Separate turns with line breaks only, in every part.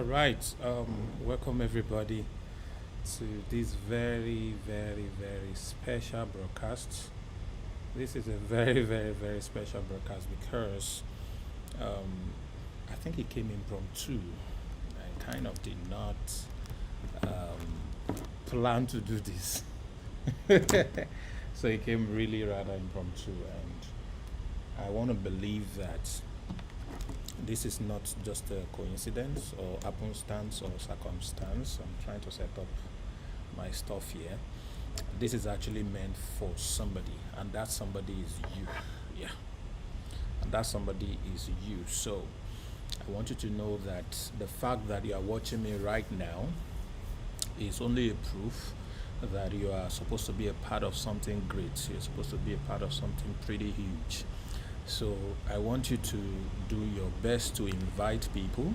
Right. Welcome everybody to this very, very, very special broadcast. This is a very, very, very special broadcast because um, I think it came impromptu. I kind of did not plan to do this, so it came really rather impromptu, and I want to believe that this is not just a coincidence or happenstance or circumstance. I'm trying to set up my stuff here. This is actually meant for somebody, and that somebody is you. Yeah, and that somebody is you. So I want you to know that the fact that you are watching me right now is only a proof that you are supposed to be a part of something great. You're supposed to be a part of something pretty huge. So I want you to do your best to invite people.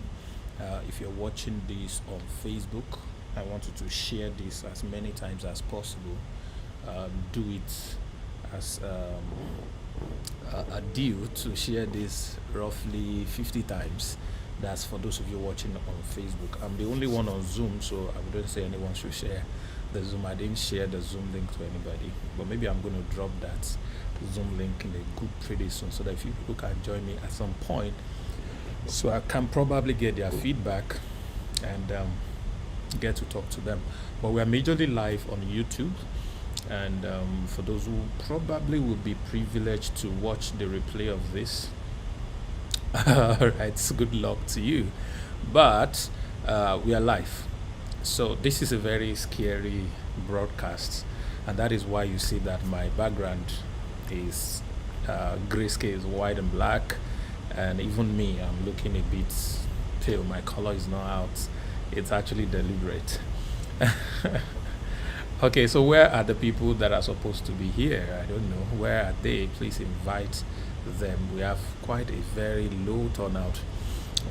If you're watching this on Facebook, I want you to share this as many times as possible. Do it as a deal to share this roughly 50 times. That's for those of you watching on Facebook. I'm the only one on Zoom, so I wouldn't say anyone should share the Zoom. I didn't share the Zoom link to anybody, but maybe I'm going to drop that Zoom link in a good pretty soon so that if you people can join me at some point, so I can probably get their feedback and get to talk to them. But we are majorly live on YouTube, and for those who probably will be privileged to watch the replay of this, all right, so good luck to you. But we are live. So this is a very scary broadcast, and that is why you see that my background is grayscale, is white and black, and even me, I'm looking a bit pale. My color is not out. It's actually deliberate. Okay, so where are the people that are supposed to be here? I don't know. Where are they? Please invite them. We have quite a very low turnout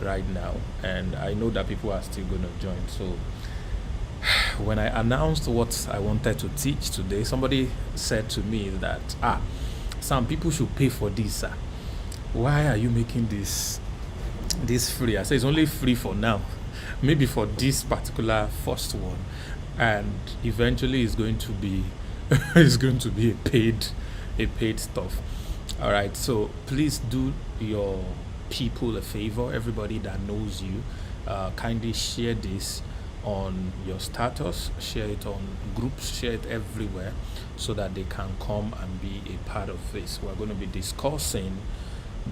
right now, and I know that people are still going to join. So when I announced what I wanted to teach today, somebody said to me that, some people should pay for this, sir. Why are you making this free? I say it's only free for now, maybe for this particular first one, and eventually it's going to be it's going to be a paid stuff. All right, so please do your people a favor, everybody that knows you, kindly share this on your status, share it on groups, share it everywhere so that they can come and be a part of this. We're going to be discussing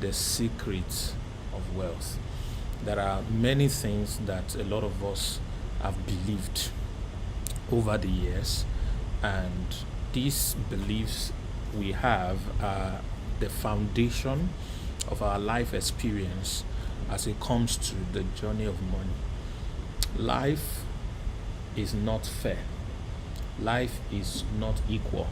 the secrets of wealth. There are many things that a lot of us have believed over the years, and these beliefs we have are the foundation of our life experience as it comes to the journey of money. Life is not fair. Life is not equal.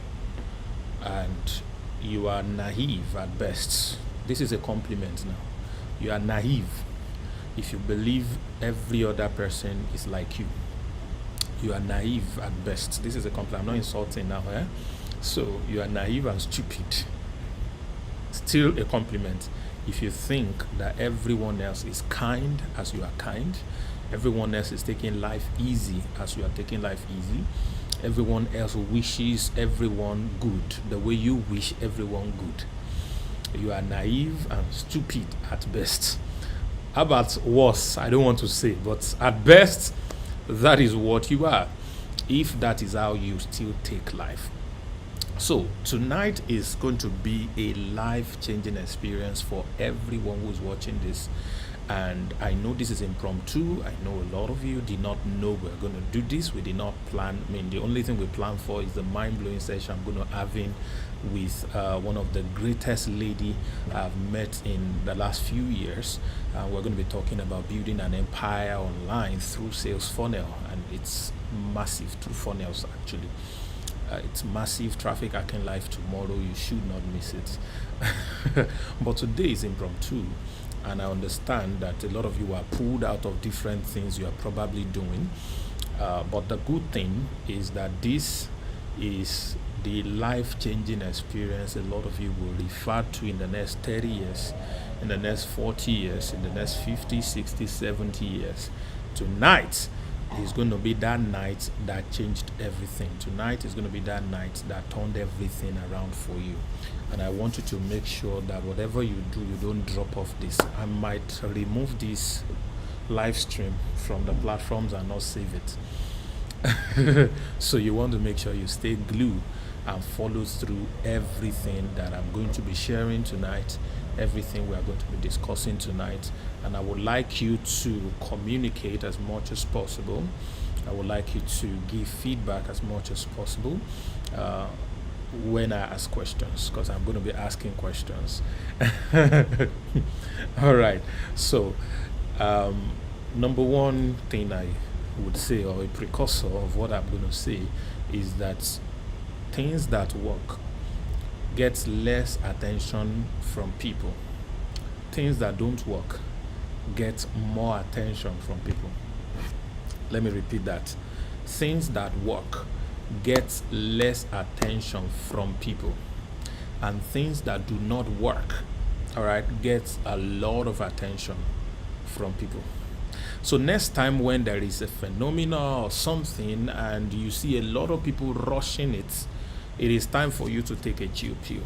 And you are naive at best. This is a compliment now. You are naive if you believe every other person is like you. You are naive at best. This is a compliment. I'm not insulting now. So you are naive and stupid. Still a compliment if you think that everyone else is kind as you are kind, everyone else is taking life easy as you are taking life easy, everyone else wishes everyone good the way you wish everyone good. You are naive and stupid at best. How about worse? I don't want to say, but at best, that is what you are, if that is how you still take life. So tonight is going to be a life-changing experience for everyone who's watching this. And I know this is impromptu. I know a lot of you did not know we're going to do this. We did not plan. I mean, the only thing we plan for is the mind-blowing session I'm going to have in with one of the greatest lady I've met in the last few years. We're going to be talking about building an empire online through sales funnel, and it's massive. Two funnels actually. It's massive traffic hacking live tomorrow. You should not miss it. But today is impromptu, and I understand that a lot of you are pulled out of different things you are probably doing. But the good thing is that this is the life-changing experience a lot of you will refer to in the next 30 years, in the next 40 years, in the next 50, 60, 70 years. Tonight is going to be that night that changed everything. Tonight is going to be that night that turned everything around for you. And I want you to make sure that whatever you do, you don't drop off this. I might remove this live stream from the platforms and not save it. So you want to make sure you stay glued and follow through everything that I'm going to be sharing tonight, everything we are going to be discussing tonight. And I would like you to communicate as much as possible. I would like you to give feedback as much as possible when I ask questions, because I'm going to be asking questions. All right. So, number one thing I would say, or a precursor of what I'm going to say, is that things that work get less attention from people. Things that don't work get more attention from people. Let me repeat that. Things that work get less attention from people, and things that do not work, all right, get a lot of attention from people. So next time when there is a phenomenon or something and you see a lot of people rushing it, it is time for you to take a chill pill,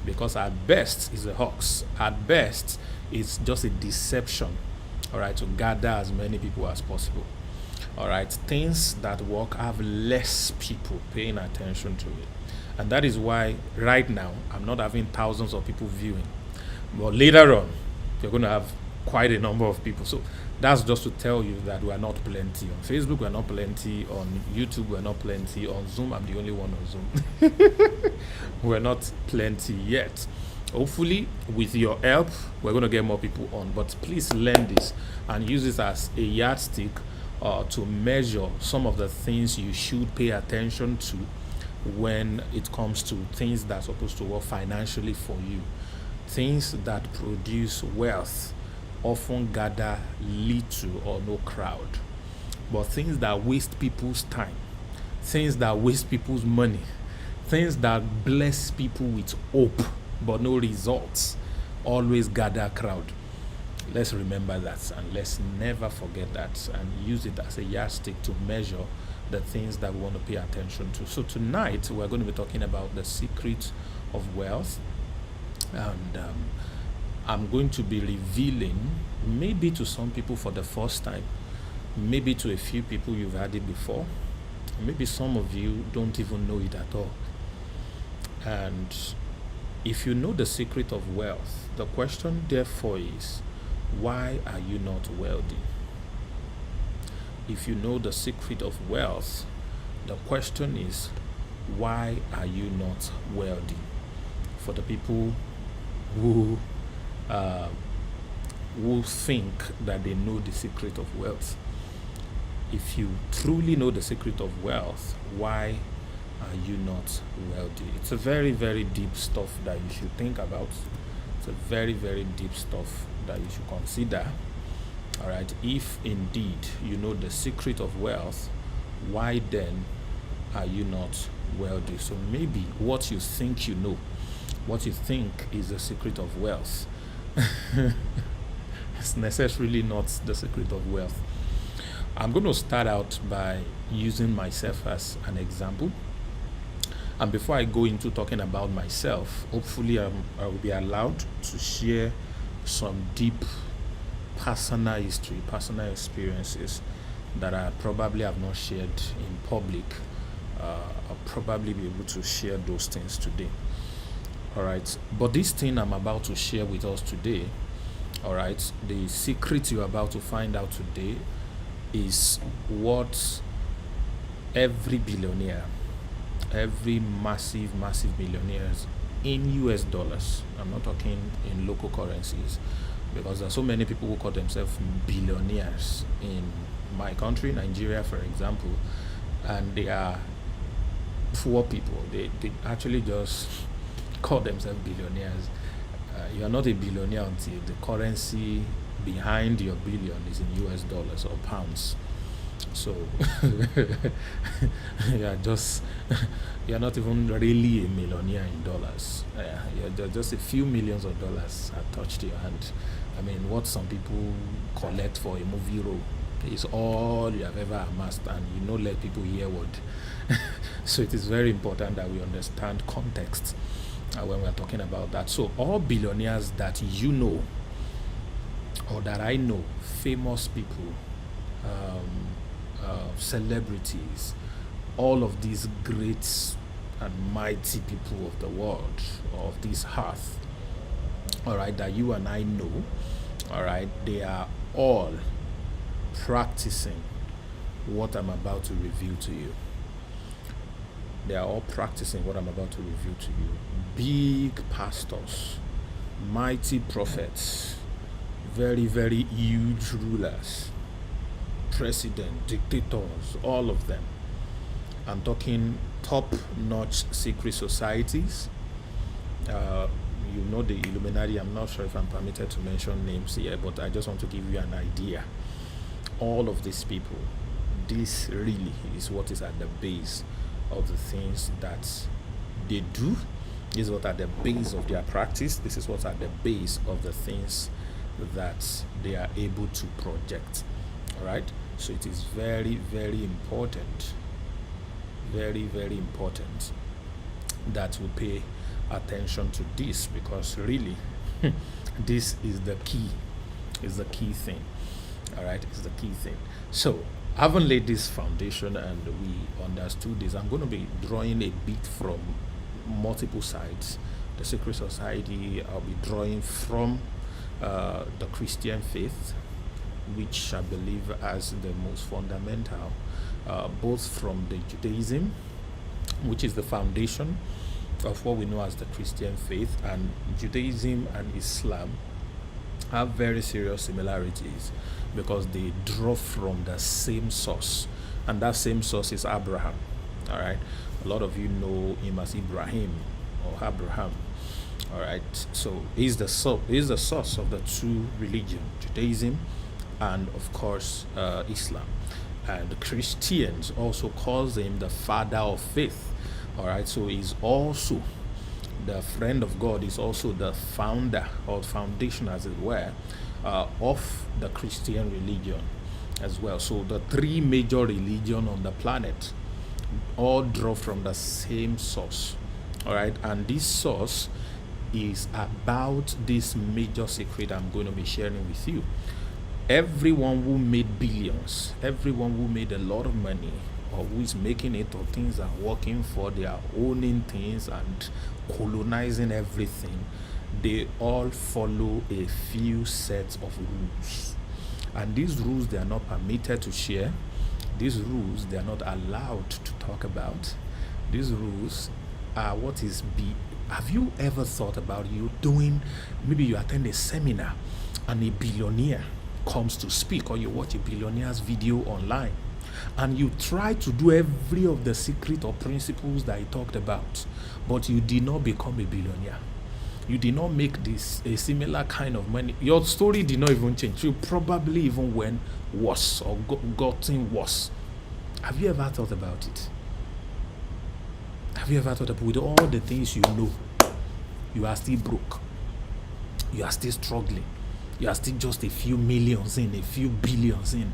because at best it's a hoax. At best it's just a deception, all right, to gather as many people as possible. All right, things that work have less people paying attention to it. And that is why right now I'm not having thousands of people viewing. But later on, you're going to have quite a number of people. So that's just to tell you that we are not plenty on Facebook, we're not plenty on YouTube, we're not plenty on Zoom. I'm the only one on Zoom. We're not plenty yet. Hopefully, with your help, we're going to get more people on. But please learn this and use this as a yardstick to measure some of the things you should pay attention to when it comes to things that are supposed to work financially for you. Things that produce wealth often gather little or no crowd. But things that waste people's time, things that waste people's money, things that bless people with hope but no results, always gather crowd. Let's remember that, and let's never forget that, and use it as a yardstick to measure the things that we want to pay attention to. So tonight we're going to be talking about the secret of wealth, and I'm going to be revealing, maybe to some people for the first time, maybe to a few people you've had it before, maybe some of you don't even know it at all. And if you know the secret of wealth, the question therefore is, why are you not wealthy? If you know the secret of wealth, the question is, why are you not wealthy? For the people who think that they know the secret of wealth, if you truly know the secret of wealth, why are you not wealthy? It's a very, very deep stuff that you should think about. It's a very, very deep stuff that you should consider. All right, if indeed you know the secret of wealth, why then are you not wealthy? So maybe what you think you know, what you think is the secret of wealth, it's necessarily not the secret of wealth. I'm going to start out by using myself as an example. And before I go into talking about myself, hopefully I will be allowed to share some deep personal history, personal experiences that I probably have not shared in public. I'll probably be able to share those things today. All right. But this thing I'm about to share with us today, all right, the secret you're about to find out today is what every billionaire, every massive millionaires in US dollars, I'm not talking in local currencies, because there are so many people who call themselves billionaires in my country, Nigeria, for example, and they are poor people. They actually just call themselves billionaires. You are not a billionaire until the currency behind your billion is in US dollars or pounds. So you're not even really a millionaire in dollars. You're just a few millions of dollars attached to your hand. I mean, what some people collect for a movie role, It's all you have ever amassed, and you know let people hear what. So it is very important that we understand context when we're talking about that. So all billionaires that you know or that I know, famous people, celebrities, all of these great and mighty people of the world, of this earth, all right, that you and I know, all right, they are all practicing what I'm about to reveal to you. They are all practicing what I'm about to reveal to you. Big pastors, mighty prophets, very, very huge rulers, president, dictators, all of them. I'm talking top-notch secret societies. You know the Illuminati. I'm not sure if I'm permitted to mention names here, but I just want to give you an idea. All of these people, this really is what is at the base of the things that they do. This is what at the base of their practice. This is what's at the base of the things that they are able to project. All right. So it is very, very important, very, very important that we pay attention to this, because really this is the key, is the key thing. All right, it's the key thing. So having laid this foundation and we understood this, I'm going to be drawing a bit from multiple sides. The secret society, I'll be drawing from the Christian faith, which I believe as the most fundamental, both from the Judaism, which is the foundation of what we know as the Christian faith, and Judaism and Islam have very serious similarities because they draw from the same source, and that same source is Abraham. All right, a lot of you know him as Ibrahim or Abraham. All right, so he's the source of the two religions, Judaism and of course Islam. And Christians also calls him the father of faith. All right, so he's also the friend of God, is also the founder or foundation, as it were, of the Christian religion as well. So the three major religions on the planet all draw from the same source. All right, and this source is about this major secret I'm going to be sharing with you. Everyone who made billions, everyone who made a lot of money, or who is making it, or things are working for, they are owning things and colonizing everything, they all follow a few sets of rules. And these rules they are not permitted to share. These rules they are not allowed to talk about. These rules are what is have you ever thought about you doing, maybe you attend a seminar and a billionaire comes to speak, or you watch a billionaire's video online and you try to do every of the secret or principles that he talked about, but you did not become a billionaire. You did not make this a similar kind of money. Your story did not even change. You probably even went worse or gotten worse. Have you ever thought about it? Have you ever thought about, with all the things you know, you are still broke, you are still struggling, you are still just a few millions in, a few billions in,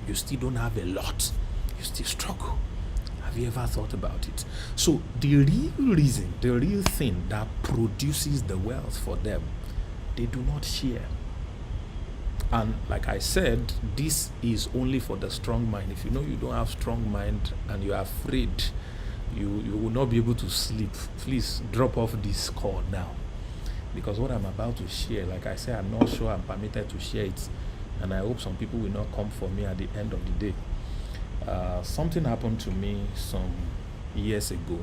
you still don't have a lot, you still struggle. Have you ever thought about it? So the real reason, the real thing that produces the wealth for them, they do not share. And like I said, this is only for the strong mind. If you know you don't have strong mind and you are afraid you will not be able to sleep, please drop off this call now, because what I'm about to share, like I said, I'm not sure I'm permitted to share it, and I hope some people will not come for me at the end of the day. Something happened to me some years ago.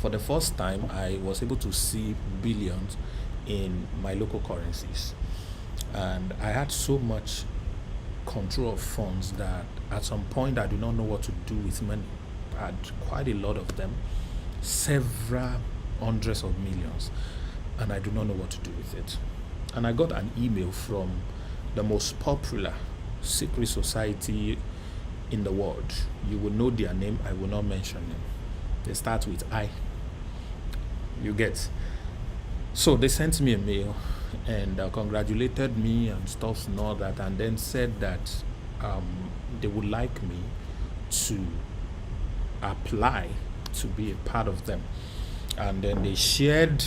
For the first time, I was able to see billions in my local currencies, and I had so much control of funds that at some point I do not know what to do with money. I had quite a lot of them, several hundreds of millions, and I do not know what to do with it. And I got an email from the most popular secret society in the world. You will know their name, I will not mention them. They start with I. You get. So they sent me a mail and congratulated me and stuff and all that, and then said that they would like me to apply to be a part of them. And then they shared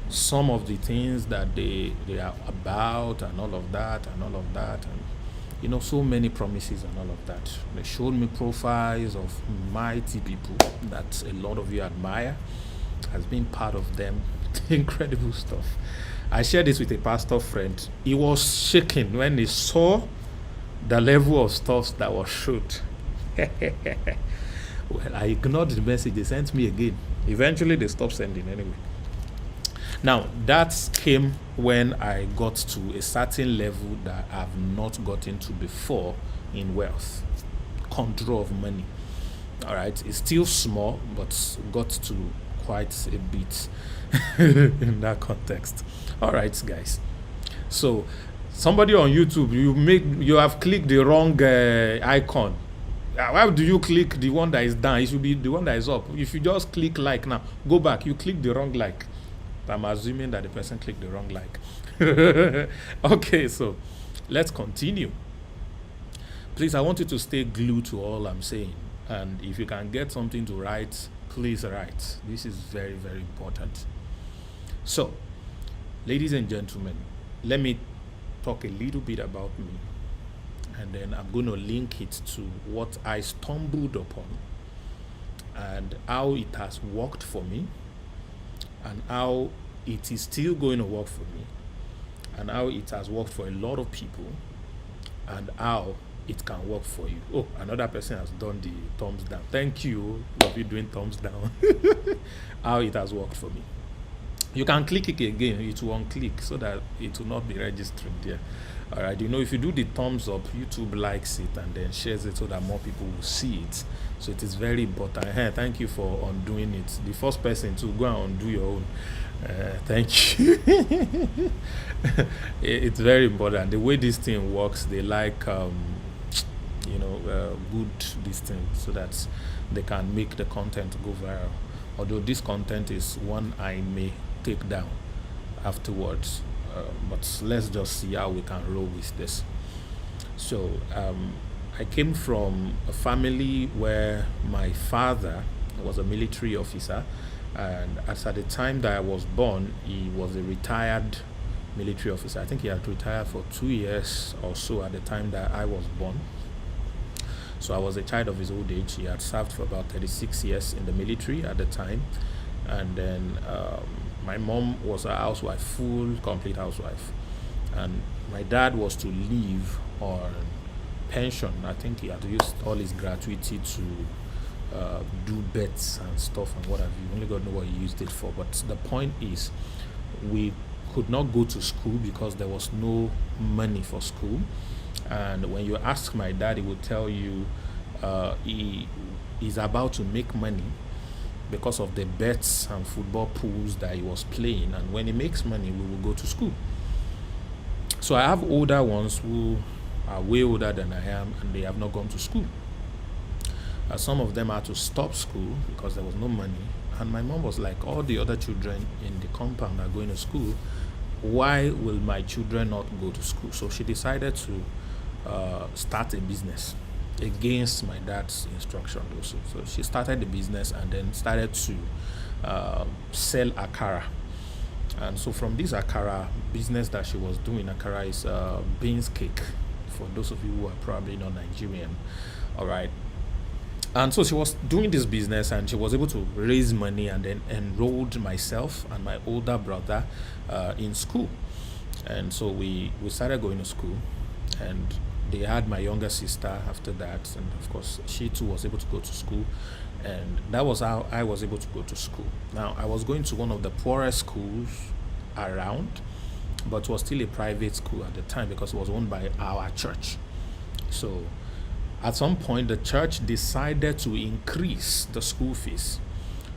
some of the things that they are about and all of that and all of that, and so many promises and all of that. They showed me profiles of mighty people that a lot of you admire, has been part of them. Incredible stuff. I shared this with a pastor friend. He was shaking when he saw the level of stuff that was showed. Well, I ignored the message they sent me again. Eventually, they stopped sending anyway. Now, that came when I got to a certain level that I've not gotten to before in wealth, control of money. All right, it's still small, but got to quite a bit in that context. All right, guys. So, somebody on YouTube, you have clicked the wrong icon. Why do you click the one that is down? It should be the one that is up. If you just click like now, go back. You click the wrong like. I'm assuming that the person clicked the wrong like. Okay, so let's continue. Please, I want you to stay glued to all I'm saying. And if you can get something to write, please write. This is very, very important. So, ladies and gentlemen, let me talk a little bit about me. And then I'm going to link it to what I stumbled upon and how it has worked for me, and how it is still going to work for me, and how it has worked for a lot of people, and how it can work for you. Oh, another person has done the thumbs down. Thank you. Love you doing thumbs down. How it has worked for me. You can click it again. It will unclick so that it will not be registered there. All right. If you do the thumbs up, YouTube likes it and then shares it so that more people will see it. So it is very important. Hey, thank you for undoing it. The first person to go and undo your own. Thank you. It's very important. The way this thing works, they like, good this thing so that they can make the content go viral. Although this content is one I may take down afterwards. But let's just see how we can roll with this. So I came from a family where my father was a military officer, and as at the time that I was born, he was a retired military officer. I think he had retired for 2 years or so at the time that I was born. So I was a child of his old age. He had served for about 36 years in the military at the time, and then my mom was a housewife, full, complete housewife. And my dad was to live on pension. I think he had used all his gratuity to do bets and stuff and what have you. Only God knows what he used it for. But the point is, we could not go to school because there was no money for school. And when you ask my dad, he would tell you he is about to make money because of the bets and football pools that he was playing, and when he makes money we will go to school. So I have older ones who are way older than I am, and they have not gone to school. Some of them had to stop school because there was no money, and my mom was like, all the other children in the compound are going to school, why will my children not go to school? So she decided to start a business against my dad's instruction also. So she started the business and then started to sell akara. And so from this akara business that she was doing, akara is beans cake, for those of you who are probably not Nigerian. All right. And so she was doing this business, and she was able to raise money and then enrolled myself and my older brother in school. And so we started going to school, and they had my younger sister after that, and of course she too was able to go to school, and that was how I was able to go to school. Now, I was going to one of the poorest schools around, but was still a private school at the time because it was owned by our church. So at some point the church decided to increase the school fees.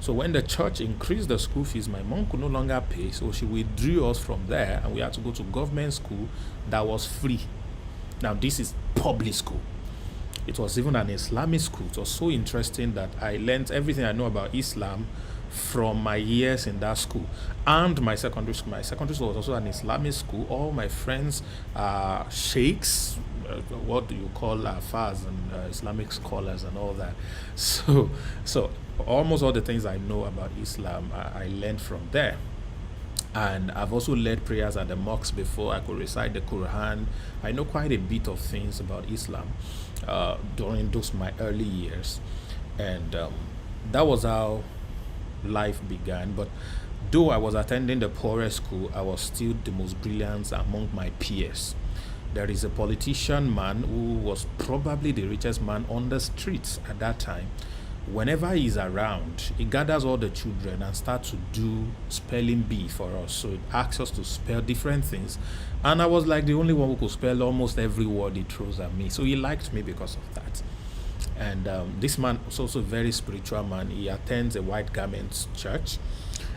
So when the church increased the school fees, my mom could no longer pay, so she withdrew us from there, and we had to go to government school that was free. Now, this is public school. It was even an Islamic school. It was so interesting that I learned everything I know about Islam from my years in that school and my secondary school. My secondary school was also an Islamic school. All my friends are sheikhs, what do you call Afars and Islamic scholars and all that. So, so almost all the things I know about Islam, I learned from there. And I've also led prayers at the mosques before. I could recite the Quran. I know quite a bit of things about Islam during those my early years, and that was how life began. But though I was attending the poorest school, I was still the most brilliant among my peers. There is a politician man who was probably the richest man on the streets at that time. Whenever he's around, he gathers all the children and starts to do spelling bee for us. So it asks us to spell different things. And I was like the only one who could spell almost every word he throws at me. So he liked me because of that. And this man was also a very spiritual man. He attends a white garment church.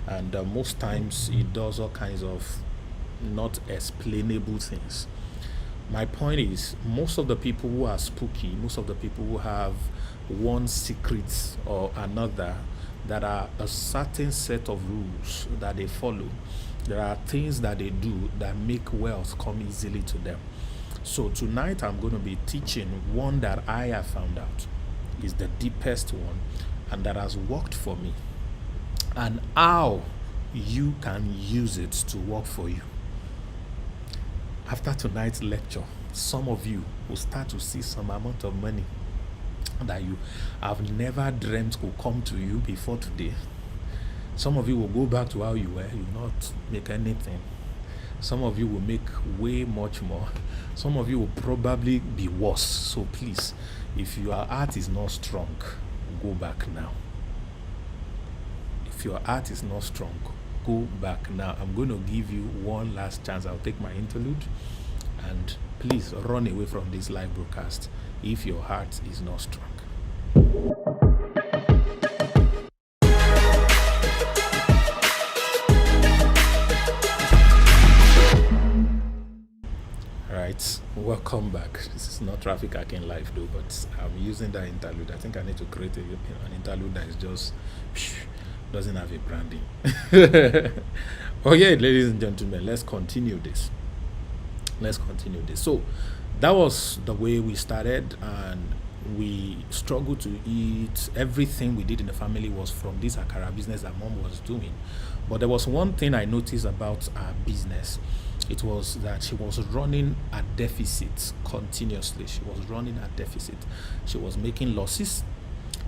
And most times he does all kinds of not explainable things. My point is, most of the people who are spooky, most of the people who have one secret or another, that are a certain set of rules that they follow, there are things that they do that make wealth come easily to them. So tonight I'm going to be teaching one that I have found out is the deepest one and that has worked for me, and how you can use it to work for you. After tonight's lecture, some of you will start to see some amount of money that you have never dreamt could come to you before today. Some of you will go back to how you were, you will not make anything. Some of you will make way much more. Some of you will probably be worse. So please, if your heart is not strong, go back now. If your heart is not strong, go back now. I'm going to give you one last chance. I'll take my interlude, and please run away from this live broadcast if your heart is not strong. Right, welcome back. This is not Traffic Hacking Live though, but I'm using that interlude. I think I need to create an interlude that is just doesn't have a branding. Okay, ladies and gentlemen, let's continue this. So that was the way we started, and we struggled to eat. Everything we did in the family was from this akara business that mom was doing. But there was one thing I noticed about our business. It was that she was running a deficit continuously. She was making losses.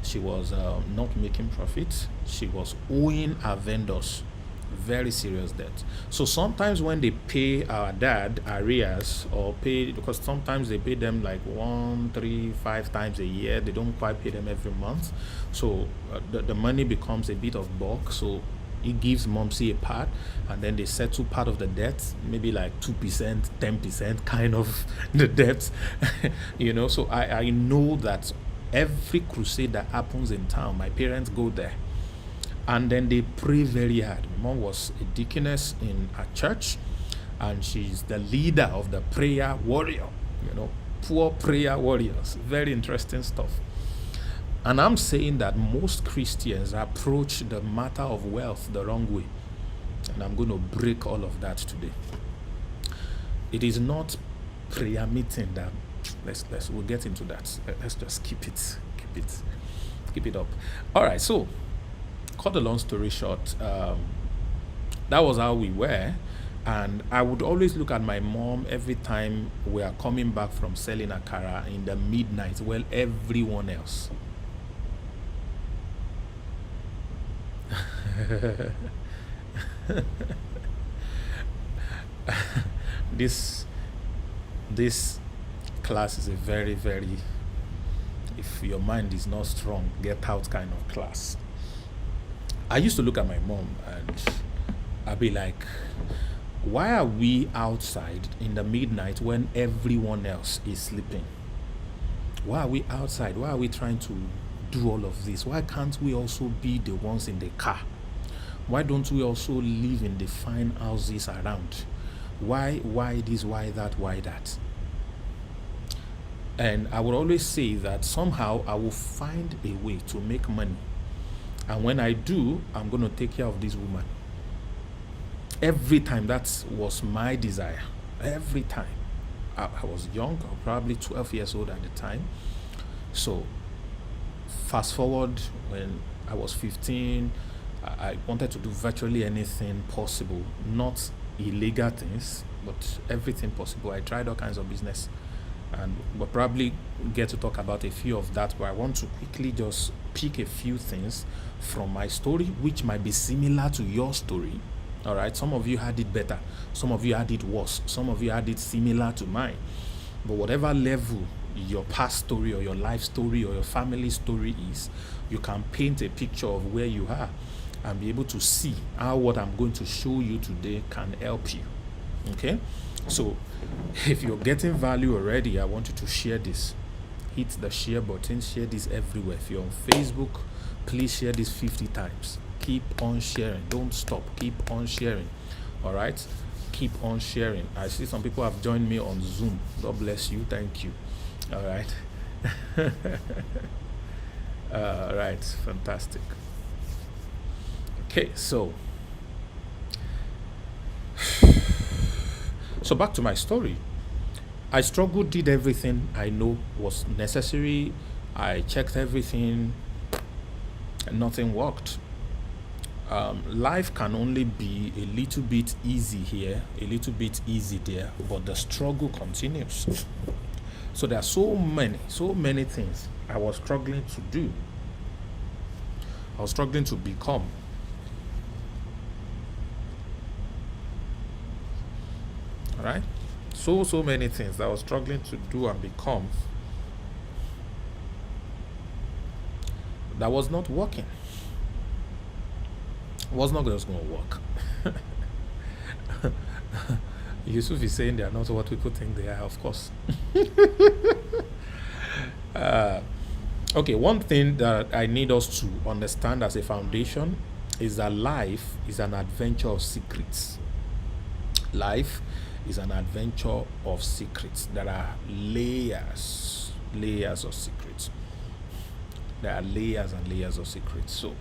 She was not making profit. She was owing her vendors very serious debt. So sometimes when they pay our dad arrears, or pay, because sometimes they pay them like 1, 3, 5 times a year, they don't quite pay them every month. So the money becomes a bit of bulk. So he gives Momsy a part, and then they settle part of the debt, maybe like 2%, 10% kind of the debt. So I know that every crusade that happens in town, my parents go there and then they pray very hard. My mom was a deaconess in a church, and she's the leader of the prayer warrior, poor prayer warriors. Very interesting stuff. And I'm saying that most Christians approach the matter of wealth the wrong way. And I'm going to break all of that today. It is not prayer meeting that we'll get into that. Let's just keep it up. All right, so cut the long story short, that was how we were. And I would always look at my mom every time we are coming back from selling akara in the midnight, well, everyone else. This class is a very, very, if your mind is not strong, get out kind of class. I used to look at my mom and I'd be like, why are we outside in the midnight when everyone else is sleeping? Why are we outside? Why are we trying to do all of this? Why can't we also be the ones in the car? Why don't we also live in the fine houses around? Why this, why that, why that? And I would always say that somehow I will find a way to make money. And when I do, I'm going to take care of this woman. Every time, that was my desire. Every time. I was young, probably 12 years old at the time. So fast forward when I was 15, I wanted to do virtually anything possible, not illegal things, but everything possible. I tried all kinds of business, and we'll probably get to talk about a few of that, but I want to quickly just pick a few things from my story which might be similar to your story. All right, some of you had it better, some of you had it worse, some of you had it similar to mine. But whatever level your past story or your life story or your family story is, you can paint a picture of where you are and be able to see how what I'm going to show you today can help you. Okay? So if you're getting value already, I want you to share this. Hit the share button, share this everywhere. If you're on Facebook, please share this 50 times. Keep on sharing. Don't stop. Keep on sharing. All right? Keep on sharing. I see some people have joined me on Zoom. God bless you. Thank you. All right. All right. Fantastic. Okay, so back to my story. I struggled, did everything I know was necessary. I checked everything, and nothing worked. Life can only be a little bit easy here, a little bit easy there, but the struggle continues. So there are so many things I was struggling to do. I was struggling to become. All right? So many things that I was struggling to do and become that was not working. Was not just going to work. Yusuf is saying they are not what people think they are, of course. Okay, one thing that I need us to understand as a foundation is that life is an adventure of secrets. Life is an adventure of secrets. There are layers of secrets. There are layers and layers of secrets. So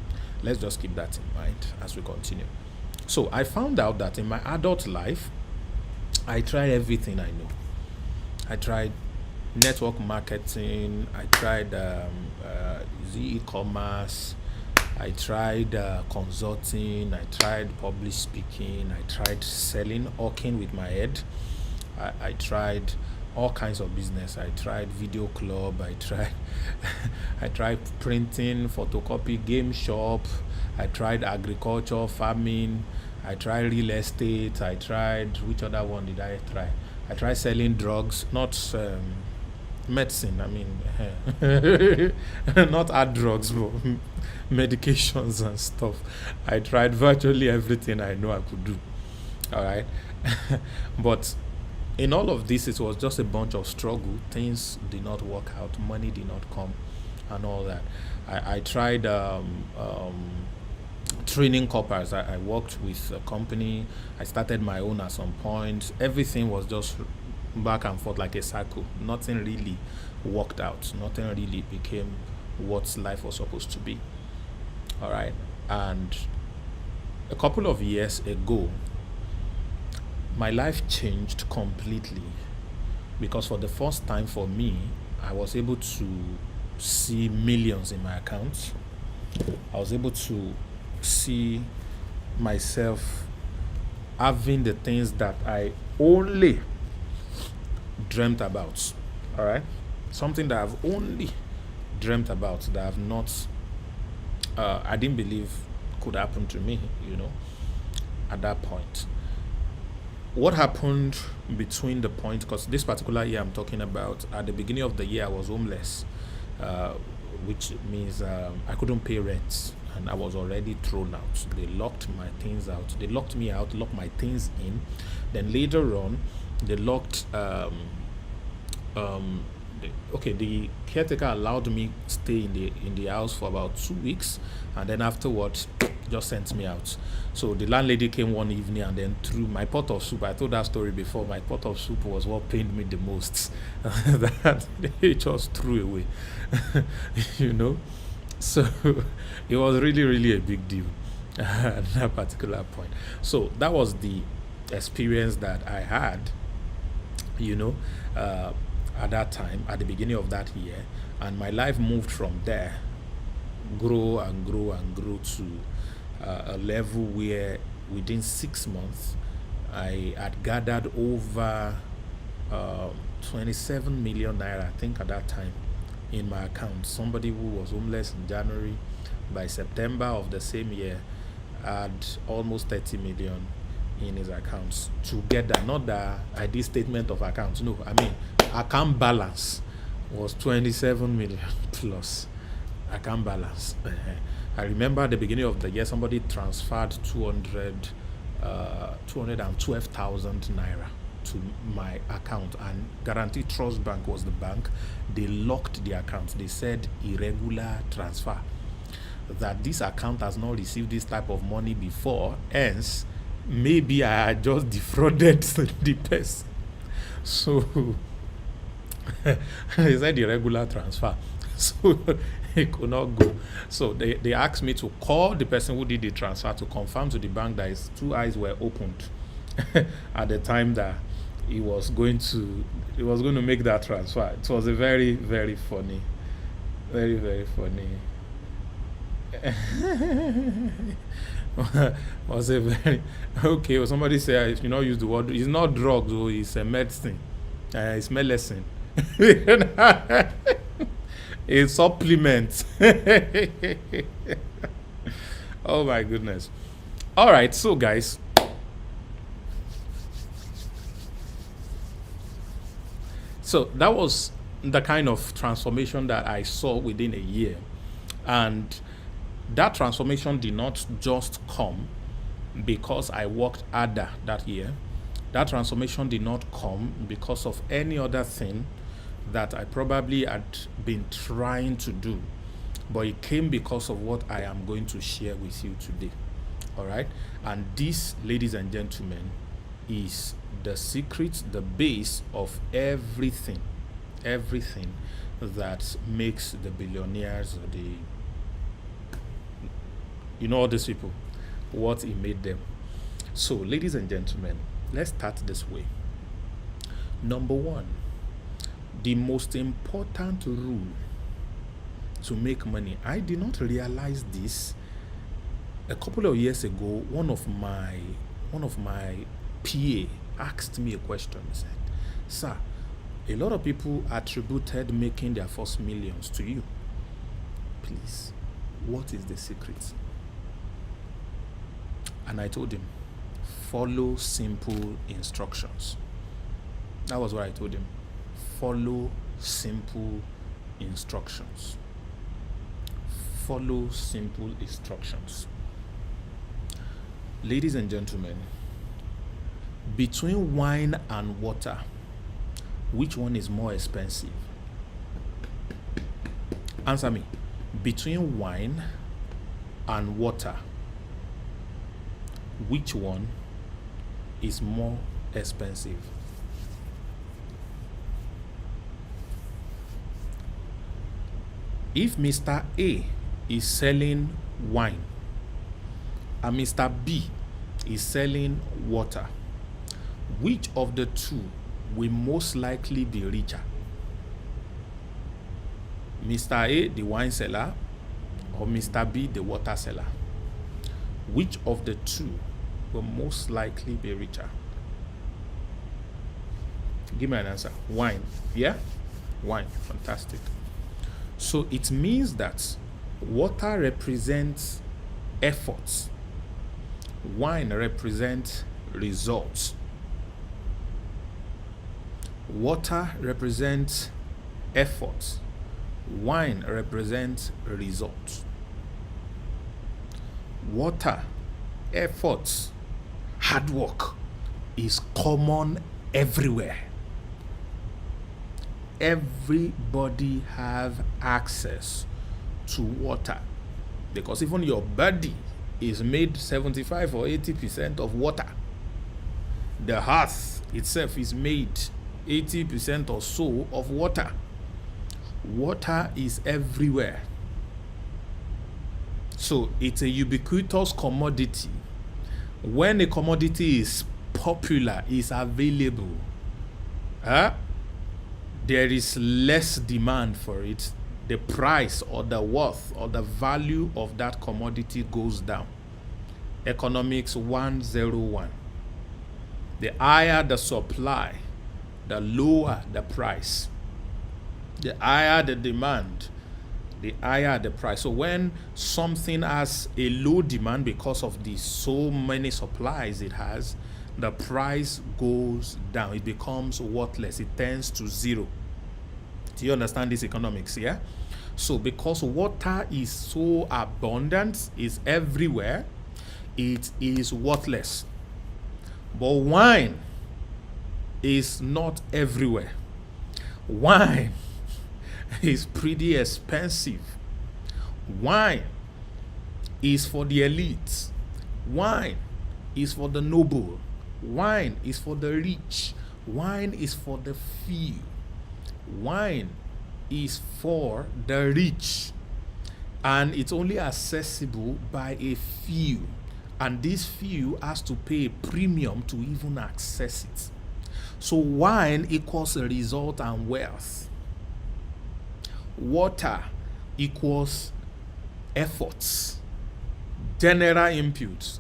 let's just keep that in mind as we continue. So I found out that in my adult life, I tried everything I know. I tried network marketing. I tried e-commerce. I tried consulting. I tried public speaking. I tried selling, hawking with my head. I tried all kinds of business. I tried video club. I tried I tried printing, photocopy, game shop. I tried agriculture, farming. I tried real estate. I tried, which other one did I try? I tried selling drugs, not medicine. I mean, not hard drugs, but medications and stuff. I tried virtually everything I know I could do. All right, but in all of this, it was just a bunch of struggle. Things did not work out. Money did not come, and all that. I tried training corpers. I worked with a company. I started my own at some point. Everything was just back and forth like a circle. Nothing really worked out. Nothing really became what life was supposed to be. All right. And a couple of years ago, my life changed completely because for the first time for me, I was able to see millions in my account. I was able to see myself having the things that I only dreamt about. All right, something that I've only dreamt about, that I've not I didn't believe could happen to me, at that point. What happened between the point, because this particular year I'm talking about, at the beginning of the year I was homeless, which means I couldn't pay rent and I was already thrown out. They locked my things out. They locked me out, locked my things in. Then later on, they locked. The caretaker allowed me stay in the house for about 2 weeks, and then afterwards, just sent me out. So the landlady came one evening and then threw my pot of soup. I told that story before. My pot of soup was what pained me the most. That they just threw away, So it was really, really a big deal at that particular point. So that was the experience that I had you know, uh, at that time, at the beginning of that year. And my life moved from there, grow and grow and grow to a level where within 6 months, I had gathered over 27 million naira, I think, at that time in my account. Somebody who was homeless in January, by September of the same year, had almost 30 million in his accounts together. Not that I did statement of accounts. No, I mean account balance was 27 million plus account balance. I remember at the beginning of the year, somebody transferred 212,000 naira to my account, and Guarantee Trust Bank was the bank. They locked the account. They said irregular transfer, that this account has not received this type of money before, hence maybe I had just defrauded the person. So he said irregular transfer. So he could not go. So they asked me to call the person who did the transfer to confirm to the bank that his two eyes were opened at the time that he was going to make that transfer. It was a very, very funny, very, very funny. Was a very okay. Well, somebody say if you not use the word, it's not drugs, though, it's a medicine. It's medicine. A supplement. Oh my goodness. All right, so guys, so that was the kind of transformation that I saw within a year. And that transformation did not just come because I worked harder that year. That transformation did not come because of any other thing that I probably had been trying to do, but it came because of what I am going to share with you today. All right. And this, ladies and gentlemen, is the secret, the base of everything that makes the billionaires, all these people, what it made them. So, ladies and gentlemen, let's start this way. Number one, the most important rule to make money. I did not realize this. A couple of years ago, one of my PA asked me a question. He said, "Sir, a lot of people attributed making their first millions to you. Please, what is the secret?" And I told him, follow simple instructions. That was what I told him. Follow simple instructions. Follow simple instructions. Ladies and gentlemen, between wine and water, which one is more expensive? Answer me. Between wine and water, which one is more expensive? If Mr. A is selling wine and Mr. B is selling water, which of the two will most likely be richer? Mr. A, the wine seller, or Mr. B, the water seller? Which of the two will most likely be richer? Give me an answer. Wine. Yeah? Wine. Fantastic. So it means that water represents efforts. Wine represents results. Water represents effort. Wine represents results. Water, effort, hard work is common everywhere. Everybody have access to water, because even your body is made 75 or 80% of water. The earth itself is made 80% or so of water. Water is everywhere. So it's a ubiquitous uh, there is less demand for it, the price or the worth or the value of that commodity goes down. Economics 101. The higher the supply, the lower the price. The higher the demand, the higher the price. So when something has a low demand because of the so many supplies it has, the price goes down. It becomes worthless. It tends to zero. Do you understand this economics? Yeah. So because water is so abundant, is everywhere, it is worthless. But wine is not everywhere. Wine is pretty expensive. Wine is for the elite. Wine is for the noble. Wine is for the rich. Wine is for the few. Wine is for the rich. And it's only accessible by a few. And this few has to pay a premium to even access it. So wine equals a result and wealth. Water equals efforts, general inputs,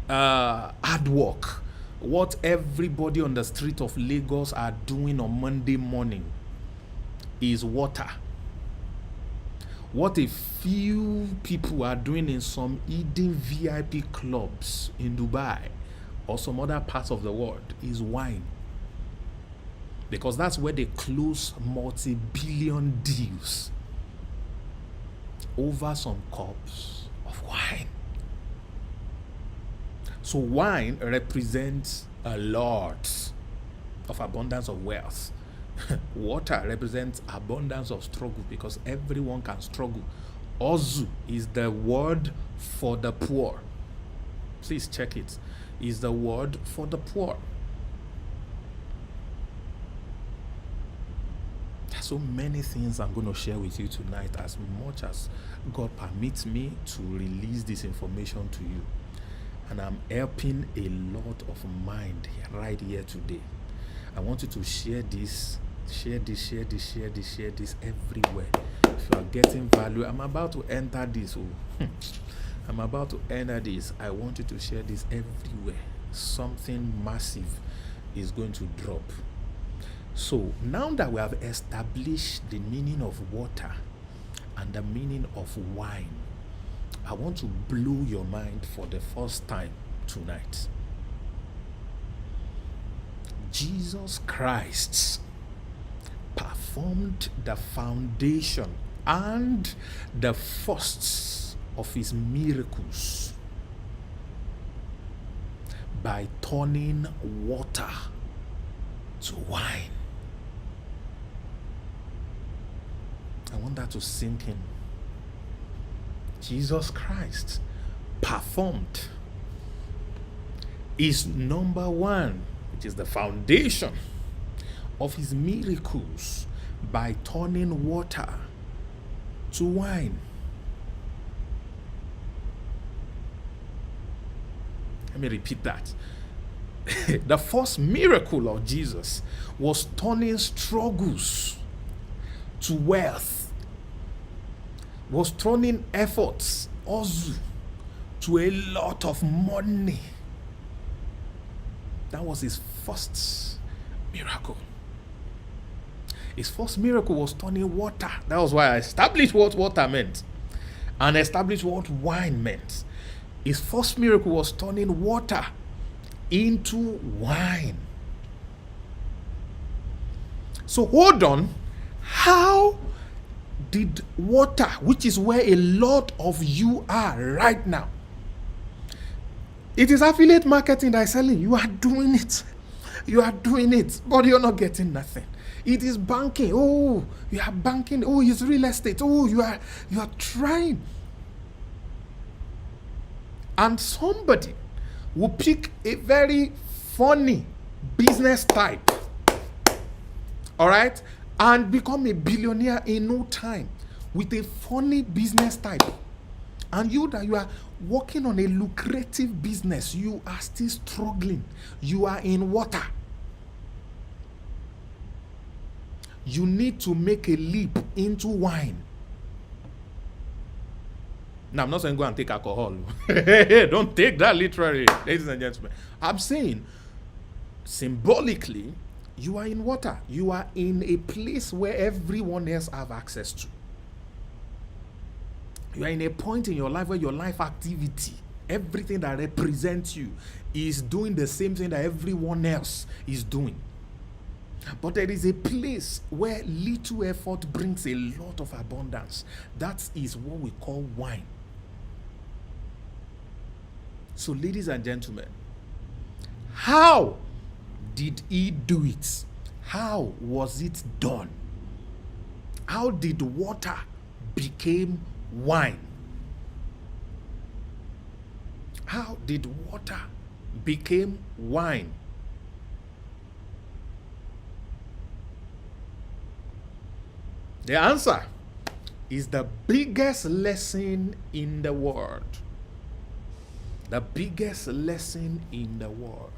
hard work. What everybody on the street of Lagos are doing on Monday morning is water. What a few people are doing in some Eden VIP clubs in Dubai or some other parts of the world is wine. Because that's where they close multi-billion deals over some cups of wine. So wine represents a lot of abundance of wealth. Water represents abundance of struggle because everyone can struggle. Ozu is the word for the poor. Please check it. Is the word for the poor. So many things I'm going to share with you tonight, as much as God permits me to release this information to you. And I'm helping a lot of mind right here today. I want you to share this everywhere. If you are getting value, I'm about to enter this. I'm about to enter this. I want you to share this everywhere. Something massive is going to drop. So now that we have established the meaning of water and the meaning of wine, I want to blow your mind for the first time tonight. Jesus Christ performed the foundation and the firsts of his miracles by turning water to wine. I want that to sink in. Jesus Christ performed is number one, which is the foundation of his miracles by turning water to wine. Let me repeat that. The first miracle of Jesus was turning struggles to wealth, was turning efforts also to a lot of money. That was his first miracle. His first miracle was turning water. That was why I established what water meant and established what wine meant. His first miracle was turning water into wine. So hold on. How did water, which is where a lot of you are right now, it is affiliate marketing that is selling. You are doing it. You are doing it, but you're not getting nothing. It is banking. Oh, you are banking. Oh, it's real estate. Oh, you are trying. And somebody will pick a very funny business type, all right, and become a billionaire in no time with a funny business type. And you that you are working on a lucrative business, you are still struggling. You are in water. you need to make a leap into wine. Now, I'm not saying go and take alcohol. Don't take that literally, ladies and gentlemen. I'm saying symbolically, you are in water. You are in a place where everyone else have access to. You are in a point in your life where your life activity, everything that represents you, is doing the same thing that everyone else is doing. But there is a place where little effort brings a lot of abundance. That is what we call wine. So, ladies and gentlemen, how did he do it? How was it done? How did water become wine? How did water become wine? The answer is the biggest lesson in the world. The biggest lesson in the world.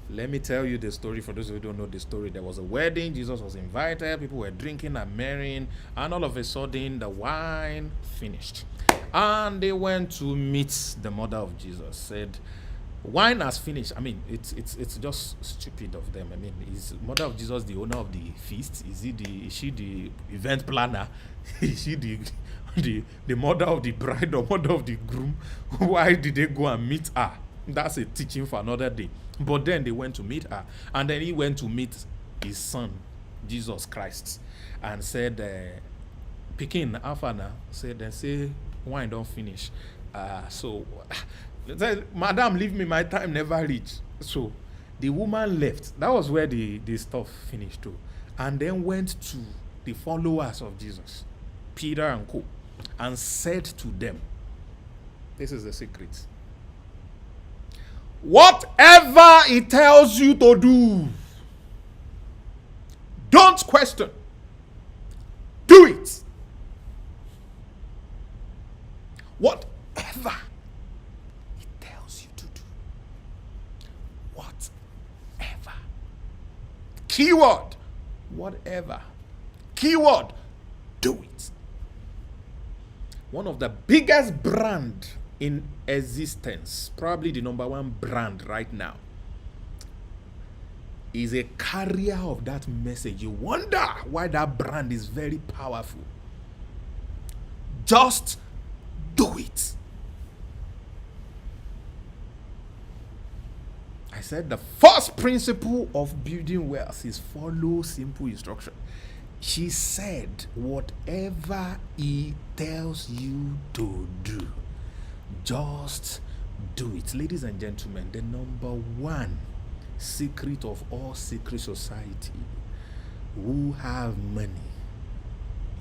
Let me tell you the story for those who don't know the story. There was a wedding, Jesus was invited, people were drinking and marrying, and all of a sudden the wine finished. And they went to meet the mother of Jesus, said, wine has finished. I mean, it's just stupid of them. I mean, is mother of Jesus the owner of the feast? Is she the event planner? Is she the mother of the bride or mother of the groom? Why did they go and meet her? That's a teaching for another day. But then they went to meet her, and then he went to meet his son, Jesus Christ, and said, "Pikin, Afana," said, "Then say wine don't finish." So, Madam, leave me. My time never reached. So, the woman left. That was where the stuff finished too, and then went to the followers of Jesus, Peter and co, and said to them, "This is the secret. Whatever he tells you to do, don't question. Do it. Whatever he tells you to do. Whatever. Keyword. Whatever. Keyword. Do it." One of the biggest brand in existence, probably the number one brand right now, is a carrier of that message. You wonder why that brand is very powerful. Just do it. I said the first principle of building wealth is follow simple instruction. She said, whatever he tells you to do, just do it. Ladies and gentlemen, the number one secret of all secret society who have money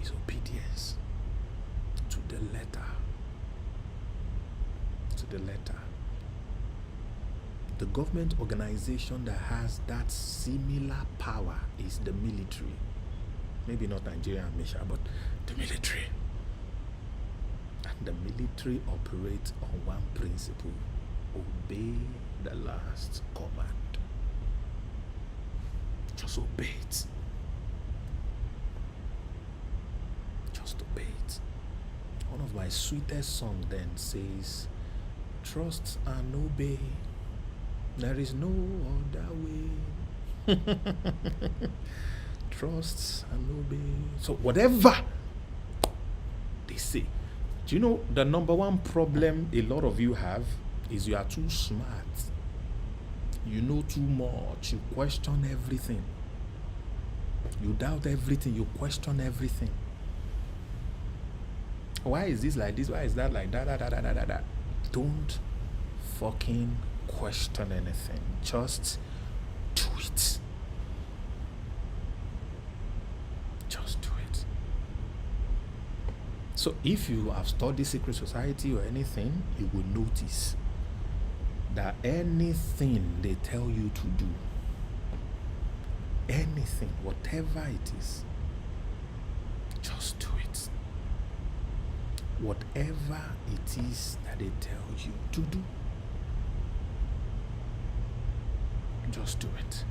is obedience to the letter. To the letter. The government organization that has that similar power is the military. Maybe not Nigeria and Misha, but the military. And the military operates on one principle: obey the last command. Just obey it. Just obey it. One of my sweetest songs then says, "Trust and obey. There is no other way." Trust and obey. So whatever they say. Do you know the number one problem a lot of you have is you are too smart. You know too much. You question everything. You doubt everything. You question everything. Why is this like this? Why is that like that? Don't fucking question anything. Just do it. Just do it. So if you have studied secret society or anything, you will notice that anything they tell you to do, anything, whatever it is, just do it. Whatever it is that they tell you to do, just do it.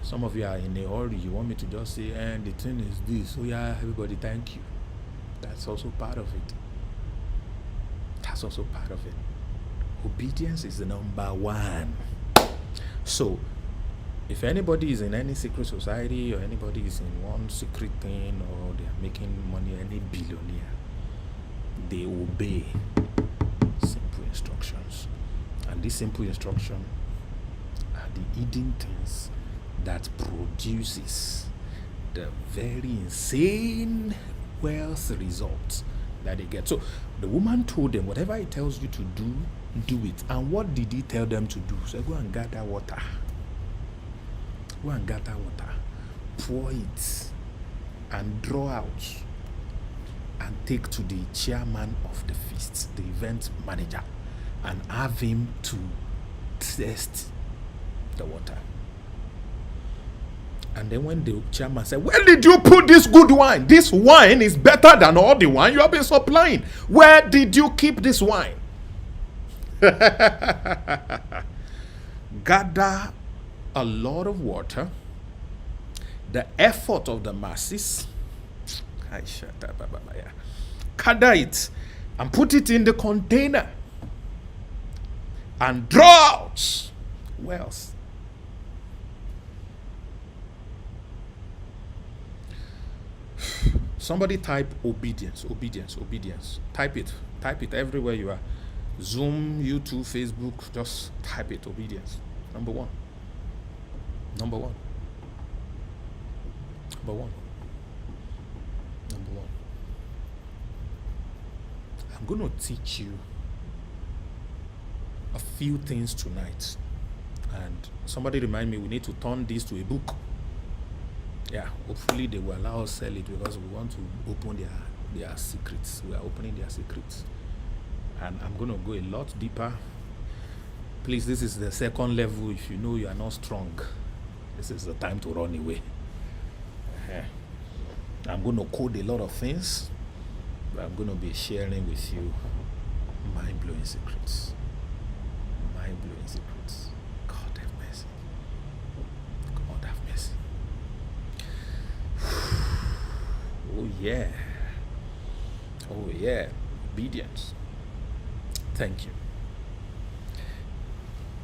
Some of you are in a hurry. You want me to just say, and the thing is this. Oh yeah, everybody, thank you. That's also part of it. That's also part of it. Obedience is the number one. So, if anybody is in any secret society or anybody is in one secret thing or they are making money, any billionaire, they obey simple instructions. And these simple instructions are the hidden things that produces the very insane wealth results that they get. So the woman told them, whatever he tells you to do, do it. And what did he tell them to do? So go and gather water. Go and gather water. Pour it and draw out and take to the chairman of the feast, the event manager, and have him to test the water. And then when the chairman said, where did you put this good wine? This wine is better than all the wine you have been supplying. Where did you keep this wine? Gather a lot of water, the effort of the masses, gather it and put it in the container and draw out wealth. Somebody type obedience, obedience, obedience. Type it everywhere you are. Zoom, YouTube, Facebook, just type it, obedience. Number one. Number one. Number one. Number one. I'm going to teach you a few things tonight. And somebody remind me, we need to turn this to a book. Yeah, hopefully they will allow us sell it because we want to open their secrets. We are opening their secrets. And I'm going to go a lot deeper. Please, this is the second level. If you know you are not strong, this is the time to run away. I'm going to code a lot of things, but I'm going to be sharing with you mind-blowing secrets. Mind-blowing secrets. God have mercy. God have mercy. Oh yeah. Oh yeah. Obedience. Thank you.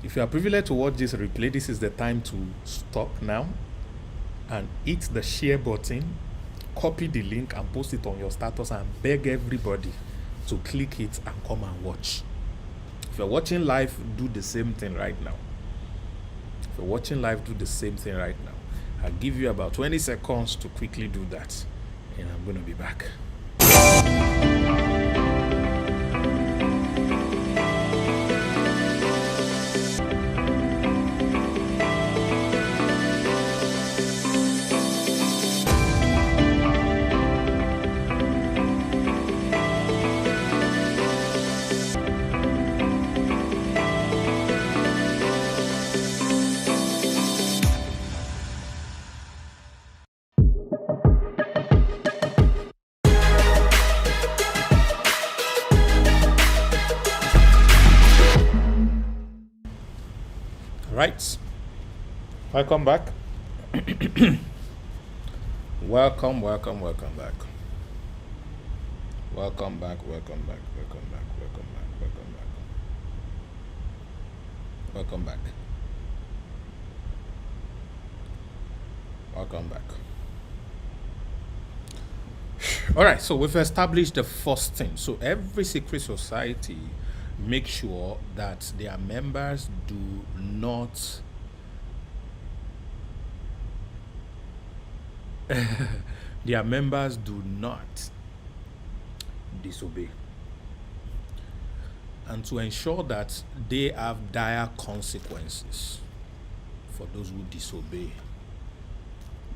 If you are privileged to watch this replay, this is the time to stop now and hit the share button, copy the link and post it on your status and beg everybody to click it and come and watch. If you're watching live, do the same thing right now. If you're watching live, do the same thing right now. I'll give you about 20 seconds to quickly do that, and I'm going to be back. Right. Welcome back. welcome back. Welcome back. Welcome back. Welcome back. All right, so we've established the first thing. So every secret society, make sure that their members do not disobey, and to ensure that they have dire consequences for those who disobey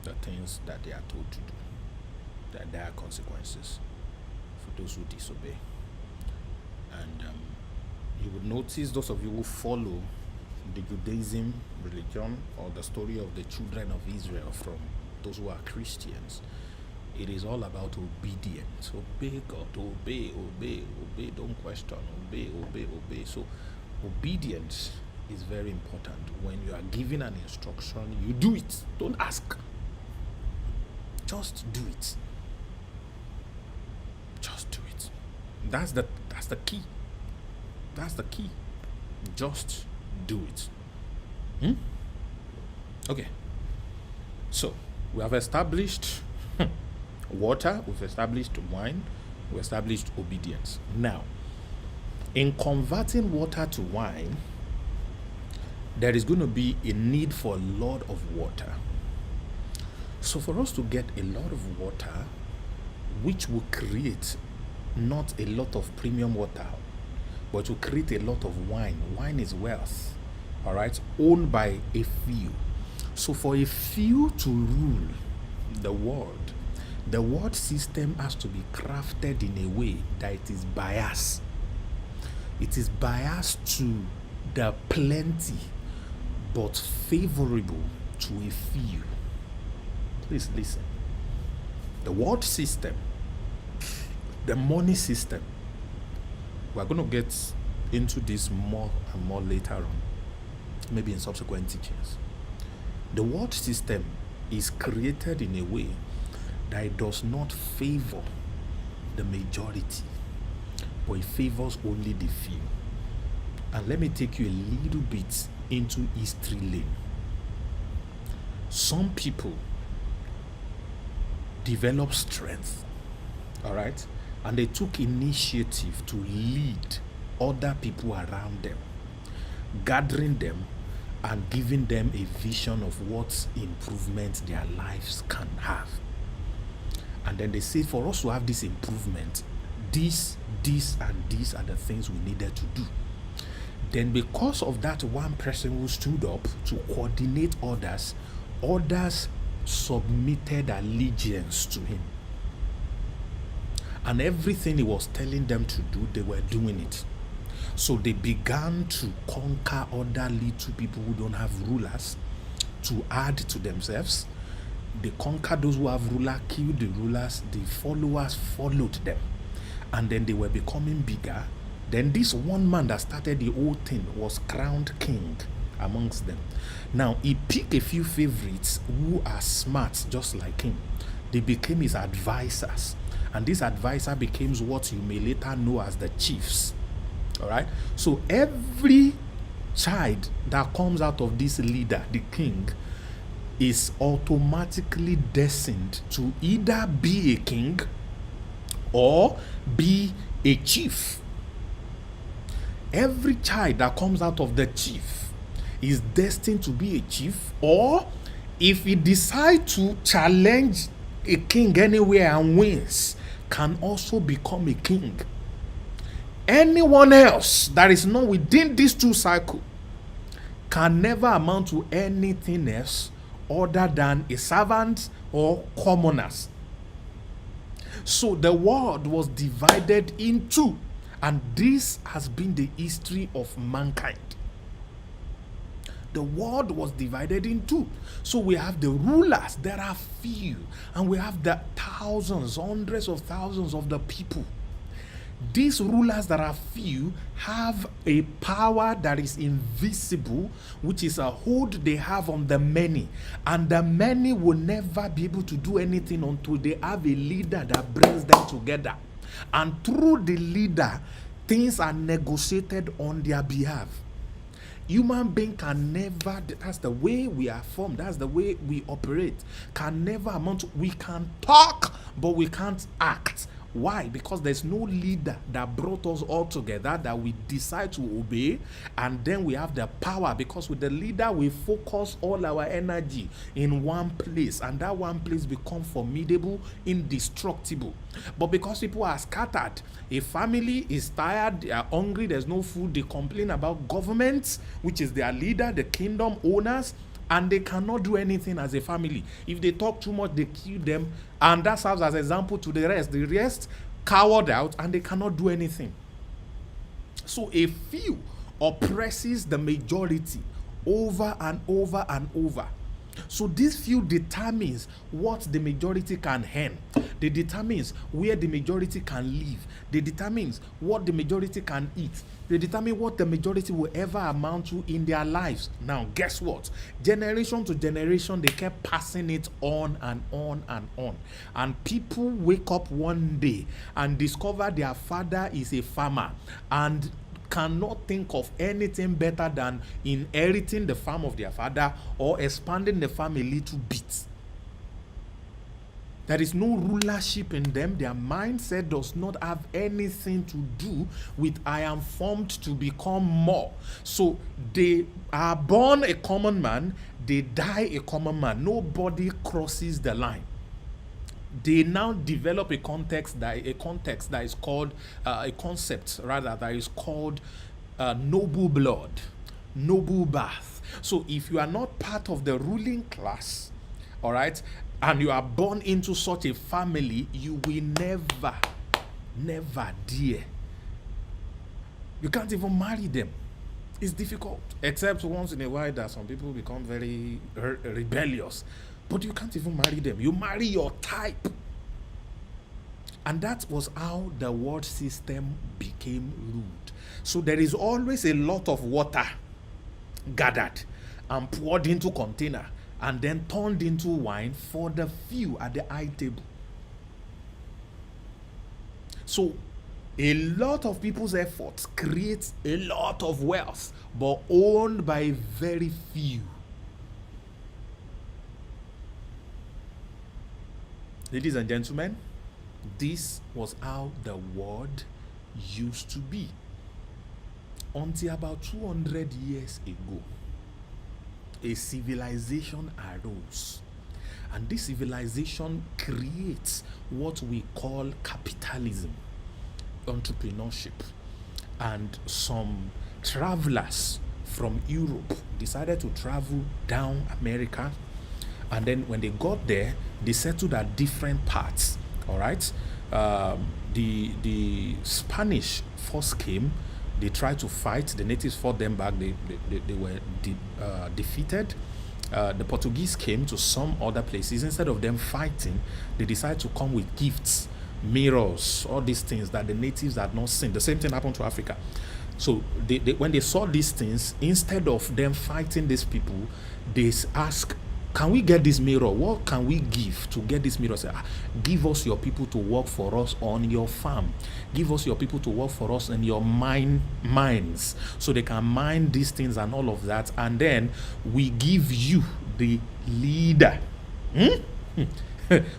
the things that they are told to do. There are dire consequences for those who disobey. And you would notice, those of you who follow the Judaism religion or the story of the children of Israel from those who are Christians, it is all about obedience. Obey God, obey, don't question, obey. So obedience is very important. When you are given an instruction, you do it. Don't ask. Just do it. Just do it. That's the key. That's the key. Just do it. Okay. So we have established water, we've established wine, we established obedience. Now, in converting water to wine, there is going to be a need for a lot of water. So for us to get a lot of water, which will create not a lot of premium water, but will create a lot of wine. Wine is wealth, all right, owned by a few. So for a few to rule the world system has to be crafted in a way that it is biased. It is biased to the plenty, but favorable to a few. Please listen. The world system, the money system, we're going to get into this more and more later on, maybe in subsequent teachings. The world system is created in a way that it does not favor the majority, but it favors only the few. And let me take you a little bit into history lane. Some people develop strength, all right, and they took initiative to lead other people around them, gathering them and giving them a vision of what improvement their lives can have. And then they say, for us to have this improvement, this and these are the things we needed to do. Then because of that one person who stood up to coordinate others submitted allegiance to him. And everything he was telling them to do, they were doing it. So they began to conquer other little people who don't have rulers to add to themselves. They conquered those who have ruler, killed the rulers, the followers followed them. And then they were becoming bigger. Then this one man that started the whole thing was crowned king amongst them. Now he picked a few favorites who are smart just like him. They became his advisors. And this advisor became what you may later know as the chiefs. All right. So every child that comes out of this leader, the king, is automatically destined to either be a king or be a chief. Every child that comes out of the chief is destined to be a chief, or if he decides to challenge a king anywhere and wins, can also become a king. Anyone else that is not within these two cycles can never amount to anything else other than a servant or commoners. So the world was divided in two, and this has been the history of mankind. The world was divided in two. So we have the rulers, there are few, and we have the thousands, hundreds of thousands of the people. These rulers that are few have a power that is invisible, which is a hold they have on the many. And the many will never be able to do anything until they have a leader that brings them together. And through the leader, things are negotiated on their behalf. Human being can never, that's the way we are formed, that's the way we operate, can never amount to, we can talk, but we can't act. Why? Because there's no leader that brought us all together that we decide to obey, and then we have the power, because with the leader we focus all our energy in one place, and that one place becomes formidable, indestructible. But because people are scattered, a family is tired, they are hungry, there's no food, they complain about governments, which is their leader, the kingdom owners, and they cannot do anything as a family. If they talk too much, they kill them, and that serves as an example to the rest. The rest cowered out, and they cannot do anything. So a few oppresses the majority over and over and over. So this few determines what the majority can earn. They determines where the majority can live. They determines what the majority can eat. They determine what the majority will ever amount to in their lives. Now, guess what? Generation to generation, they kept passing it on and on and on. And people wake up one day and discover their father is a farmer and cannot think of anything better than inheriting the farm of their father or expanding the farm a little bit. There is no rulership in them. Their mindset does not have anything to do with I am formed to become more. So they are born a common man, they die a common man. Nobody crosses the line. They now develop a context that is called a concept rather that is called noble blood, noble birth. So if you are not part of the ruling class, all right, and you are born into such a family, you will never dare. You can't even marry them. It's difficult, except once in a while that some people become very rebellious. But you can't even marry them. You marry your type. And that was how the world system became ruled. So there is always a lot of water gathered and poured into container and then turned into wine for the few at the high table. So a lot of people's efforts create a lot of wealth, but owned by very few. Ladies and gentlemen, this was how the world used to be until about 200 years ago. A civilization arose, and this civilization creates what we call capitalism, entrepreneurship, and some travelers from Europe decided to travel down America. And then when they got there, they settled at different parts. All right. The Spanish first came. They tried to fight. The natives fought them back. They were defeated. The Portuguese came to some other places. Instead of them fighting, they decided to come with gifts, mirrors, all these things that the natives had not seen. The same thing happened to Africa. So when they saw these things, instead of them fighting these people, they asked, can we get this mirror? What can we give to get this mirror? Say, give us your people to work for us on your farm. Give us your people to work for us in your mines, so they can mine these things and all of that. And then we give you the leader.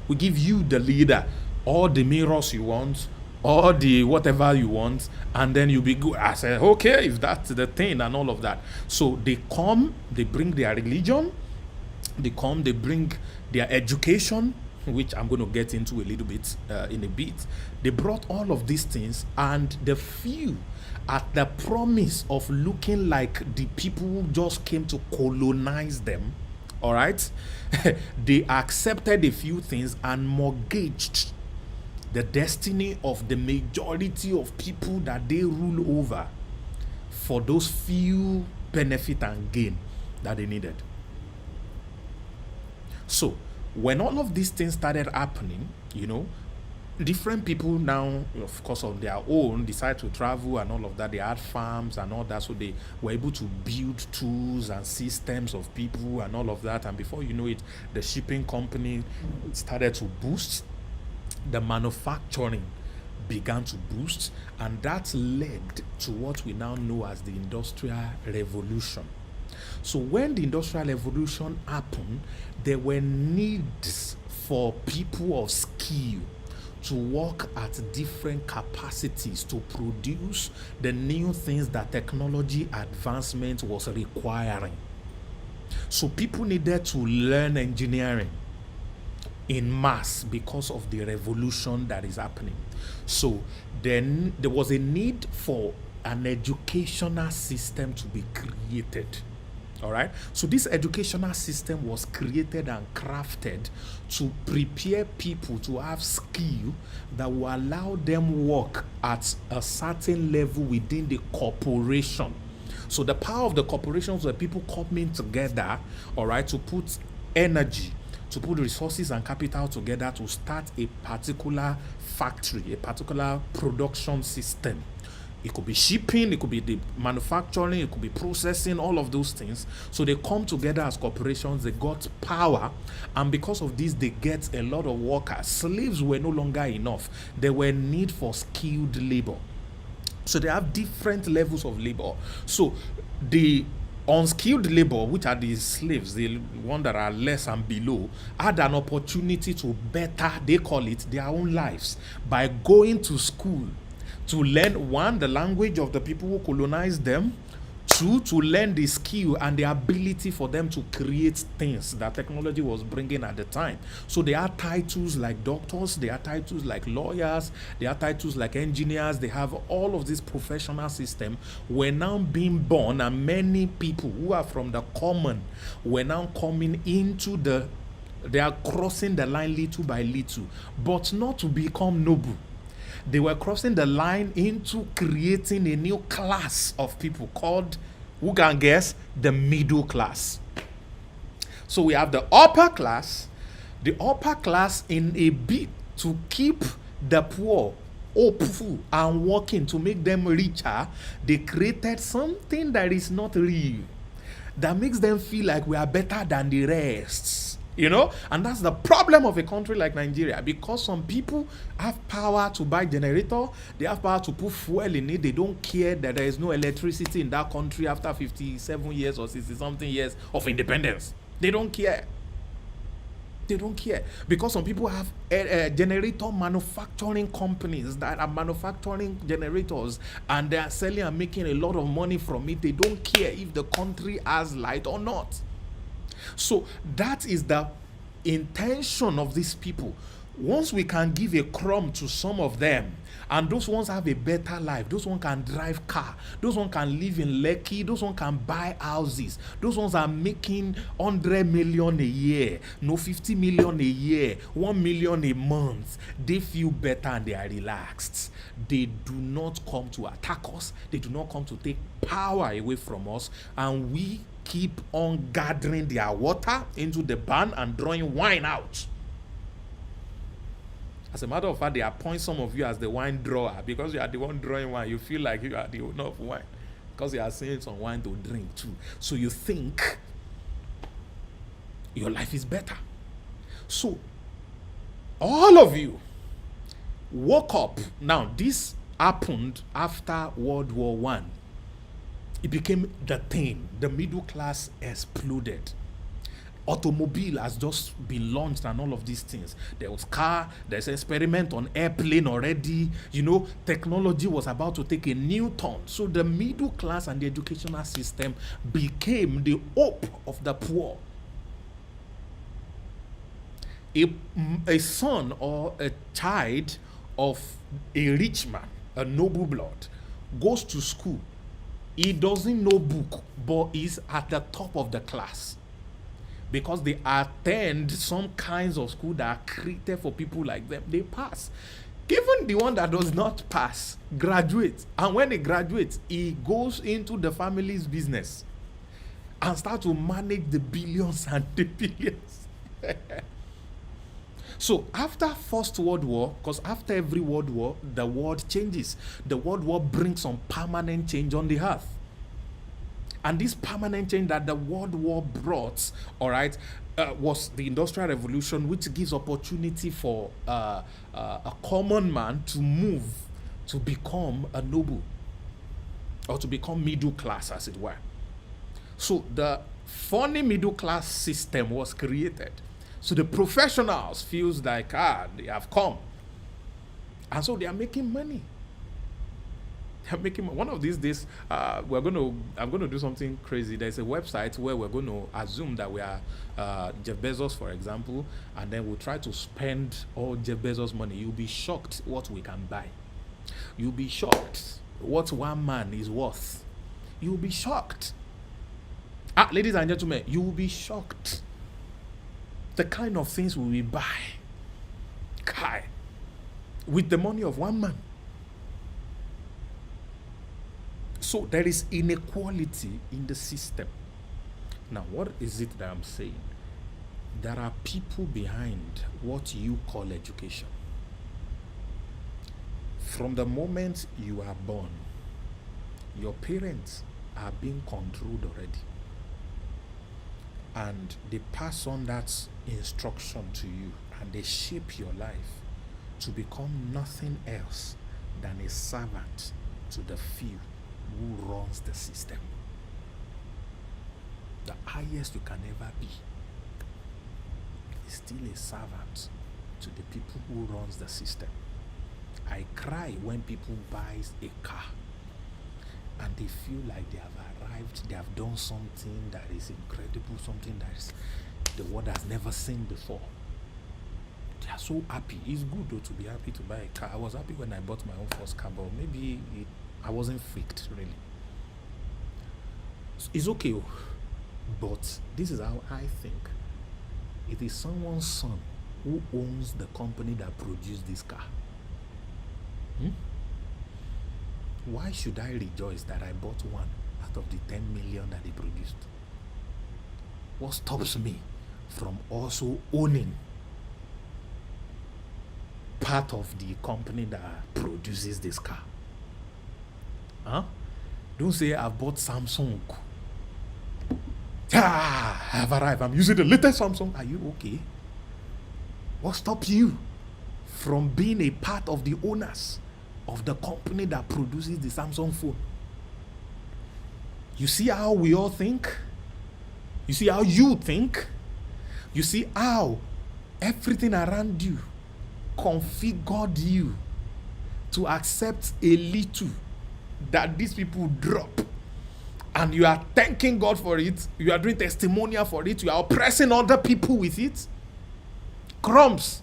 We give you the leader, all the mirrors you want, all the whatever you want, and then you'll be good. I said, okay, if that's the thing and all of that. So they come, they bring their religion. They come, they bring their education, which I'm going to get into a little bit in a bit. They brought all of these things, and the few, at the promise of looking like the people who just came to colonize them, all right, they accepted a few things and mortgaged the destiny of the majority of people that they rule over for those few benefit and gain that they needed. So when all of these things started happening, different people now, of course, on their own, decide to travel and all of that. They had farms and all that, so they were able to build tools and systems of people and all of that. And before you know it, the shipping company started to boost. The manufacturing began to boost, and that led to what we now know as the Industrial Revolution. So when the Industrial Revolution happened, there were needs for people of skill to work at different capacities to produce the new things that technology advancement was requiring. So people needed to learn engineering in mass because of the revolution that is happening. So then there was a need for an educational system to be created. All right. So this educational system was created and crafted to prepare people to have skill that will allow them work at a certain level within the corporation. So the power of the corporations were people coming together, all right, to put energy, to put resources and capital together to start a particular factory, a particular production system. It could be shipping, it could be the manufacturing, it could be processing, all of those things. So they come together as corporations, they got power, and because of this, they get a lot of workers. Slaves were no longer enough. There were need for skilled labor. So they have different levels of labor. So the unskilled labor, which are the slaves, the one that are less and below, had an opportunity to better, they call it, their own lives by going to school to learn, one, the language of the people who colonized them, two, to learn the skill and the ability for them to create things that technology was bringing at the time. So they are titles like doctors, they are titles like lawyers, they are titles like engineers. They have all of this professional system were now being born, and many people who are from the common were now coming into they are crossing the line little by little, but not to become noble. They were crossing the line into creating a new class of people called, who can guess, the middle class. So we have the upper class in a bid to keep the poor hopeful and working to make them richer. They created something that is not real, that makes them feel like we are better than the rest. And that's the problem of a country like Nigeria, because some people have power to buy generator, they have power to put fuel in it. They don't care that there is no electricity in that country after 57 years or 60 something years of independence. They don't care. They don't care, because some people have generator manufacturing companies that are manufacturing generators, and they are selling and making a lot of money from it. They don't care if the country has light or not. So that is the intention of these people. Once we can give a crumb to some of them, and those ones have a better life, those ones can drive car, those ones can live in Lekki, those ones can buy houses, those ones are making 100 million a year, 50 million a year, 1 million a month. They feel better and they are relaxed. They do not come to attack us. They do not come to take power away from us, and we keep on gathering their water into the barn and drawing wine out. As a matter of fact, they appoint some of you as the wine drawer, because you are the one drawing wine. You feel like you are the owner of wine, because you are saying some wine to drink too. So you think your life is better. So all of you woke up. Now, this happened after World War One. It became the thing. The middle class exploded. Automobile has just been launched and all of these things. There was car, there's experiment on airplane already. Technology was about to take a new turn. So the middle class and the educational system became the hope of the poor. A son or a child of a rich man, a noble blood, goes to school. He doesn't know book, but he's at the top of the class, because they attend some kinds of school that are created for people like them. They pass. Even the one that does not pass graduates. And when he graduates, he goes into the family's business and start to manage the billions and the billions. So after First World War, because after every World War, the world changes. The World War brings some permanent change on the earth. And this permanent change that the World War brought, was the Industrial Revolution, which gives opportunity for a common man to move to become a noble, or to become middle class, as it were. So the funny middle class system was created. So the professionals feels like, they have come. And so they are making money. One of these days, I'm going to do something crazy. There's a website where we're going to assume that we are Jeff Bezos, for example, and then we'll try to spend all Jeff Bezos' money. You'll be shocked what we can buy. You'll be shocked what one man is worth. You'll be shocked. Ladies and gentlemen, you will be shocked. The kind of things we will buy with the money of one man. So there is inequality in the system. Now, what is it that I'm saying? There are people behind what you call education. From the moment you are born, your parents are being controlled already. And they pass on that instruction to you and they shape your life to become nothing else than a servant to the few who runs the system. The highest you can ever be is still a servant to the people who runs the system. I cry when people buys a car and they feel like they have arrived, they have done something that is incredible, something that is the world has never seen before. They are so happy. It's good though to be happy to buy a car. I was happy when I bought my own first car, but maybe I wasn't freaked really. It's okay, but this is how I think. It is someone's son who owns the company that produced this car. Why should I rejoice that I bought one out of the 10 million that they produced? What stops me from also owning part of the company that produces this car? Don't say I've bought Samsung. I've arrived. I'm using the latest Samsung. Are you okay? What stops you from being a part of the owners of the company that produces the Samsung phone? You see how we all think? You see how you think? You see how everything around you configured you to accept a little that these people drop, and you are thanking God for it. You are doing testimonial for it. You are oppressing other people with it. Crumbs.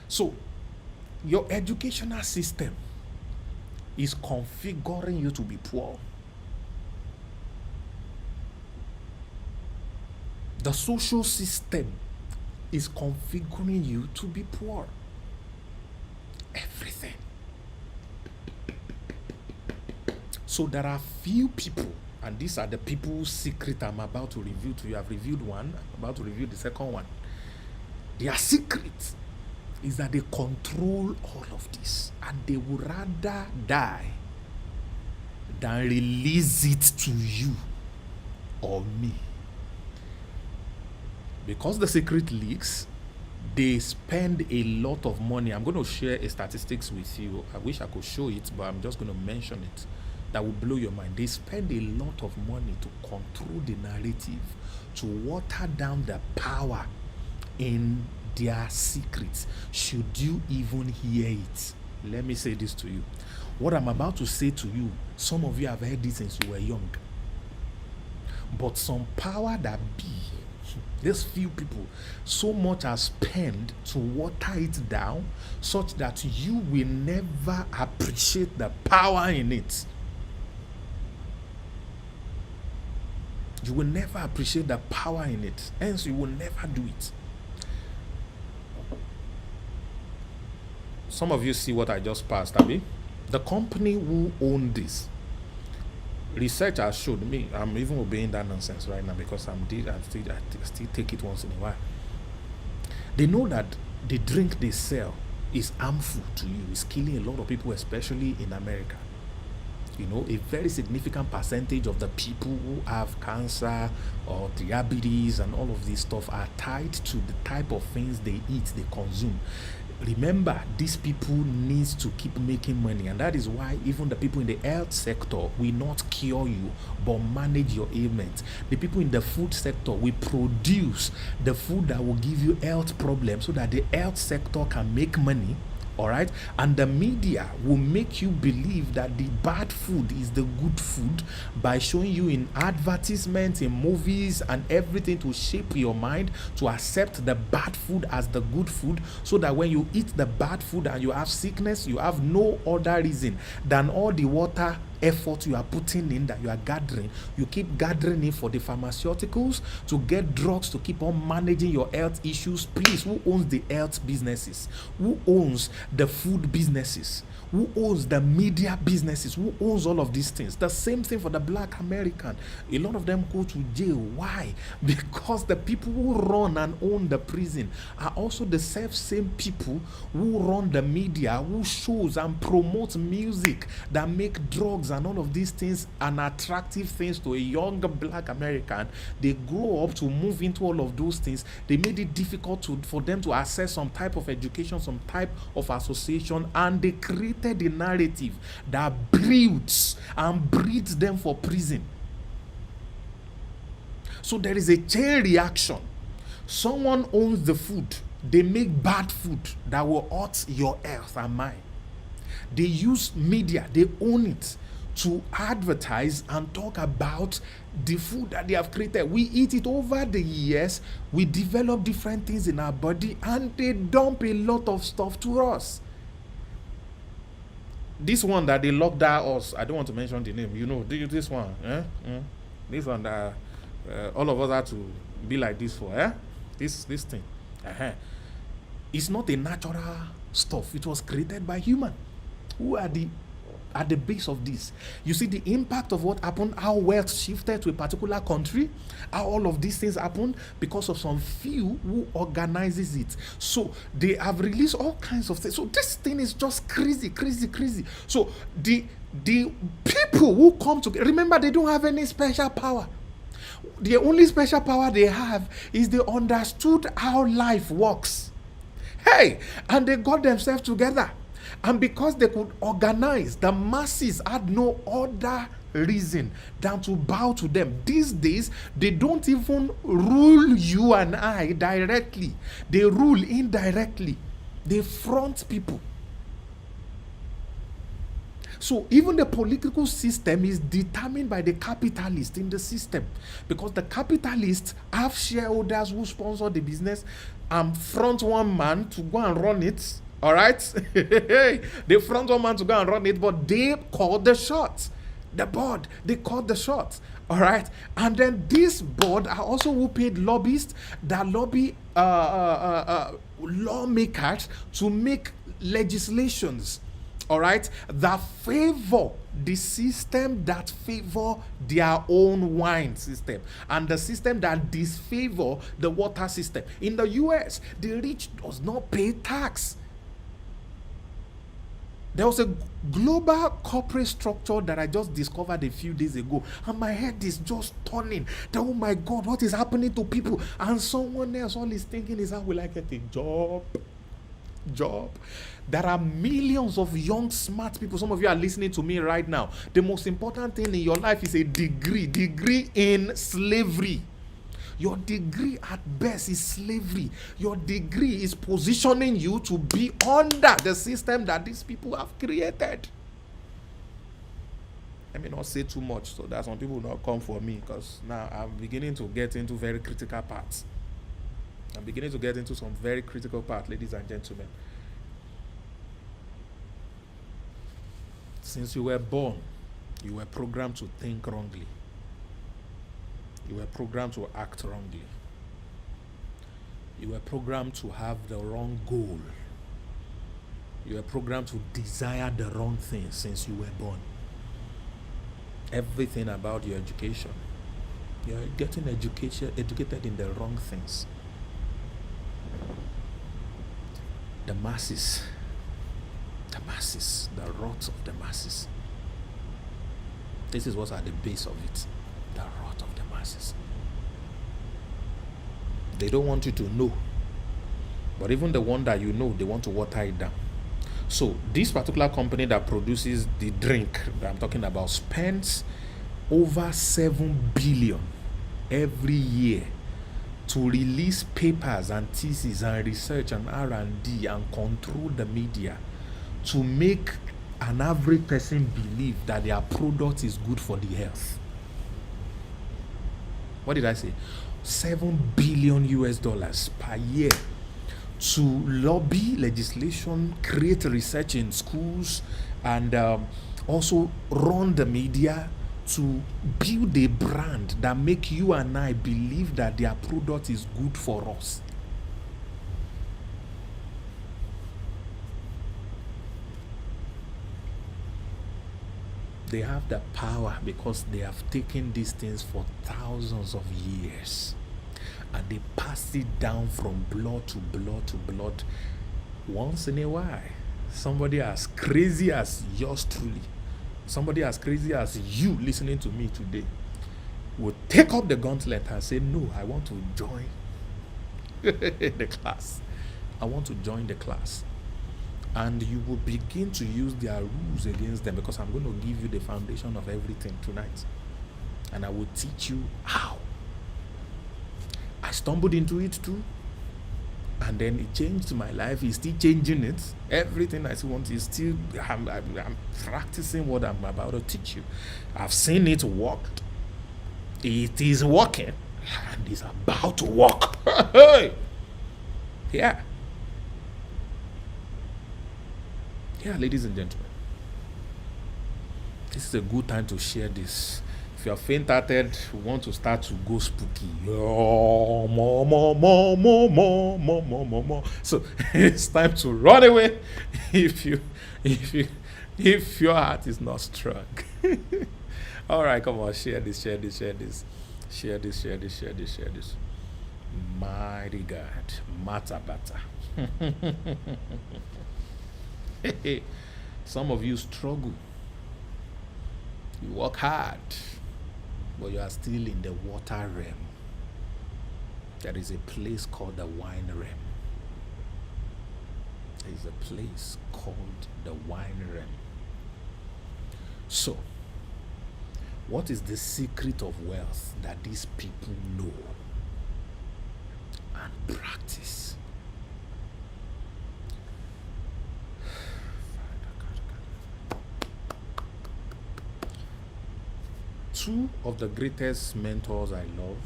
So your educational system is configuring you to be poor. The social system is configuring you to be poor. Everything. So there are few people, and these are the people's secret I'm about to reveal to you. I've revealed one, I'm about to reveal the second one. Their secret is that they control all of this, and they would rather die than release it to you or me. Because the secret leaks, they spend a lot of money. I'm going to share a statistics with you. I wish I could show it, but I'm just going to mention it. That will blow your mind. They spend a lot of money to control the narrative, to water down the power in their secrets. Should you even hear it? Let me say this to you. What I'm about to say to you, some of you have heard this since you were young. But some power that be, these few people, so much are spent to water it down, such that you will never appreciate the power in it. You will never appreciate the power in it. Hence, you will never do it. Some of you see what I just passed, Abby. The company who owned this, research has showed me, I'm even obeying that nonsense right now because I still take it once in a while. They know that the drink they sell is harmful to you. It's killing a lot of people, especially in America. You know, a very significant percentage of the people who have cancer or diabetes and all of this stuff are tied to the type of things they eat, they consume. Remember, these people need to keep making money, and that is why even the people in the health sector will not cure you but manage your ailments. The people in the food sector will produce the food that will give you health problems so that the health sector can make money. All right, and the media will make you believe that the bad food is the good food by showing you in advertisements, in movies, and everything to shape your mind to accept the bad food as the good food, so that when you eat the bad food and you have sickness, you have no other reason than all the water effort you are putting in, that you are gathering. You keep gathering it for the pharmaceuticals to get drugs to keep on managing your health issues. Please, who owns the health businesses? Who owns the food businesses? Who owns the media businesses? Who owns all of these things? The same thing for the black American. A lot of them go to jail. Why? Because the people who run and own the prison are also the same people who run the media, who shows and promote music that make drugs and all of these things and attractive things to a young black American. They grow up to move into all of those things. They made it difficult for them to access some type of education, some type of association, and they created a narrative that breeds and breeds them for prison. So there is a chain reaction. Someone owns the food. They make bad food that will hurt your health and mine. They use media, they own it to advertise and talk about the food that they have created. We eat it over the years, we develop different things in our body, and they dump a lot of stuff to us. This one that they locked down us, I don't want to mention the name, you know, this one, this one that all of us had to be like this for, this thing. It's not a natural stuff. It was created by human who are at the base of this. You see the impact of what happened, how wealth shifted to a particular country, how all of these things happened because of some few who organizes it. So they have released all kinds of things. So this thing is just crazy. So the people who come to, remember, they don't have any special power. The only special power they have is they understood how life works. Hey, and they got themselves together. And because they could organize, the masses had no other reason than to bow to them. These days, they don't even rule you and I directly. They rule indirectly. They front people. So even the political system is determined by the capitalists in the system, because the capitalists have shareholders who sponsor the business and front one man to go and run it. All right? They front one man to go and run it, but they call the shots. The board, they call the shots. All right? And then this board are also who paid lobbyists that lobby lawmakers to make legislations, all right, that favor the system that favor their own wine system and the system that disfavor the water system. In the US, the rich does not pay tax. There was a global corporate structure that I just discovered a few days ago, and my head is just turning. Oh my God, what is happening to people? And someone else, all he's thinking is, how will I get a job? There are millions of young, smart people. Some of you are listening to me right now. The most important thing in your life is a degree in slavery. Your degree at best is slavery. Your degree is positioning you to be under the system that these people have created. Let me not say too much so that some people will not come for me, because now I'm beginning to get into very critical parts. I'm beginning to get into some very critical parts, ladies and gentlemen. Since you were born, you were programmed to think wrongly. You were programmed to act wrongly. You were programmed to have the wrong goal. You were programmed to desire the wrong thing since you were born. Everything about your education, you're getting educated in the wrong things. The masses, the rot of the masses. This is what's at the base of it. The rot of the masses. They don't want you to know. But even the one that you know, they want to water it down. So this particular company that produces the drink that I'm talking about spends over 7 billion every year to release papers and theses and research and R&D and control the media to make an average person believe that their product is good for the health. What did I say? 7 billion US dollars per year to lobby legislation, create research in schools, and also run the media to build a brand that make you and I believe that their product is good for us. They have the power because they have taken these things for thousands of years. And they pass it down from blood to blood to blood. Once in a while, somebody as crazy as yours truly, somebody as crazy as you listening to me today, will take up the gauntlet and say, no, I want to join the class. I want to join the class. And you will begin to use their rules against them, because I'm going to give you the foundation of everything tonight. And I will teach you how. I stumbled into it too. And then it changed my life. It's still changing it. Everything I still want is still, I'm practicing what I'm about to teach you. I've seen it work. It is working. And it's about to work. Yeah. Yeah, ladies and gentlemen. This is a good time to share this. If you're faint-hearted, want to start to go spooky. Oh, more. So it's time to run away if your heart is not strong. All right, come on, share this. Mighty God, Matabata. Some of you struggle. You work hard, but you are still in the water realm. There is a place called the wine realm. There is a place called the wine realm. So, what is the secret of wealth that these people know and practice? Two of the greatest mentors I love,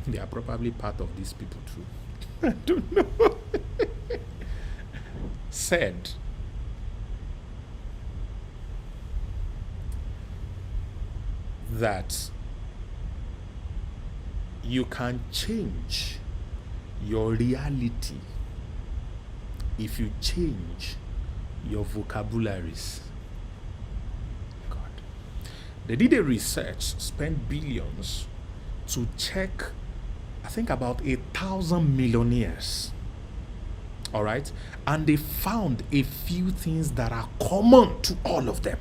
they are probably part of these people too. I don't know. Said, that you can change your reality if you change your vocabularies. God. They did a research, spent billions to check, I think, about 1,000 millionaires. All right? And they found a few things that are common to all of them.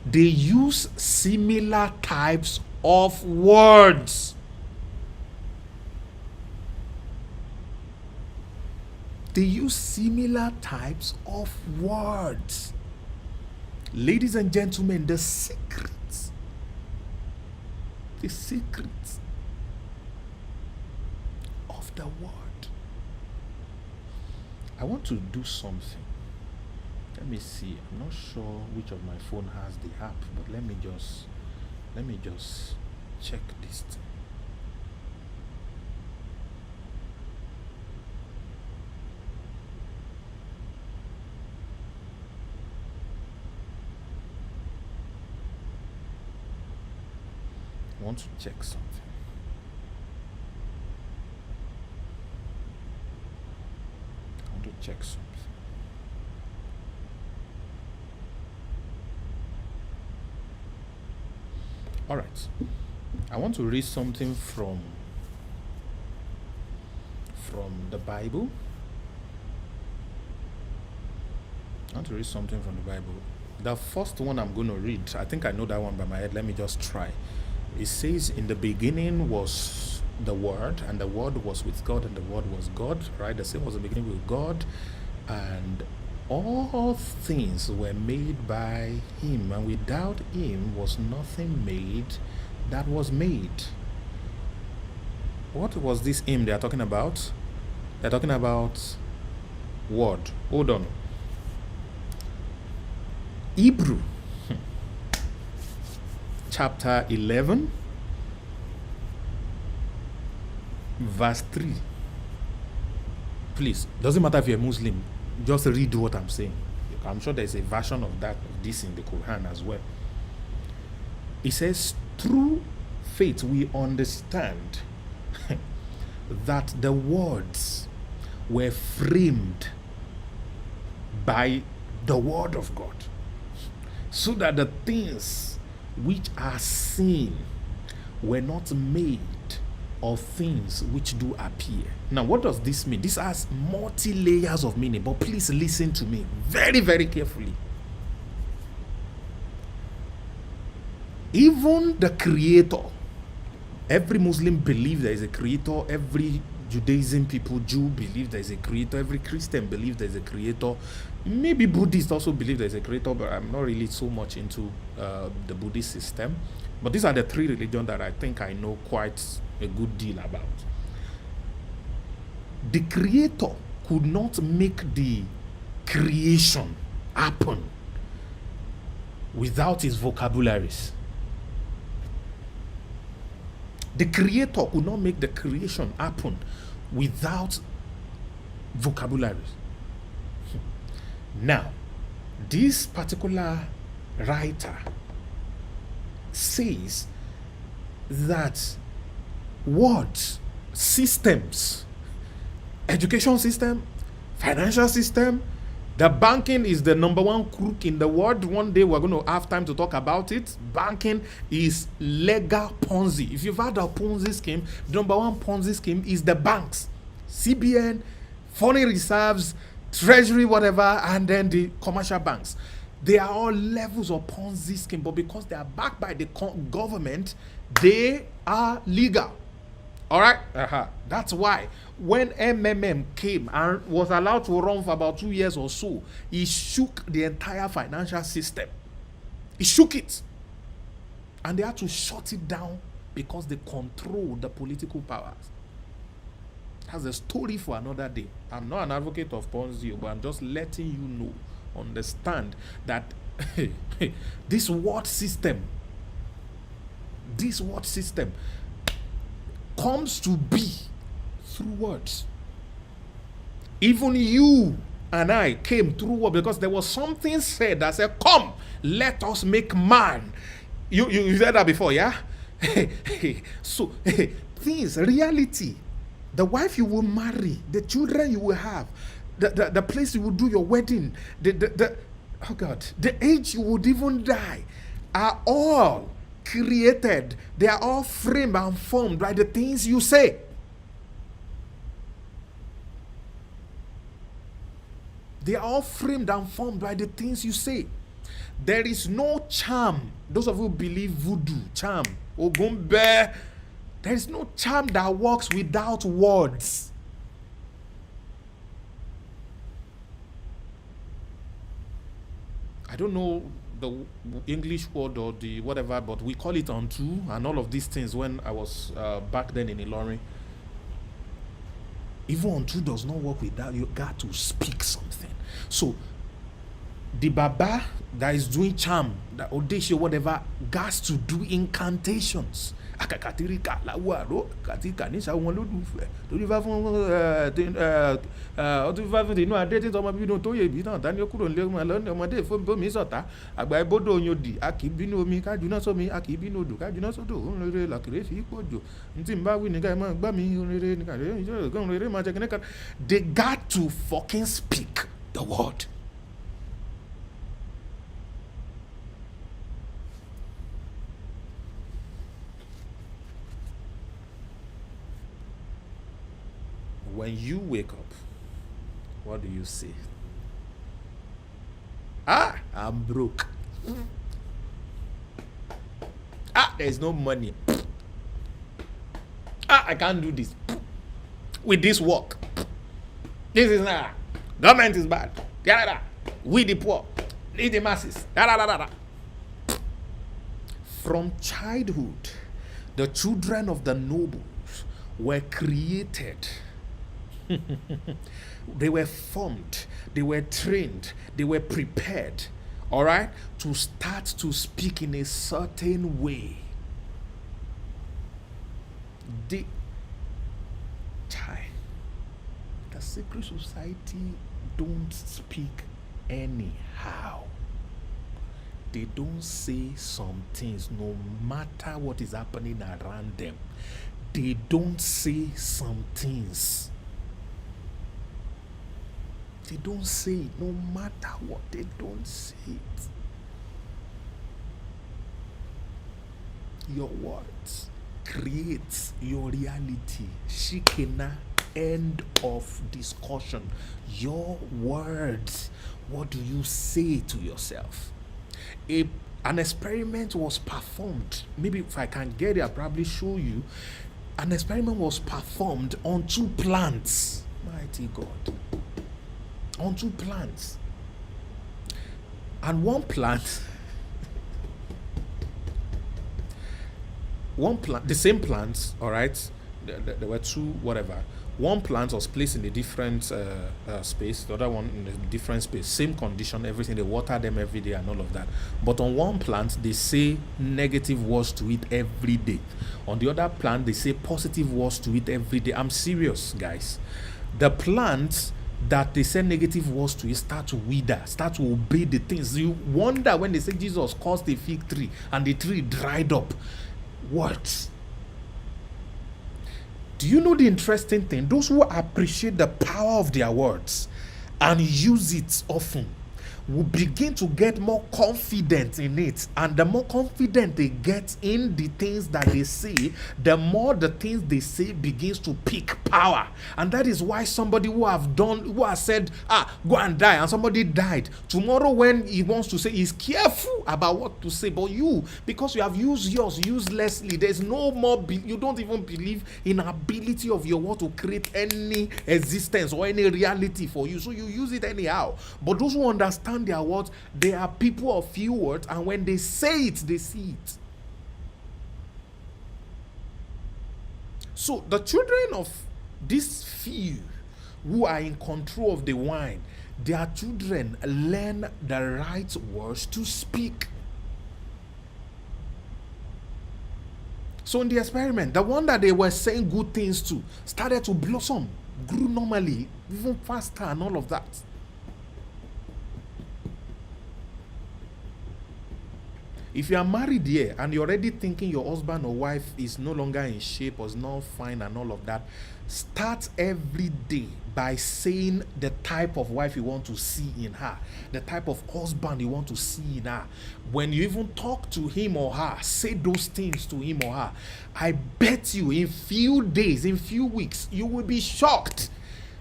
They use similar types of words. They use similar types of words. Ladies and gentlemen, the secrets of the word. I want to do something. Let me see. I'm not sure which of my phone has the app, but let me just check this thing. I want to check something. All right. I want to read something from the Bible. The first one I'm going to read, I think I know that one by my head. Let me just try. It says, in the beginning was the Word, and the Word was with God, and the Word was God, right? The same was the beginning with God, and all things were made by Him, and without Him was nothing made that was made. What was this Him they are talking about? They're talking about Word. Hold on. Hebrew chapter 11 verse 3. Please, doesn't matter if you're a Muslim, just read what I'm saying. I'm sure there's a version of this in the Quran as well. It says, through faith we understand that the words were framed by the word of God. so that the things which are seen were not made of things which do appear. Now, what does this mean? This has multi layers of meaning, but please listen to me very, very carefully. Even the creator, every Muslim believes there is a creator, every Judaism people, Jew believe there is a creator, every Christian believes there is a creator, maybe Buddhists also believe there is a creator, but I'm not really so much into the Buddhist system. But these are the three religions that I think I know quite a good deal about. The creator could not make the creation happen without his vocabularies. The creator could not make the creation happen without vocabularies. Now, this particular writer says that words, systems, education system, financial system, the banking is the number one crook in the world. One day we're going to have time to talk about it. Banking is legal Ponzi. If you've heard of Ponzi scheme, the number one Ponzi scheme is the banks. CBN, foreign reserves, treasury, whatever, and then the commercial banks. They are all levels of Ponzi scheme, but because they are backed by the government, they are legal. All right? That's why when MMM came and was allowed to run for about 2 years or so, he shook the entire financial system. He shook it. And they had to shut it down because they control the political powers. That's a story for another day. I'm not an advocate of Ponzi, but I'm just letting you know, understand that this word system comes to be through words. Even you and I came through words because there was something said that said, come, let us make man. You said that before, yeah? So, things, reality, the wife you will marry, the children you will have, the place you will do your wedding, the age you would even die, are all created. They are all framed and formed by the things you say. They are all framed and formed by the things you say. There is no charm. Those of you who believe voodoo, charm, ogumbe, there is no charm that works without words. I don't know the English word or the whatever, but we call it unto and all of these things when I was back then in Ilorin. Even unto does not work without you got to speak something. So the Baba that is doing charm, the Odeshe, whatever, got to do incantations. Akakatirika lawaro katika nisha won lolufe tori fa fun o tu fa fun inu ade tin tomo binu to ye bi tan tani o kuro nle mo lo ni ọmọdé fo bomi sota agba ibodo oyodi akibinu omi kajuna so mi akibinu odo kajuna so do on rere lakire fi pojo nti nba wi ni ga mo gba mi rere ni ka rere ma je kene. They got to fucking speak the word. When you wake up, what do you say? I'm broke. There's no money. I can't do this. With this work. This is not. Government is bad. We the poor. Need the masses. From childhood, the children of the nobles were created. They were formed, they were trained, they were prepared, all right, to start to speak in a certain way. The secret society don't speak anyhow. They don't say some things no matter what is happening around them. They don't say some things. They don't say it no matter what. They don't say it. Your words creates your reality. Shikena, end of discussion. Your words. What do you say to yourself? An experiment was performed. Maybe if I can get it, I'll probably show you. An experiment was performed on two plants. Mighty God. On two plants. And one plant, the same plants, all right? There were two, whatever. One plant was placed in a different space, the other one in a different space. Same condition, everything. They water them every day and all of that. But on one plant, they say negative words to it every day. On the other plant, they say positive words to it every day. I'm serious, guys. The plants that they say negative words to it start to wither, start to obey the things. You wonder when they say Jesus caused a fig tree and the tree dried up. What? Do you know the interesting thing? Those who appreciate the power of their words and use it often will begin to get more confident in it. And the more confident they get in the things that they say, the more the things they say begins to pick power. And that is why somebody who has said, go and die, and somebody died, tomorrow when he wants to say, he's careful about what to say. But you, because you have used yours uselessly, there's no more, you don't even believe in ability of your word to create any existence or any reality for you. So you use it anyhow. But those who understand their words, they are people of few words, and when they say it, they see it. So the children of these few who are in control of the wine, their children learn the right words to speak. So in the experiment, the one that they were saying good things to started to blossom, grew normally, even faster, and all of that. If you are married here and you're already thinking your husband or wife is no longer in shape or is not fine and all of that, start every day by saying the type of wife you want to see in her, the type of husband you want to see in her. When you even talk to him or her, say those things to him or her. I bet you in few days, in few weeks, you will be shocked.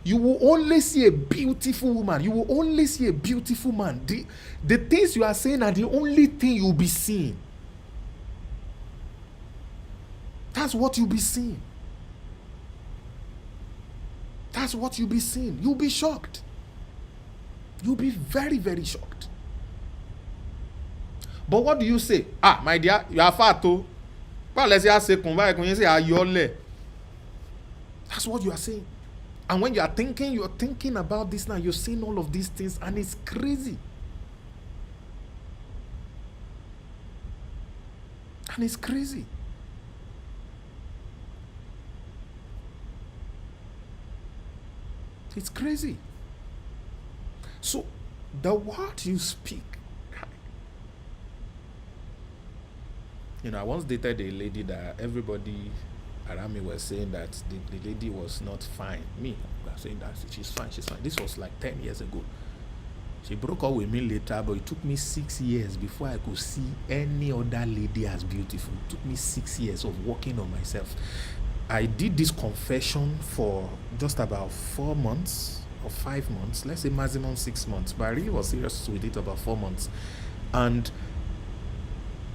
You will only see a beautiful woman. You will only see a beautiful man. The things you are saying are the only thing you'll be seeing. That's what you'll be seeing. That's what you'll be seeing. You'll be shocked. You'll be very, very shocked. But what do you say? My dear, you are fat too. That's what you are saying. And when you are thinking about this now, you're seeing all of these things, and it's crazy. And it's crazy. It's crazy. So, the word you speak. I once dated a lady that everybody around me was saying that the lady was not fine. Me, I was saying that she's fine. This was like 10 years ago. She broke up with me later, but it took me 6 years before I could see any other lady as beautiful. It took me 6 years of working on myself. I did this confession for just about 4 months or 5 months, let's say maximum 6 months, but I really was serious with it about 4 months. And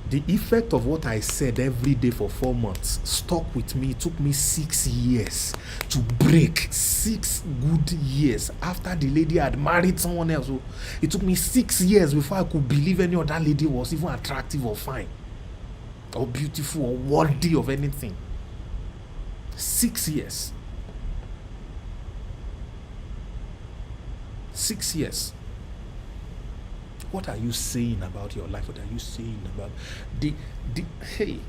the effect of what I said every day for 4 months stuck with me. It took me 6 years to break. 6 good years after the lady had married someone else. So it took me 6 years before I could believe any other lady was even attractive or fine or beautiful or worthy of anything. 6 years. 6 years. What are you saying about your life? What are you saying about hey?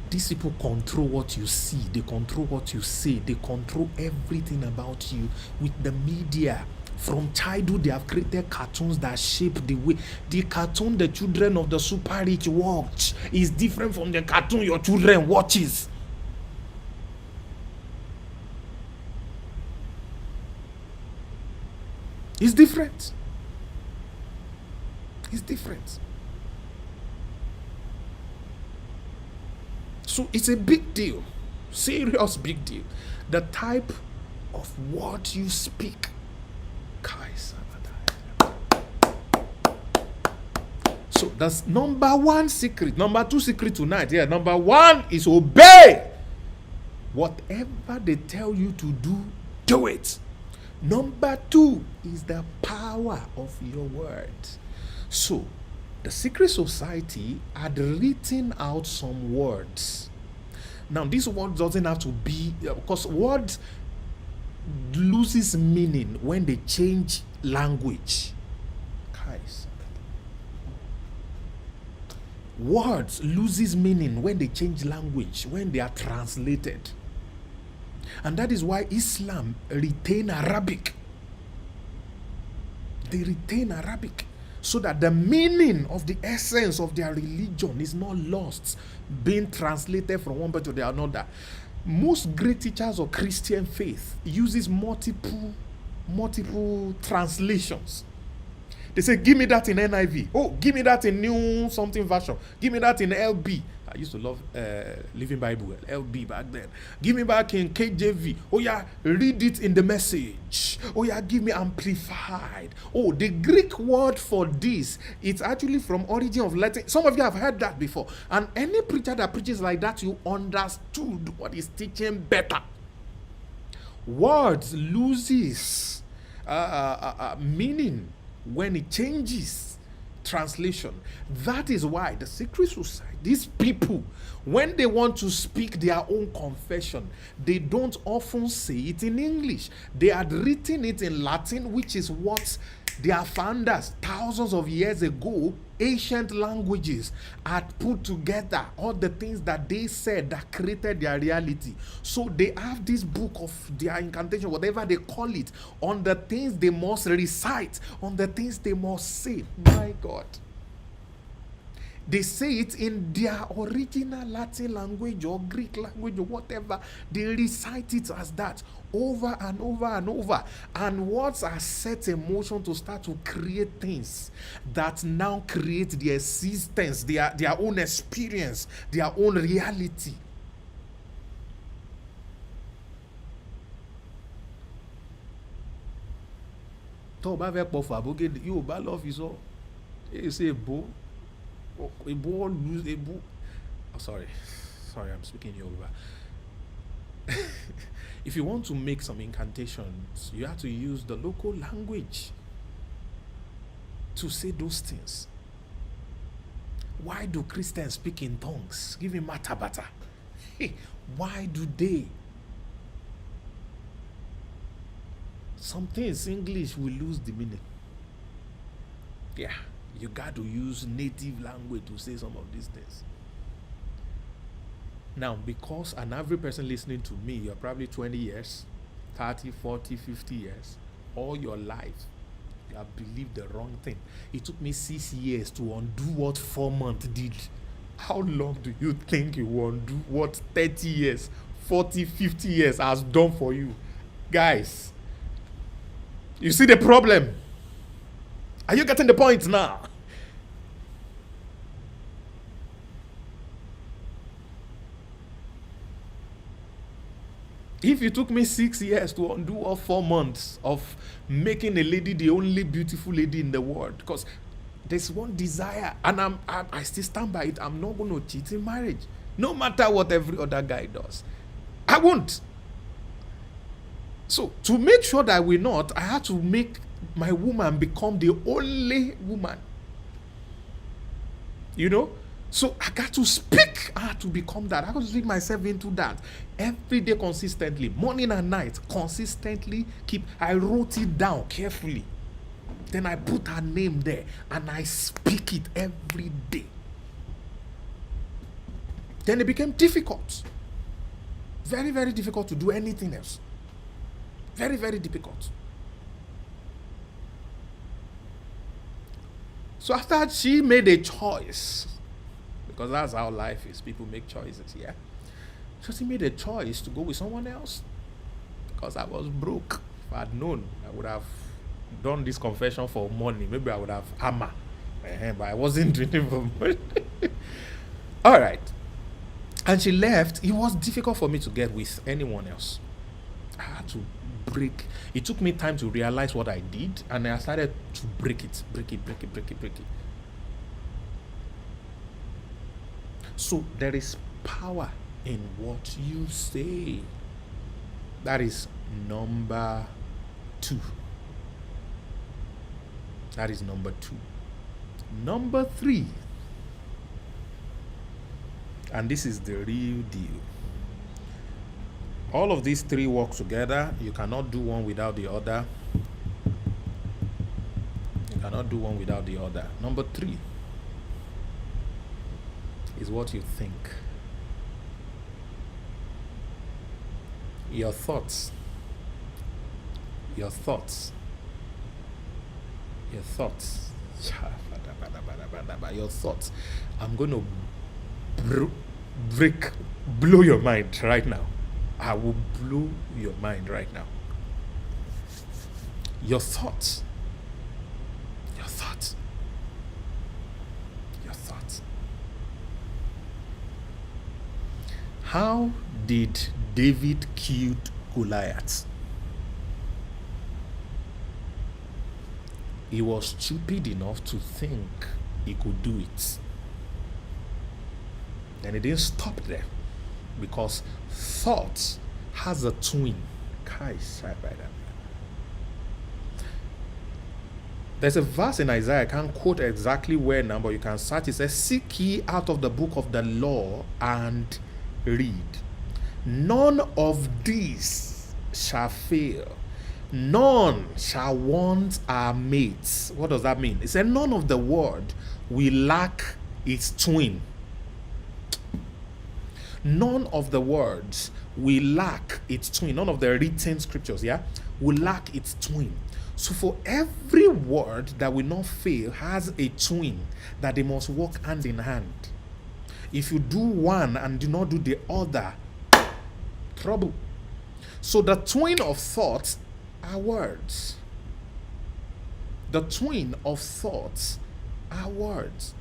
These people control what you see. They control what you say. They control everything about you with the media. From childhood, they have created cartoons that shape the way. The cartoon the children of the super rich watch is different from the cartoon your children watches. It's different. It's different. So it's a big deal. Serious big deal. The type of what you speak. So that's number one secret. Number two secret tonight. Yeah, number one is obey. Whatever they tell you to do, do it. Number two is the power of your words. So the secret society had written out some words. Now, this word doesn't have to be, because words loses meaning when they change language. Guys, words loses meaning when they change language, when they are translated. And that is why Islam retain Arabic. They retain Arabic so that the meaning of the essence of their religion is not lost, being translated from one part to the another. Most great teachers of Christian faith uses multiple translations. They say, give me that in NIV. Oh, give me that in New something version. Give me that in LB. I used to love Living Bible, LB back then. Give me back in KJV. Oh yeah, read it in the Message. Oh yeah, give me Amplified. Oh, the Greek word for this, it's actually from origin of Latin. Some of you have heard that before. And any preacher that preaches like that, you understood what he's teaching better. Words loses meaning when it changes translation. That is why the secret society, these people, when they want to speak their own confession, they don't often say it in English. They had written it in Latin, which is what their founders thousands of years ago, ancient languages, had put together all the things that they said that created their reality. So they have this book of their incantation, whatever they call it, on the things they must recite, on the things they must say. My God. They say it in their original Latin language or Greek language or whatever. They recite it as that over and over and over. And words are set in motion to start to create things that now create their existence, their own experience, their own reality. Tó bá fẹ́ pọ̀ fàbógé yóò bá lọ́ọ̀fì sọ èyí ṣe èbó. Sorry, I'm speaking Yoruba. If you want to make some incantations, you have to use the local language to say those things. Why do Christians speak in tongues? Give me matabata. Why do they? Some things English will lose the meaning. Yeah. You got to use native language to say some of these things. Now, because an average person listening to me, you're probably 20 years, 30, 40, 50 years, all your life, you have believed the wrong thing. It took me 6 years to undo what 4 months did. How long do you think you will undo what 30 years, 40, 50 years has done for you? Guys, you see the problem? Are you getting the point now? If it took me 6 years to undo all 4 months of making a lady the only beautiful lady in the world, because there's one desire, and I still stand by it. I'm not going to cheat in marriage, no matter what every other guy does. I won't. So to make sure that I will not, I had to make my woman become the only woman. You know? So I got to speak. I had to become that. I got to speak myself into that. Every day consistently. Morning and night. Consistently keep. I wrote it down carefully. Then I put her name there. And I speak it every day. Then it became difficult. Very, very difficult to do anything else. Very, very difficult. So after she made a choice, because that's how life is, people make choices, yeah. So she made a choice to go with someone else, because I was broke. If I had known, I would have done this confession for money. Maybe I would have but I wasn't doing it for money. All right. And she left. It was difficult for me to get with anyone else. I had to break. It took me time to realize what I did, and I started to break it. So there is power in what you say. That is number 2. That is number 2. Number 3, and this is the real deal. All of these 3 work together. You cannot do one without the other. You cannot do one without the other. Number 3 is what you think. Your thoughts. Your thoughts. Your thoughts. Your thoughts. I'm going to blow your mind right now. I will blow your mind right now. Your thoughts. Your thoughts. Your thoughts. How did David kill Goliath? He was stupid enough to think he could do it. And it didn't stop there, because thought has a twin. There's a verse in Isaiah, I can't quote exactly where now, but you can search. It says, "Seek ye out of the book of the law and read. None of these shall fail. None shall want our mates." What does that mean? It said none of the word will lack its twin. None of the words will lack its twin. None of the written scriptures, will lack its twin. So for every word that will not fail has a twin that they must work hand in hand. If you do one and do not do the other, trouble. So the twin of thoughts are words. The twin of thoughts are words.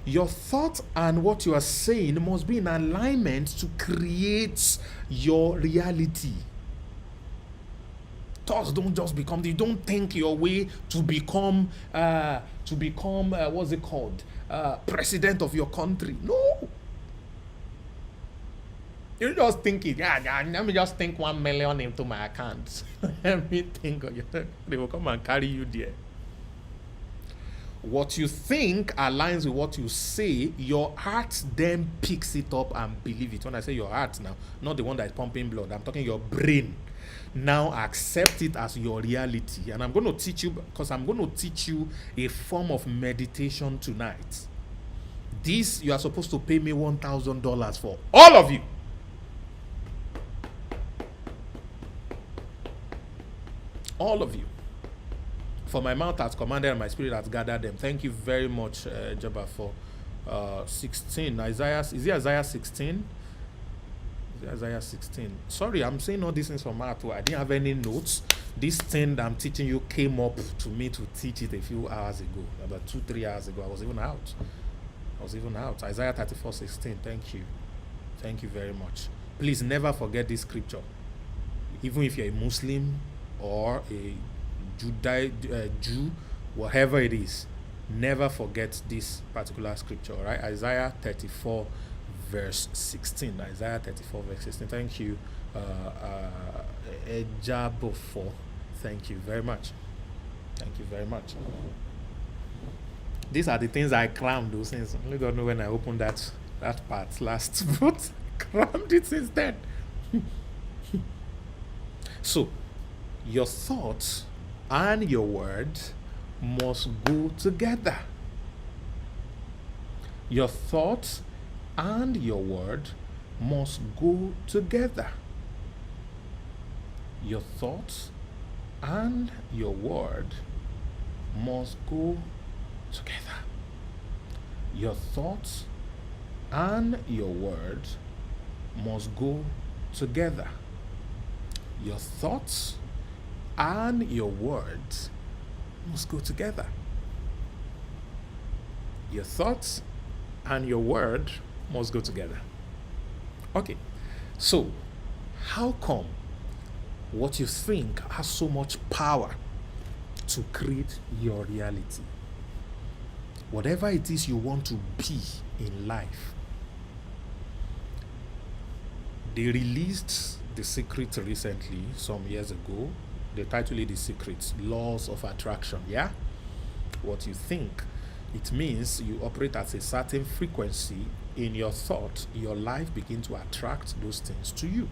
Your thought and what you are saying must be in alignment to create your reality. Thoughts don't just become, you don't think your way to become what's it called? President of your country. No. You just think it, let me just think 1 million into my account. Let me think, they will come and carry you there. What you think aligns with what you say. Your heart then picks it up and believe it. When I say your heart now, not the one that is pumping blood, I'm talking your brain. Now accept it as your reality. And I'm going to teach you, because I'm going to teach you a form of meditation tonight. This, you are supposed to pay me $1,000 for. All of you. All of you. For my mouth has commanded and my spirit has gathered them. Thank you very much, Jabba, for 16. Isaiah, is it Isaiah 16? Isaiah 16. Sorry, I'm saying all these things from heart. I didn't have any notes. This thing that I'm teaching you came up to me to teach it a few hours ago. About 2-3 hours ago. I was even out. Isaiah 34:16. Thank you. Thank you very much. Please never forget this scripture. Even if you're a Muslim or a Jew, whatever it is, never forget this particular scripture, right? Isaiah 34 verse 16. Isaiah 34 verse 16. Thank you, Ejabofo. Thank you very much. Thank you very much. These are the things I crammed, those things. I only don't know when I opened that part last, but crammed it since then. So, your thoughts and your word must go together. Your thoughts and your word must go together. Your thoughts and your word must go together. Your thoughts and your word must go together. Your thoughts and your words must go together. Your thoughts and your word must go together. Okay, so how come what you think has so much power to create your reality? Whatever it is you want to be in life, they released The Secret recently, some years ago. They titled it The Secret, Laws of Attraction. Yeah? What you think, it means you operate at a certain frequency in your thought, your life begins to attract those things to you.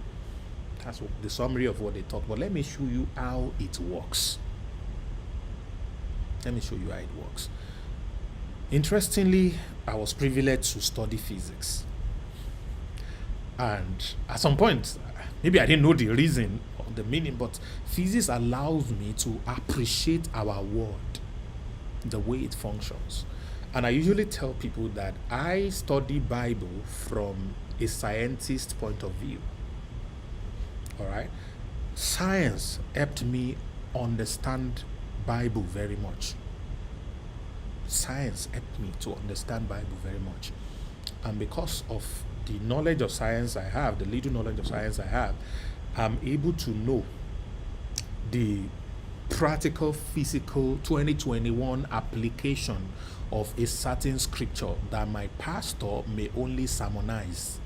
That's what, the summary of what they taught. But let me show you how it works. Let me show you how it works. Interestingly, I was privileged to study physics. And at some point, maybe I didn't know the reason or the meaning, but physics allows me to appreciate our world, the way it functions. And I usually tell people that I study Bible from a scientist point of view. All right? Science helped me understand Bible very much. Science helped me to understand Bible very much. And because of the knowledge of science I have, the little knowledge of science I have, I'm able to know the practical, physical 2021 application of a certain scripture that my pastor may only sermonize.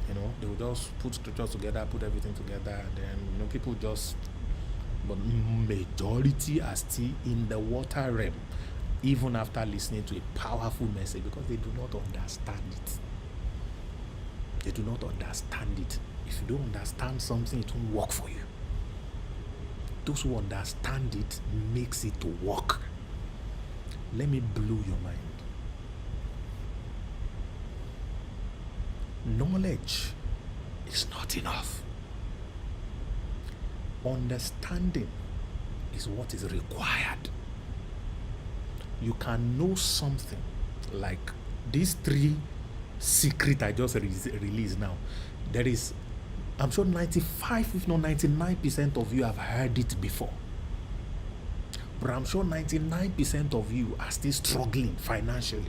They will just put scriptures together, put everything together, and then people just, but majority are still in the water realm, even after listening to a powerful message, because they do not understand it. They do not understand it. If you don't understand something, it won't work for you. Those who understand it makes it work. Let me blow your mind. Knowledge is not enough. Understanding is what is required. You can know something like these 3 secrets I just released now. There is, I'm sure 95, if not 99% of you have heard it before. But I'm sure 99% of you are still struggling financially.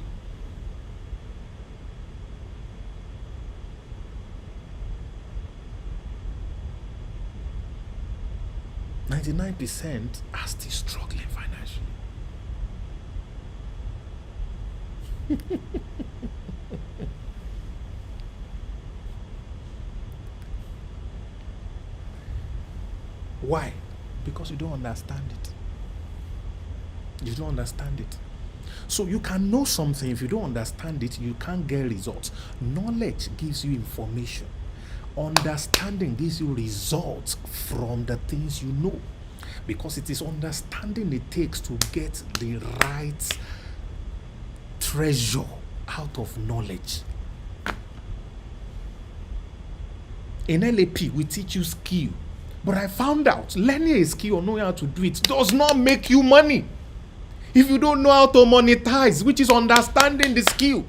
%99 are still struggling financially. Why? Because you don't understand it. You don't understand it. So you can know something. If you don't understand it, you can't get results. Knowledge gives you information. Understanding gives you results from the things you know. Because it is understanding it takes to get the right treasure out of knowledge. In LAP, we teach you skill. But I found out learning a skill or knowing how to do it does not make you money. If you don't know how to monetize, which is understanding the skill,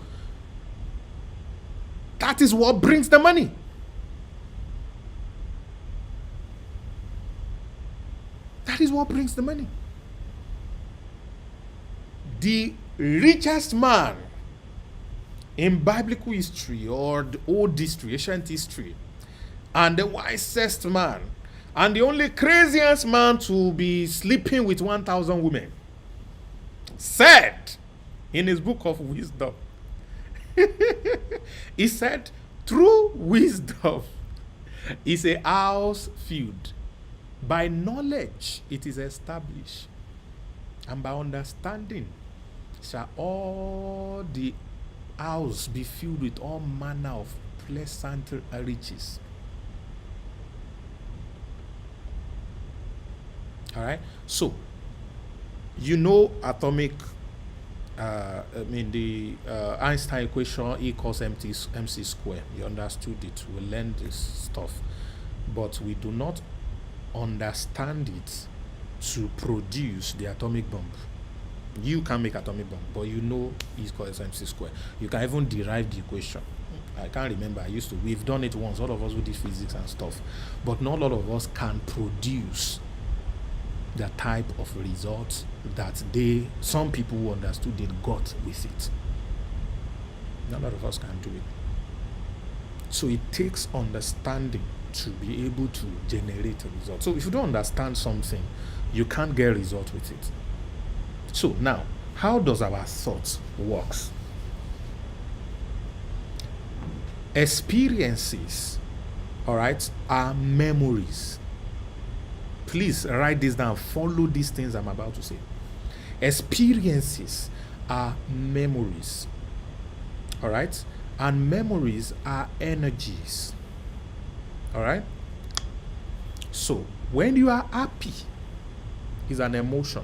that is what brings the money. That is what brings the money. The richest man in biblical history or the old history, ancient history, and the wisest man, and the only craziest man to be sleeping with 1,000 women, said in his book of wisdom, he said, true wisdom is a house filled. By knowledge it is established, and by understanding shall all the house be filled with all manner of pleasant riches. All right. So, atomic. The Einstein equation E equals mc square. You understood it. We learned this stuff, but we do not understand it to produce the atomic bomb. You can make atomic bomb, but E equals mc square. You can even derive the equation. I can't remember. We've done it once. All of us who did physics and stuff, but not all of us can produce the type of results that some people who understood it got with it. Not a lot of us can do it. So it takes understanding to be able to generate a result. So if you don't understand something, you can't get a result with it. So now, how does our thought works? Experiences, all right, are memories. Please write this down. Follow these things I'm about to say. Experiences are memories, all right, and memories are energies, all right. So when you are happy, is an emotion.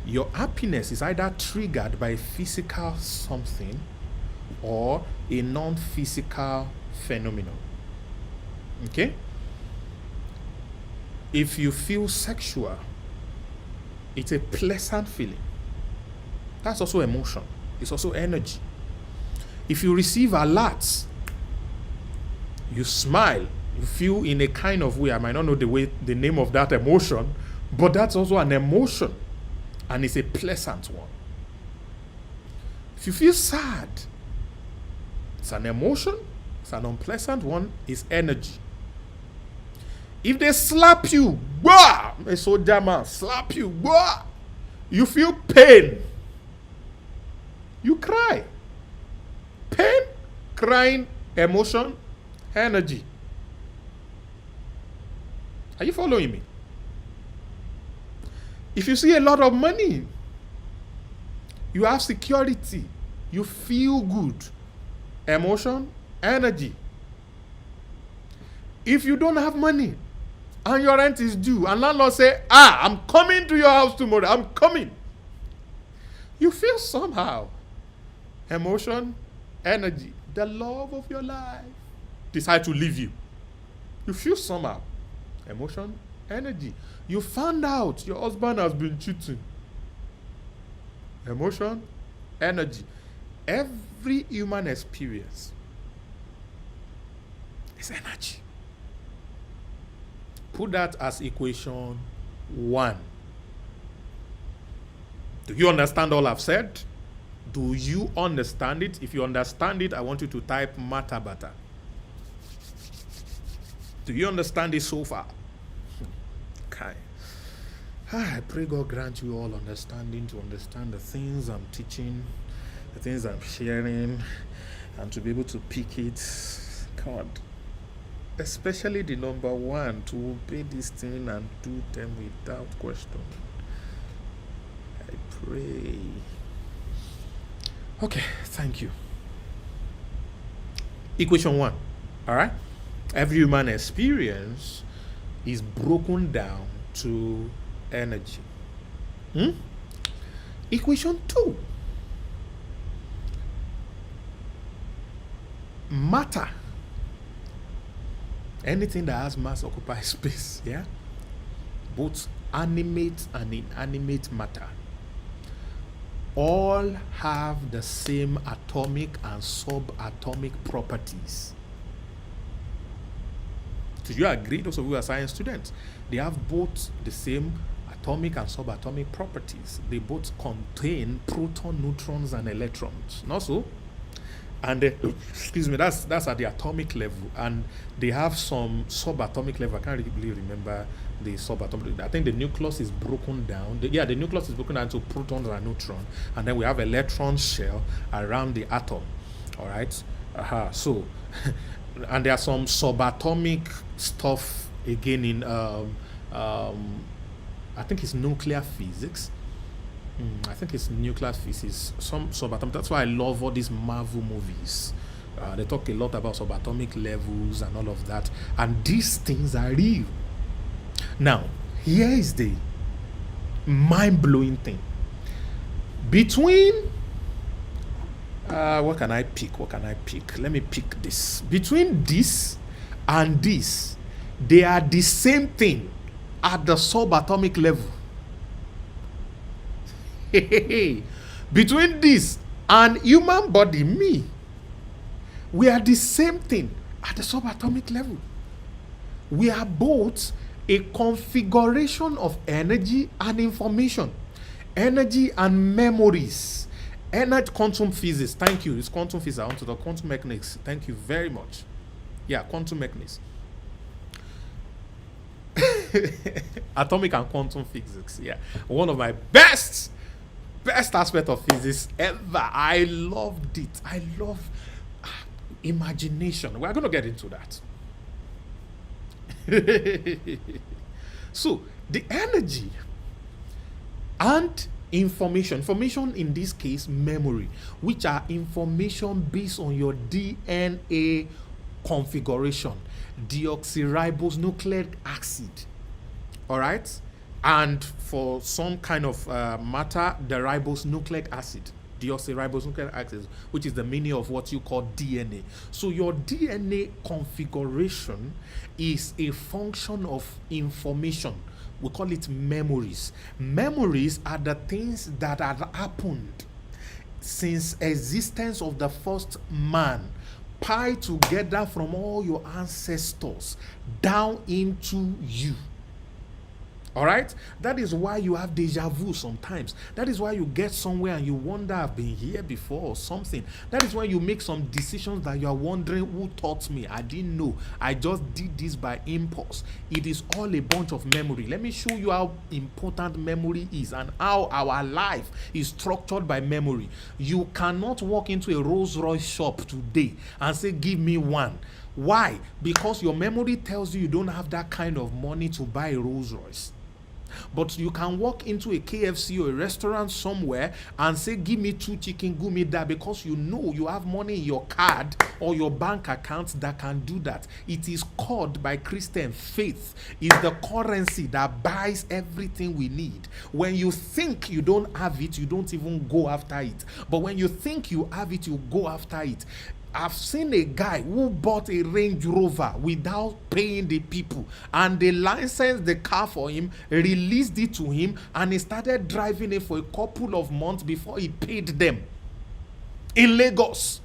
Your happiness is either triggered by physical something or a non-physical phenomenon. Okay? If you feel sexual, it's a pleasant feeling. That's also emotion. It's also energy. If you receive alerts, you smile, you feel in a kind of way. I might not know the name of that emotion, but that's also an emotion, and it's a pleasant one. If you feel sad, it's an emotion, it's an unpleasant one, it's energy. If they slap you, bah, a soldier man slap you, bah, you feel pain, you cry. Pain, crying, emotion, energy. Are you following me? If you see a lot of money, you have security, you feel good, emotion, energy. If you don't have money and your rent is due and landlord say, I'm coming to your house tomorrow, I'm coming, you feel somehow, emotion, energy. The love of your life decide to leave you, you feel somehow, emotion, energy. You found out your husband has been cheating, emotion, energy. Every human experience is energy. Put that as equation 1. Do you understand all I've said? Do you understand it? If you understand it, I want you to type matabata. Do you understand it so far? Okay. I pray God grant you all understanding to understand the things I'm teaching, the things I'm sharing, and to be able to pick it. God. Especially the number 1, to obey this thing and do them without question. I pray. Okay, thank you. Equation 1. All right? Every human experience is broken down to energy. Equation 2. Matter. Anything that has mass occupies space, yeah? Both animate and inanimate matter all have the same atomic and subatomic properties. Do you agree? Those of you who are science students, they have both the same atomic and subatomic properties. They both contain proton, neutrons, and electrons. Not so? And excuse me, that's at the atomic level, and they have some subatomic level. I can't really remember the subatomic. I think the nucleus is broken down. The nucleus is broken down into protons and neutrons, and then we have electron shell around the atom. All right. So, and there are some subatomic stuff again in I think it's nuclear physics. I think it's nuclear physics, some subatomic. That's why I love all these Marvel movies. They talk a lot about subatomic levels and all of that. And these things are real. Now, here is the mind-blowing thing. Between, what can I pick? Let me pick this. Between this and this, they are the same thing at the subatomic level. Between this and human body, me, we are the same thing at the subatomic level. We are both a configuration of energy and information, energy and memories, Energy, quantum physics. Thank you. It's quantum physics. I want to talk quantum mechanics. Thank you very much. Yeah, quantum mechanics. Atomic and quantum physics. Yeah, one of my best aspect of physics ever. I loved it. I love imagination. We're going to get into that. So the energy and information in this case memory, which are information based on your DNA configuration, deoxyribose nucleic acid, all right, and for some kind of matter, the ribose nucleic acid, deoxyribose nucleic acid, which is the meaning of what you call DNA. So your DNA configuration is a function of information. We call it memories. Memories are the things that have happened since existence of the first man, piled together from all your ancestors down into you. All right? That is why you have deja vu sometimes. That is why you get somewhere and you wonder, I've been here before or something. That is why you make some decisions that you are wondering, who taught me? I didn't know. I just did this by impulse. It is all a bunch of memory. Let me show you how important memory is and how our life is structured by memory. You cannot walk into a Rolls Royce shop today and say, give me one. Why? Because your memory tells you don't have that kind of money to buy a Rolls Royce. But you can walk into a KFC or a restaurant somewhere and say, give me 2 chicken, give me that, because you know you have money in your card or your bank account that can do that. It is called by Christian faith. It's the currency that buys everything we need. When you think you don't have it, you don't even go after it. But when you think you have it, you go after it. I've seen a guy who bought a Range Rover without paying the people, and they licensed the car for him, released it to him, and he started driving it for a couple of months before he paid them in Lagos.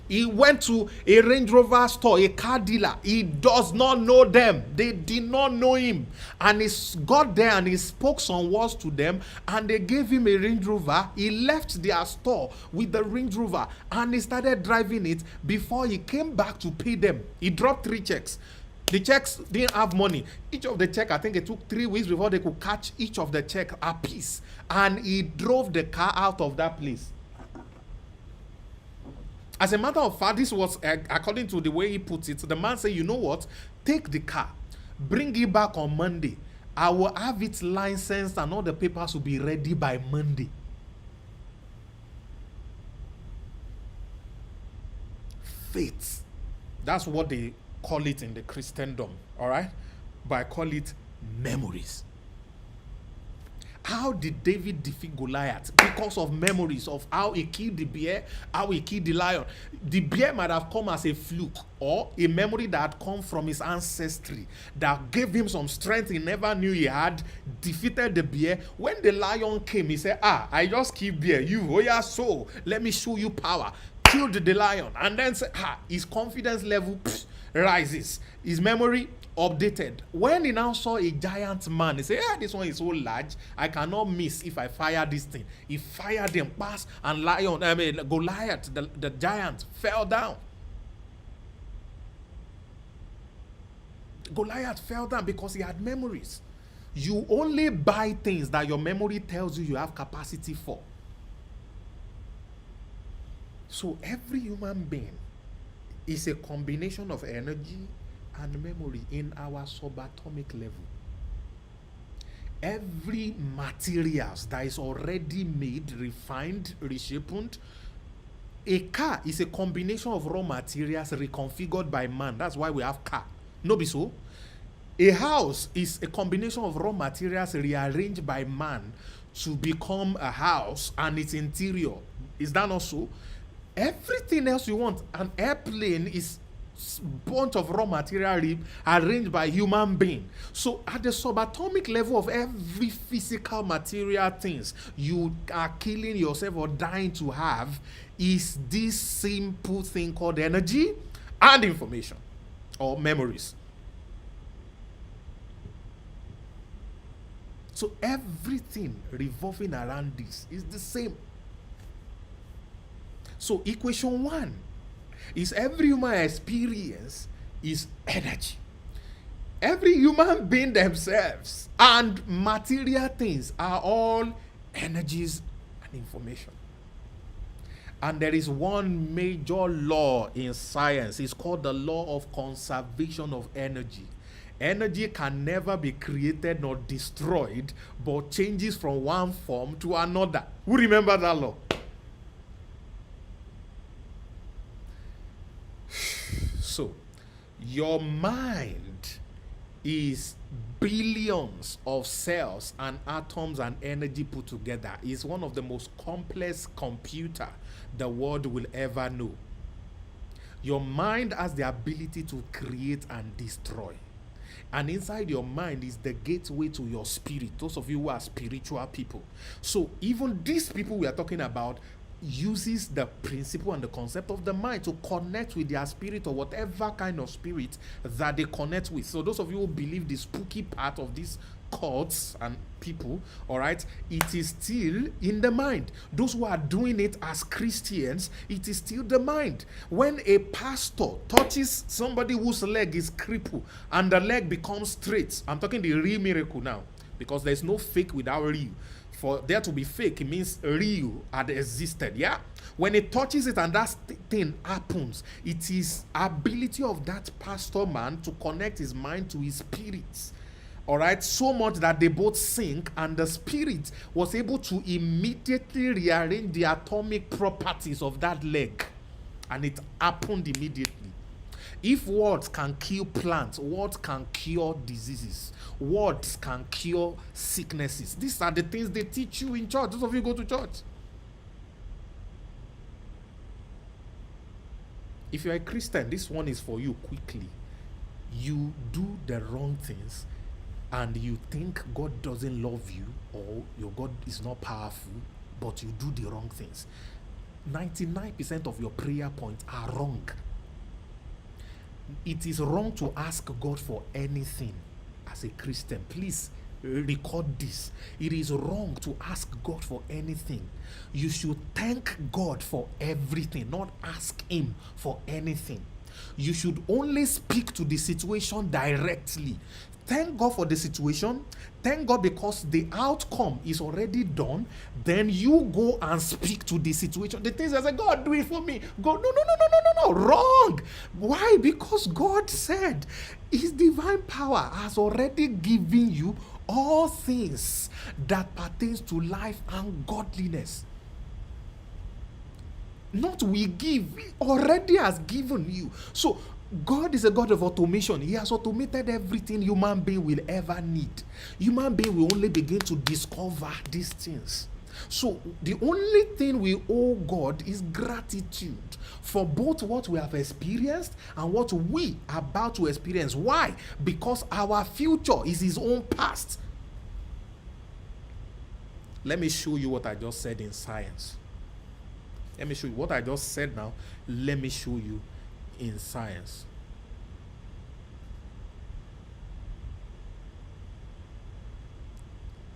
He went to a Range Rover store, a car dealer. He does not know them. They did not know him. And he got there and he spoke some words to them, and they gave him a Range Rover. He left their store with the Range Rover and he started driving it before he came back to pay them. He dropped 3 checks. The checks didn't have money. Each of the check, I think it took 3 weeks before they could catch each of the check a piece. And he drove the car out of that place. As a matter of fact, this was according to the way he put it. The man said, you know what? Take the car, bring it back on Monday. I will have it licensed and all the papers will be ready by Monday. Faith. That's what they call it in the Christendom. All right? But I call it memories. How did David defeat Goliath? Because of memories of how he killed the bear, how he killed the lion. The bear might have come as a fluke or a memory that had come from his ancestry that gave him some strength he never knew he had, defeated the bear. When the lion came, he said, I just killed bear. You, oh yeah, so let me show you power. Killed the lion. And then said, his confidence level rises. His memory updated. When he now saw a giant man, he said, this one is so large, I cannot miss if I fire this thing. He fired him, pass, and Goliath, the giant, fell down. Goliath fell down because he had memories. You only buy things that your memory tells you have capacity for. So every human being is a combination of energy and memory in our subatomic level. Every materials that is already made, refined, reshaped. A car is a combination of raw materials reconfigured by man. That's why we have car. No be so? A house is a combination of raw materials rearranged by man to become a house and its interior. Is that not so? Everything else you want, an airplane is bunch of raw material arranged by human being. So at the subatomic level of every physical material things you are killing yourself or dying to have is this simple thing called energy and information or memories. So everything revolving around this is the same. So equation one is every human experience is energy. Every human being themselves and material things are all energies and information. And there is one major law in science. It's called the law of conservation of energy. Energy can never be created nor destroyed, but changes from one form to another. Who remember that law? So, your mind is billions of cells and atoms and energy put together. Is one of the most complex computer the world will ever know. Your mind has the ability to create and destroy. And inside your mind is the gateway to your spirit. Those of you who are spiritual people. So even these people we are talking about uses the principle and the concept of the mind to connect with their spirit or whatever kind of spirit that they connect with. So those of you who believe the spooky part of these cults and people, all right, it is still in the mind. Those who are doing it as Christians, it is still the mind. When a pastor touches somebody whose leg is crippled and the leg becomes straight, I'm talking the real miracle now, because there's no fake without real. For there to be fake, it means real had existed. Yeah. When it touches it and that thing happens, it is ability of that pastor man to connect his mind to his spirit. All right, so much that they both sync, and the spirit was able to immediately rearrange the atomic properties of that leg, and it happened immediately. If words can kill plants, words can cure diseases, words can cure sicknesses. These are the things they teach you in church. Those of you go to church. If you're a Christian, this one is for you quickly. You do the wrong things and you think God doesn't love you or your God is not powerful, but you do the wrong things. 99% of your prayer points are wrong. It is wrong to ask God for anything as a Christian. Please record this. It is wrong to ask God for anything. You should thank God for everything, not ask Him for anything. You should only speak to the situation directly. Thank God for the situation. Thank God because the outcome is already done. Then you go and speak to the situation. The things I say, God, do it for me. God, no. Wrong. Why? Because God said His divine power has already given you all things that pertains to life and godliness. Not we give, He already has given you. So God is a God of automation. He has automated everything human being will ever need. Human being will only begin to discover these things. So the only thing we owe God is gratitude for both what we have experienced and what we are about to experience. Why? Because our future is His own past. Let me show you what I just said in science. Let me show you what I just said now. Let me show you in science.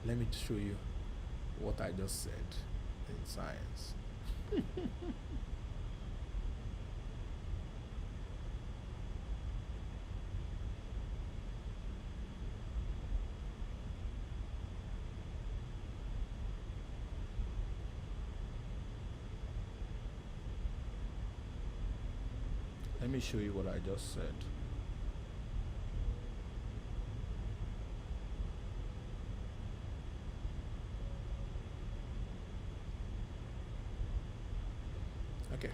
Let me show you what I just said in science. Let me show you what I just said. Okay.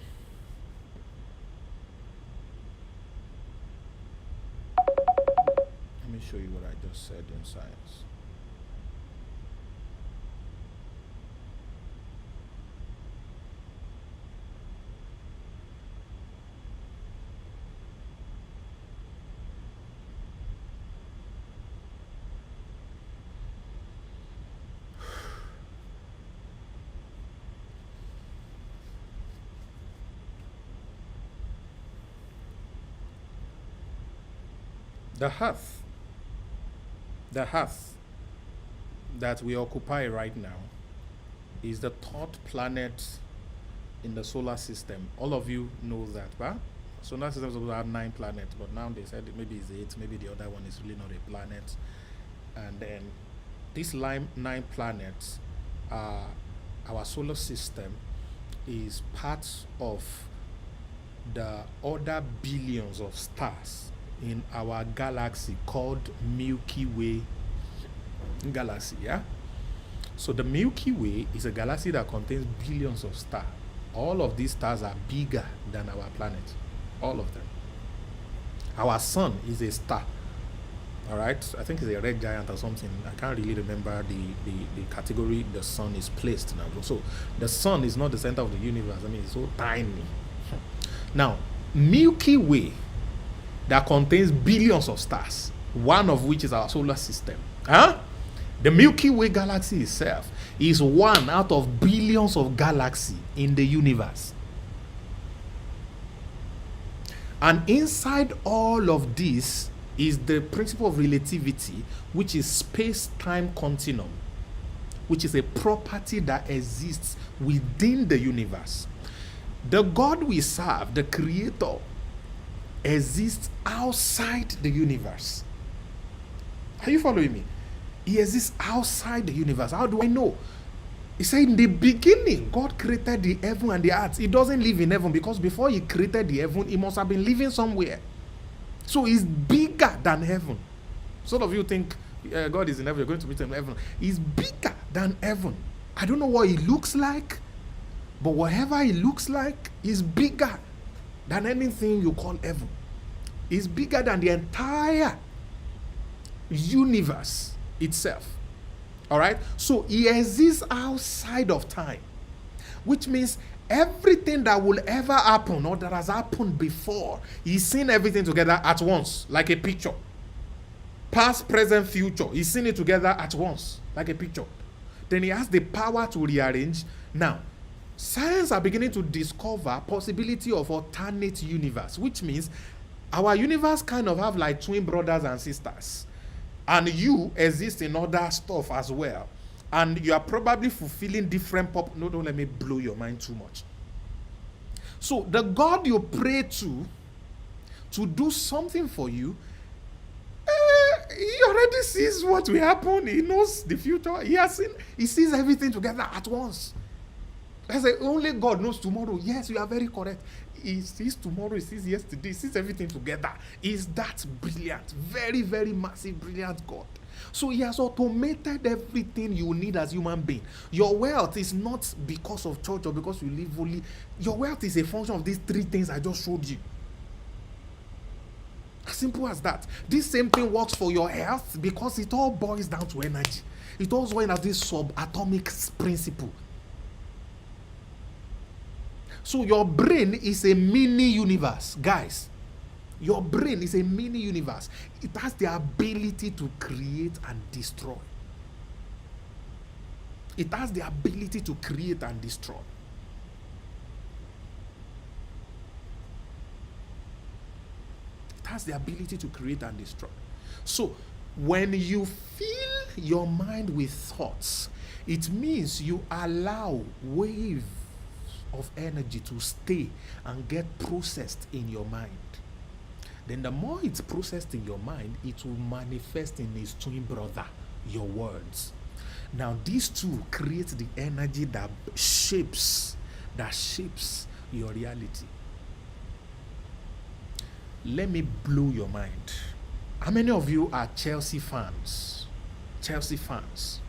Let me show you what I just said in science. The earth that we occupy right now is the third planet in the solar system. All of you know that, right? Solar system is supposed to have 9 planets, but now they said maybe it's 8, maybe the other one is really not a planet. And then these 9 planets, our solar system is part of the other billions of stars in our galaxy called Milky Way galaxy. Yeah. So the Milky Way is a galaxy that contains billions of stars. All of these stars are bigger than our planet. All of them. Our sun is a star. All right. I think it's a red giant or something. I can't really remember the category the sun is placed now. So the sun is not the center of the universe. I mean, it's so tiny. Now, Milky Way that contains billions of stars, one of which is our solar system. Huh? The Milky Way galaxy itself is one out of billions of galaxies in the universe. And inside all of this is the principle of relativity, which is space-time continuum, which is a property that exists within the universe. The God we serve, the Creator, exists outside the universe. Are you following me? He exists outside the universe. How do I know? He said in the beginning, God created the heaven and the earth. He doesn't live in heaven because before he created the heaven, he must have been living somewhere. So he's bigger than heaven. Some of you think God is in heaven, you're going to meet him in heaven. He's bigger than heaven. I don't know what he looks like, but whatever he looks like is bigger than anything you call heaven. He's bigger than the entire universe itself. All right? So he exists outside of time, which means everything that will ever happen or that has happened before, he's seen everything together at once, like a picture. Past, present, future. He's seen it together at once, like a picture. Then he has the power to rearrange. Now, science are beginning to discover possibility of alternate universe, which means our universe kind of have like twin brothers and sisters. And you exist in other stuff as well. And you are probably fulfilling different no, don't let me blow your mind too much. So the God you pray to do something for you, he already sees what will happen. He knows the future. He sees everything together at once. I say only God knows tomorrow. Yes, you are very correct. He sees tomorrow, he sees yesterday, he sees everything together. He's that brilliant, very, very massive, brilliant God. So he has automated everything you need as human being. Your wealth is not because of church or because you live only. Your wealth is a function of these 3 things I just showed you. As simple as that. This same thing works for your health because it all boils down to energy. It all boils down to this subatomic principle. So your brain is a mini universe, guys. Your brain is a mini universe. It has the ability to create and destroy. It has the ability to create and destroy. It has the ability to create and destroy. So when you fill your mind with thoughts, it means you allow waves of energy to stay and get processed in your mind. Then the more it's processed in your mind, it will manifest in its twin brother, your words. Now these two create the energy that shapes your reality. Let me blow your mind. How many of you are Chelsea fans? Chelsea fans.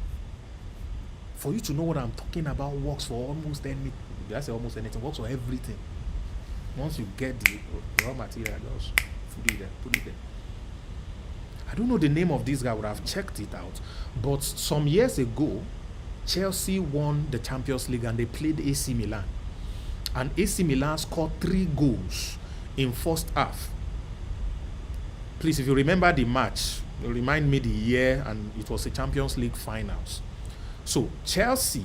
For you to know what I'm talking about works for almost anything. I say almost anything, works for everything. Once you get the raw material, just put it there. I don't know the name of this guy, I would have checked it out. But some years ago, Chelsea won the Champions League and they played AC Milan. And AC Milan scored 3 goals in first half. Please, if you remember the match, remind me the year, and it was the Champions League finals. So Chelsea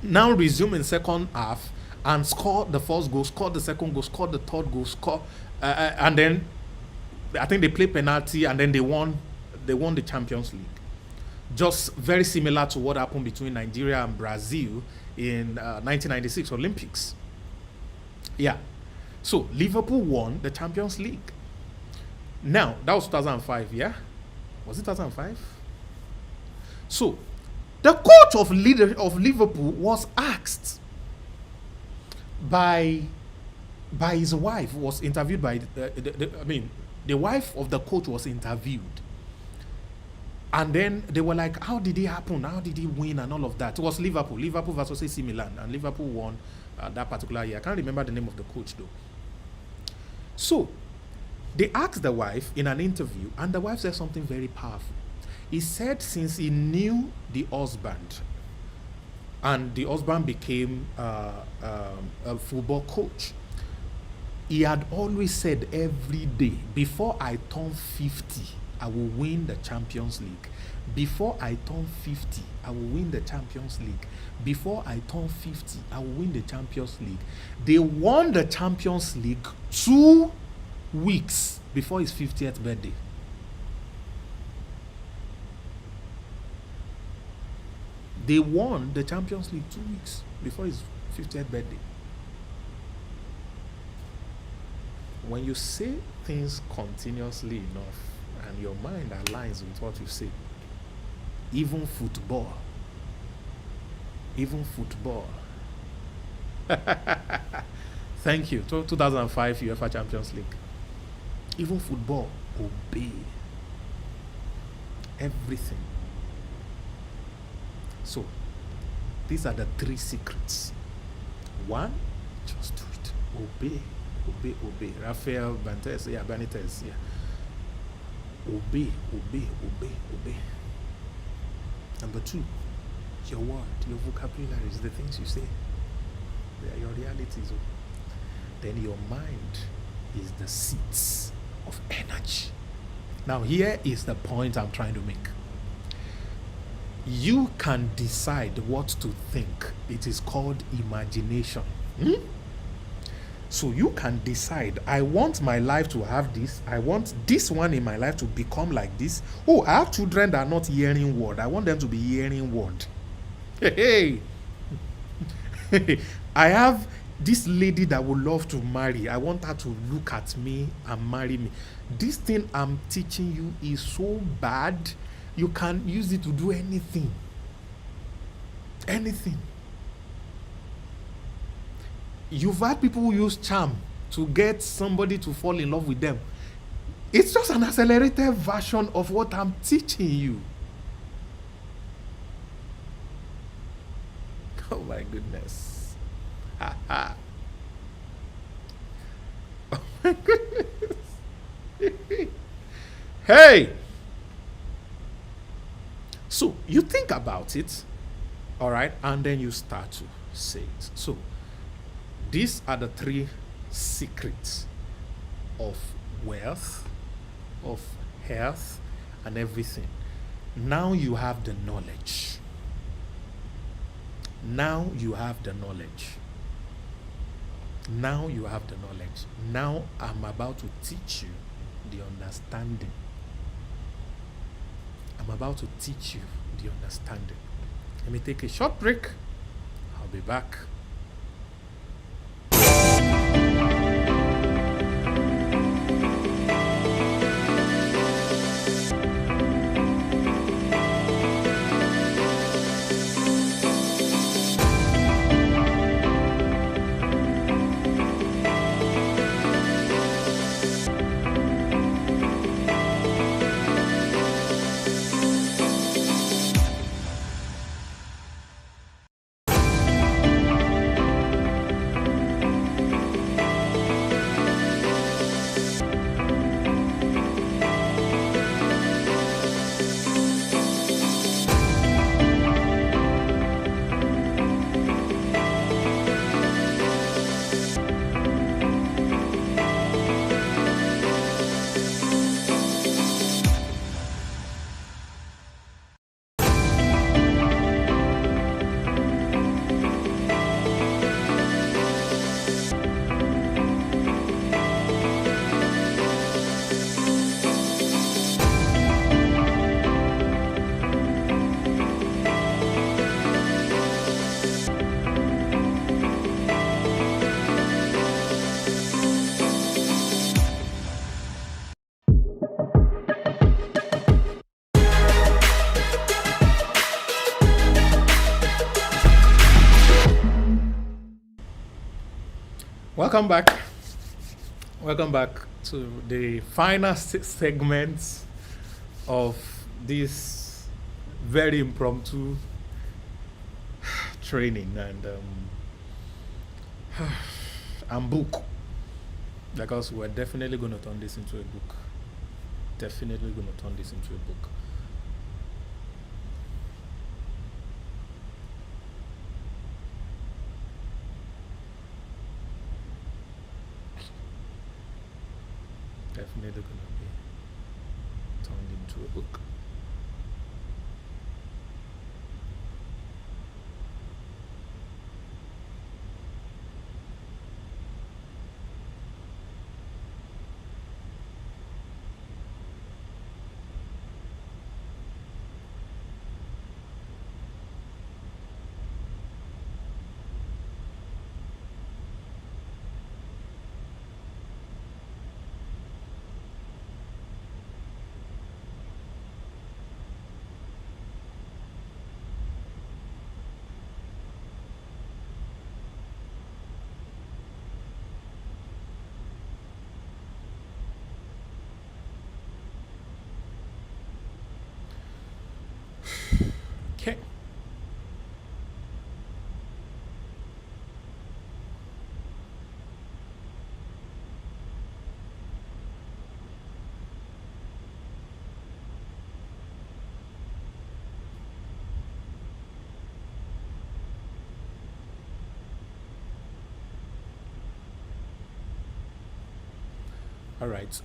Now resume in second half and score the first goal, score the second goal, score the third goal, score, and then I think they played penalty and then they won. They won the Champions League. Just very similar to what happened between Nigeria and Brazil in 1996 Olympics. Yeah. So Liverpool won the Champions League. Now that was 2005. Yeah, was it 2005? So the coach of Liverpool was asked by his wife, was interviewed by the wife of the coach was interviewed, and then they were like, how did it happen, how did he win, and all of that. It was Liverpool versus AC Milan, and Liverpool won that particular year. I can't remember the name of the coach though. So they asked the wife in an interview, and the wife said something very powerful. He said since he knew the husband, and the husband became a football coach, he had always said every day, before I turn 50, I will win the Champions League. Before I turn 50, I will win the Champions League. Before I turn 50, I will win the Champions League. They won the Champions League 2 weeks before his 50th birthday. They won the Champions League 2 weeks before his 50th birthday. When you say things continuously enough and your mind aligns with what you say, even football, thank you, 2005 UEFA Champions League, even football obey everything. So these are the 3 secrets. 1, just do it. Obey. Rafael Benitez, yeah. Obey. Number 2, your word, your vocabulary is the things you say. They are your realities. Then your mind is the seats of energy. Now here is the point I'm trying to make. You can decide what to think. It is called imagination. So you can decide, I want my life to have this. I want this one in my life to become like this. Oh, I have children that are not hearing word. I want them to be hearing word. Hey. I have this lady that would love to marry. I want her to look at me and marry me. This thing I'm teaching you is so bad. You can use it to do anything. Anything. You've had people who use charm to get somebody to fall in love with them. It's just an accelerated version of what I'm teaching you. Oh my goodness. Oh my goodness. Hey! So you think about it, all right, and then you start to say it. So these are the 3 secrets of wealth, of health, and everything. Now you have the knowledge. Now I'm about to teach you the understanding. Let me take a short break. I'll be back. Welcome back. Welcome back to the final segment of this very impromptu training and book, because we're definitely going to turn this into a book. Definitely going to turn this into a book. Definitely going to be turned into a book. Okay. All right.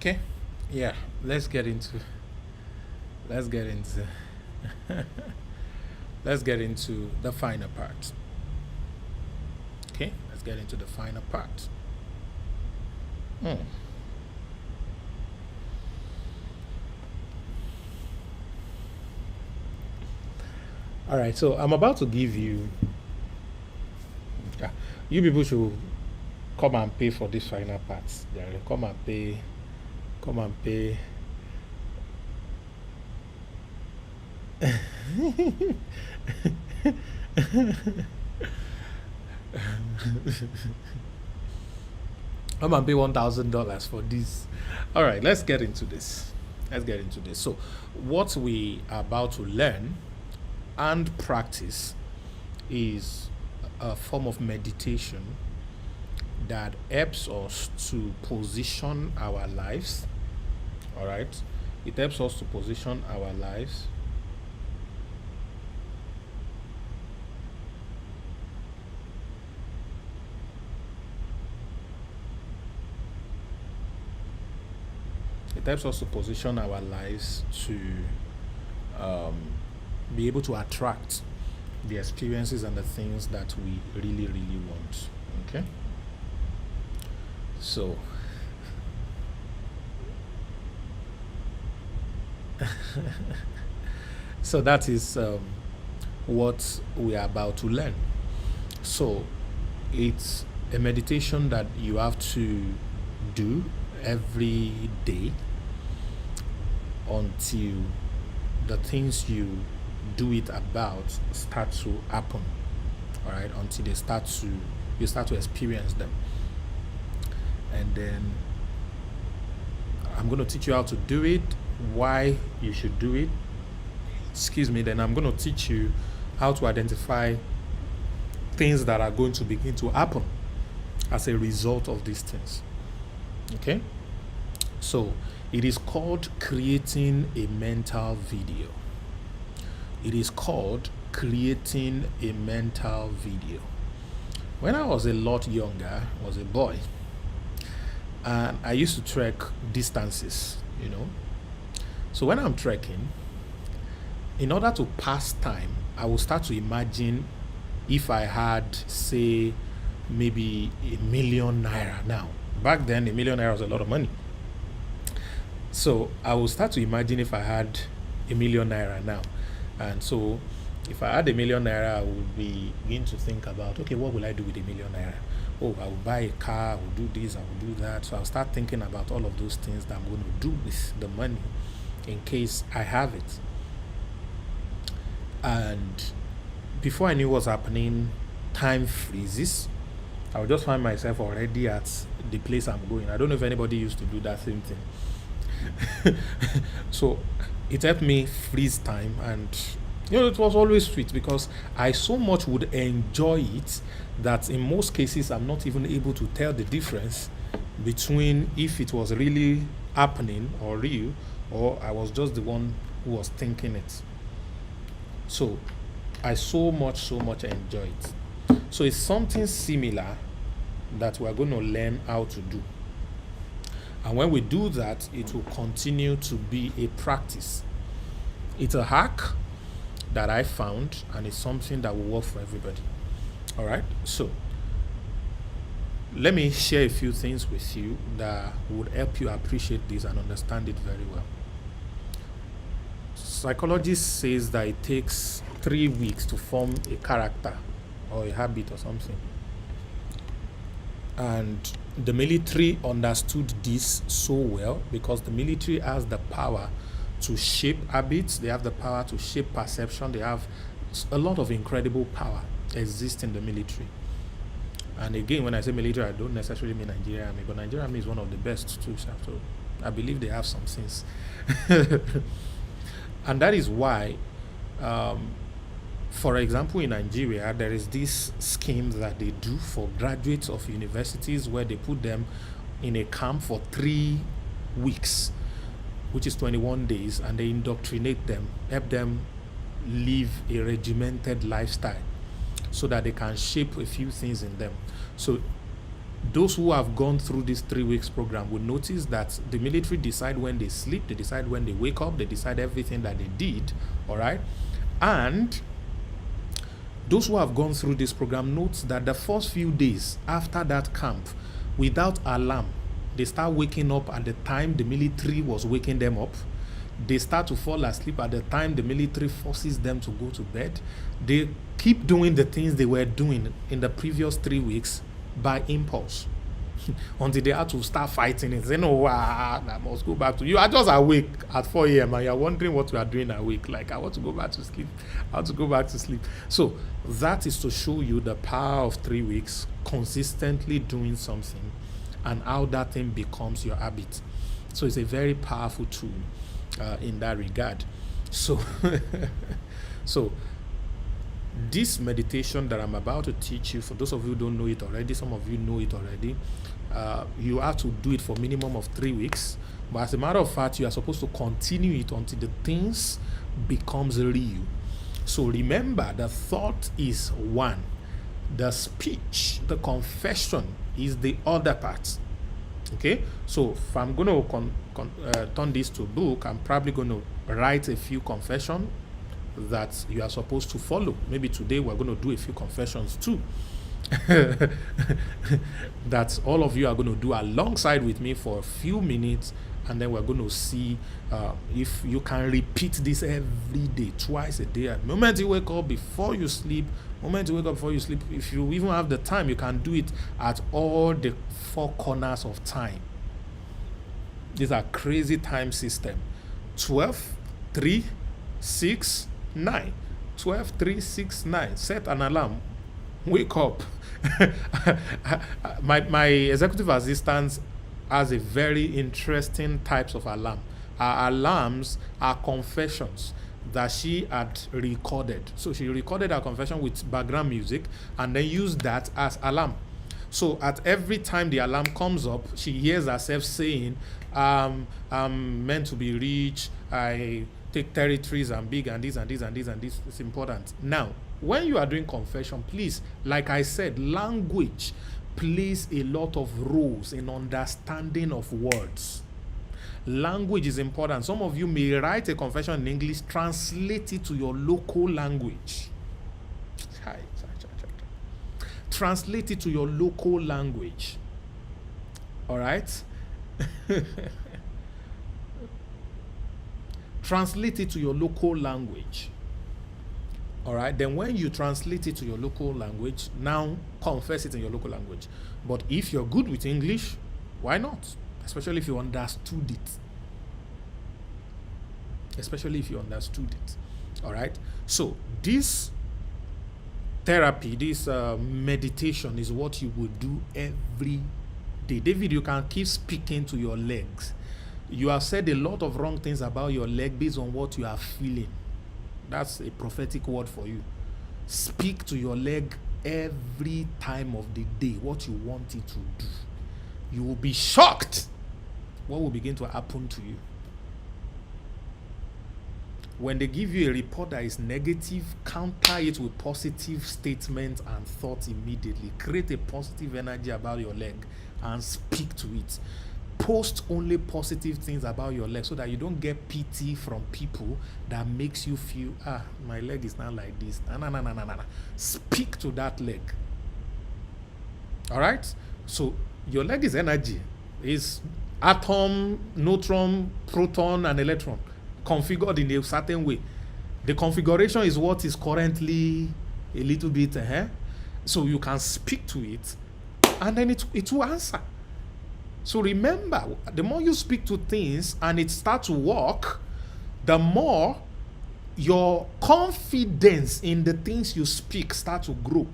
Okay. Yeah. Let's get into let's get into the final part. Okay. Let's get into the final part. Hmm. All right. So I'm about to give you. Yeah, you people should come and pay for this final part. Yeah, come and pay. Come and pay. Come and pay $1,000 for this. All right, let's get into this. Let's get into this. So, what we are about to learn and practice is a form of meditation that helps us to position our lives. All right, it helps us to position our lives. It helps us to position our lives to um, be able to attract the experiences and the things that we really, really want. Okay, so so that is what we are about to learn. So it's a meditation that you have to do every day until the things you do it about start to happen. All right, until they start to you start to experience them, and then I'm going to teach you how to do it, why you should do it. Excuse me. Then I'm going to teach you how to identify things that are going to begin to happen as a result of these things. Okay, so it is called creating a mental video. It is called creating a mental video. When I was a lot younger, I was a boy, and I used to trek distances, you know, So when I'm trekking, in order to pass time, I will start to imagine if I had, say, maybe ₦1,000,000 now. Back then, ₦1,000,000 was a lot of money. So I will start to imagine if I had ₦1,000,000 now. And so if I had ₦1,000,000, I would begin to think about, okay, what will I do with ₦1,000,000? Oh, I will buy a car, I will do this, I will do that. So I'll start thinking about all of those things that I'm going to do with the money in case I have it. And before I knew what was happening, time freezes. I would just find myself already at the place I'm going. I don't know if anybody used to do that same thing. So it helped me freeze time, and it was always sweet because I so much would enjoy it that in most cases I'm not even able to tell the difference between if it was really happening or real, or I was just the one who was thinking it. So I so much enjoy it. So it's something similar that we're going to learn how to do. And when we do that, it will continue to be a practice. It's a hack that I found, and it's something that will work for everybody. All right? So let me share a few things with you that would help you appreciate this and understand it very well. Psychologist says that it takes 3 weeks to form a character or a habit or something. And the military understood this so well because the military has the power to shape habits, they have the power to shape perception, they have a lot of incredible power exists in the military. And again, when I say military, I don't necessarily mean Nigeria Army, but Nigeria Army is one of the best too. So I believe they have some things. And that is why, for example, in Nigeria, there is this scheme that they do for graduates of universities where they put them in a camp for 3 weeks, which is 21 days, and they indoctrinate them, help them live a regimented lifestyle so that they can shape a few things in them. So those who have gone through this 3 weeks program will notice that the military decide when they sleep, they decide when they wake up, they decide everything that they did, all right? And those who have gone through this program note that the first few days after that camp, without alarm, they start waking up at the time the military was waking them up. They start to fall asleep at the time the military forces them to go to bed. They keep doing the things they were doing in the previous 3 weeks by impulse until they had to start fighting and say, no, I must go back to you. You are just awake at 4 a.m. and you're wondering what you are doing awake. Like, I want to go back to sleep. I want to go back to sleep. So that is to show you the power of 3 weeks consistently doing something and how that thing becomes your habit. So it's a very powerful tool in that regard. So this meditation that I'm about to teach you, for those of you who don't know it already, some of you know it already, you have to do it for minimum of 3 weeks. But as a matter of fact, you are supposed to continue it until the things becomes real. So remember, the thought is one. The speech, the confession is the other part. Okay? So if I'm going to turn this to a book, I'm probably going to write a few confessions that you are supposed to follow. Maybe today we're going to do a few confessions too. That all of you are going to do alongside with me for a few minutes, and then we're going to see if you can repeat this every day, twice a day. At the moment you wake up, before you sleep, if you even have the time, you can do it at all the 4 corners of time. These are crazy time system. 12, 3, 6, 9. 12, 3, 6, 9. Set an alarm. Wake up. my executive assistant has a very interesting types of alarm. Her alarms are confessions that she had recorded. So she recorded her confession with background music and then used that as alarm. So at every time the alarm comes up, she hears herself saying, I'm meant to be rich, I take territories, I'm big, and this and this and this and this is important. Now, when you are doing confession, please, like I said, language plays a lot of roles in understanding of words. Language is important. Some of you may write a confession in English, translate it to your local language. Translate it to your local language. All right? Translate it to your local language. All right? Then when you translate it to your local language, now confess it in your local language. But if you're good with English, why not? Especially if you understood it. Especially if you understood it. All right? So this therapy, this meditation is what you would do every day. David, you can keep speaking to your legs. You have said a lot of wrong things about your leg based on what you are feeling. That's a prophetic word for you. Speak to your leg every time of the day what you want it to do. You will be shocked what will begin to happen to you. When they give you a report that is negative, counter it with positive statements and thoughts immediately. Create a positive energy about your leg and speak to it. Post only positive things about your leg so that you don't get pity from people that makes you feel, my leg is not like this. No. Speak to that leg. All right? So your leg is energy. It's atom, neutron, proton, and electron configured in a certain way. The configuration is what is currently a little bit, so you can speak to it and then it will answer. So remember, the more you speak to things and it starts to work, the more your confidence in the things you speak start to grow.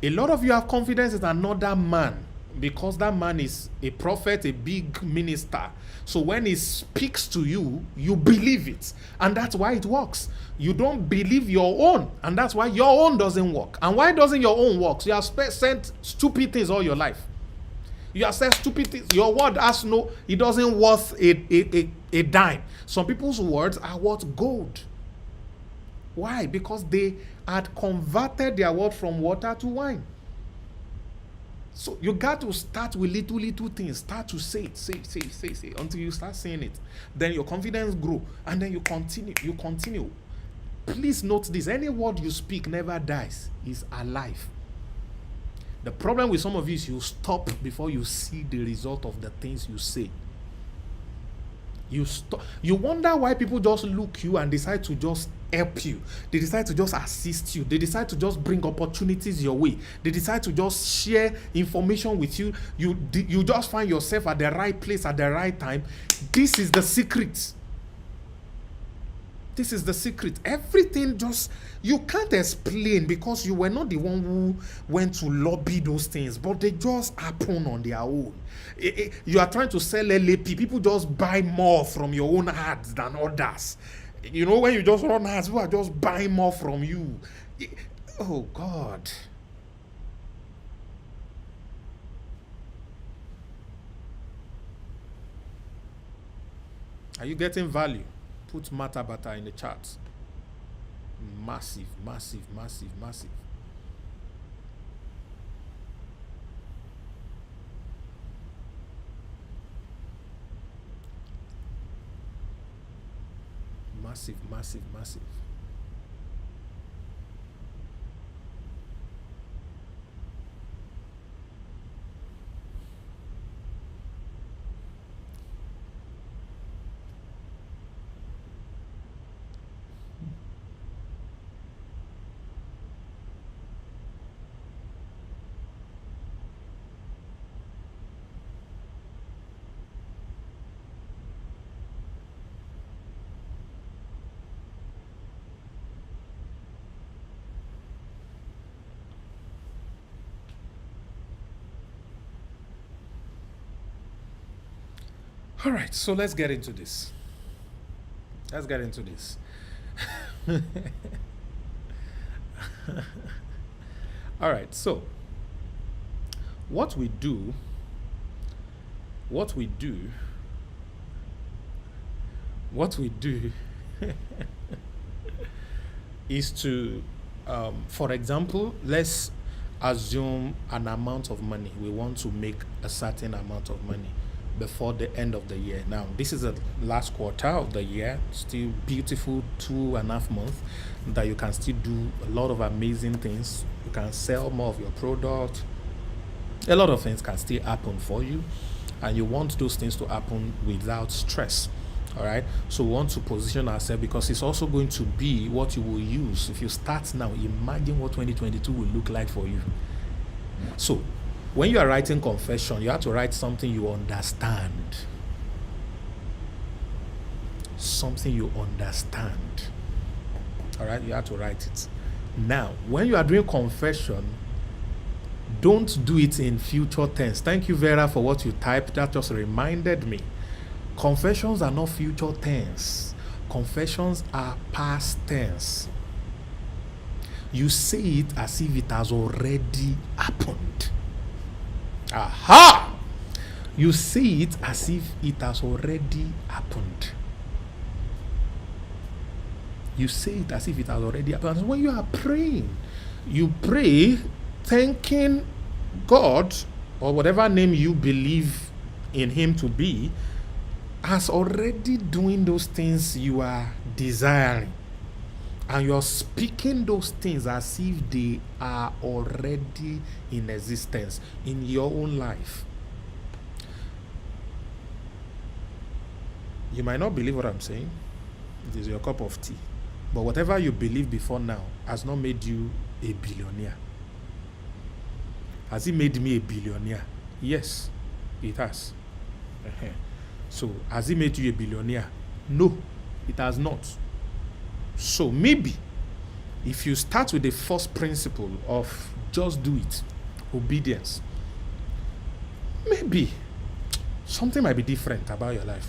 A lot of you have confidence in another man because that man is a prophet, a big minister. So when he speaks to you, you believe it. And that's why it works. You don't believe your own. And that's why your own doesn't work. And why doesn't your own work? So you have said stupid things all your life. You have said stupid things. Your word has it doesn't worth a dime. Some people's words are worth gold. Why? Because they had converted their word from water to wine. So you got to start with little things. Start to say it until you start saying it. Then your confidence grow, and then you continue. Please note this: any word you speak never dies. It's alive. The problem with some of you is you stop before you see the result of the things you say. You stop. You wonder why people just look you and decide to just help you. They decide to just assist you. They decide to just bring opportunities your way. They decide to just share information with you. You just find yourself at the right place at the right time. This is the secret. This is the secret. Everything you can't explain because you were not the one who went to lobby those things, but they just happen on their own. You are trying to sell LAP. People just buy more from your own ads than others. You know, when you just run ads, people are just buying more from you. Oh, God. Are you getting value? Put Mata Bata in the chat. Massive. Massive. All right, so let's get into this. All right, so what we do is to, for example, let's assume an amount of money. We want to make a certain amount of money. before the end of the year. Now, this is the last quarter of the year, still beautiful 2.5 months that you can still do a lot of amazing things. You can sell more of your product. A lot of things can still happen for you, and you want those things to happen without stress. All right, so we want to position ourselves, because it's also going to be what you will use. If you start now, imagine what 2022 will look like for you. So when you are writing confession, you have to write something you understand. Something you understand. All right, you have to write it. Now, when you are doing confession, don't do it in future tense. Thank you, Vera, for what you typed. That just reminded me. Confessions are not future tense. Confessions are past tense. You say it as if it has already happened. Aha! You say it as if it has already happened. You say it as if it has already happened. And when you are praying, you pray thanking God, or whatever name you believe in Him to be, as already doing those things you are desiring. And you're speaking those things as if they are already in existence in your own life. You might not believe what I'm saying. It is your cup of tea. But whatever you believe before now has not made you a billionaire. Has it made me a billionaire? Yes, it has. So, has it made you a billionaire? No, it has not. So maybe if you start with the first principle of just do it, obedience, maybe something might be different about your life.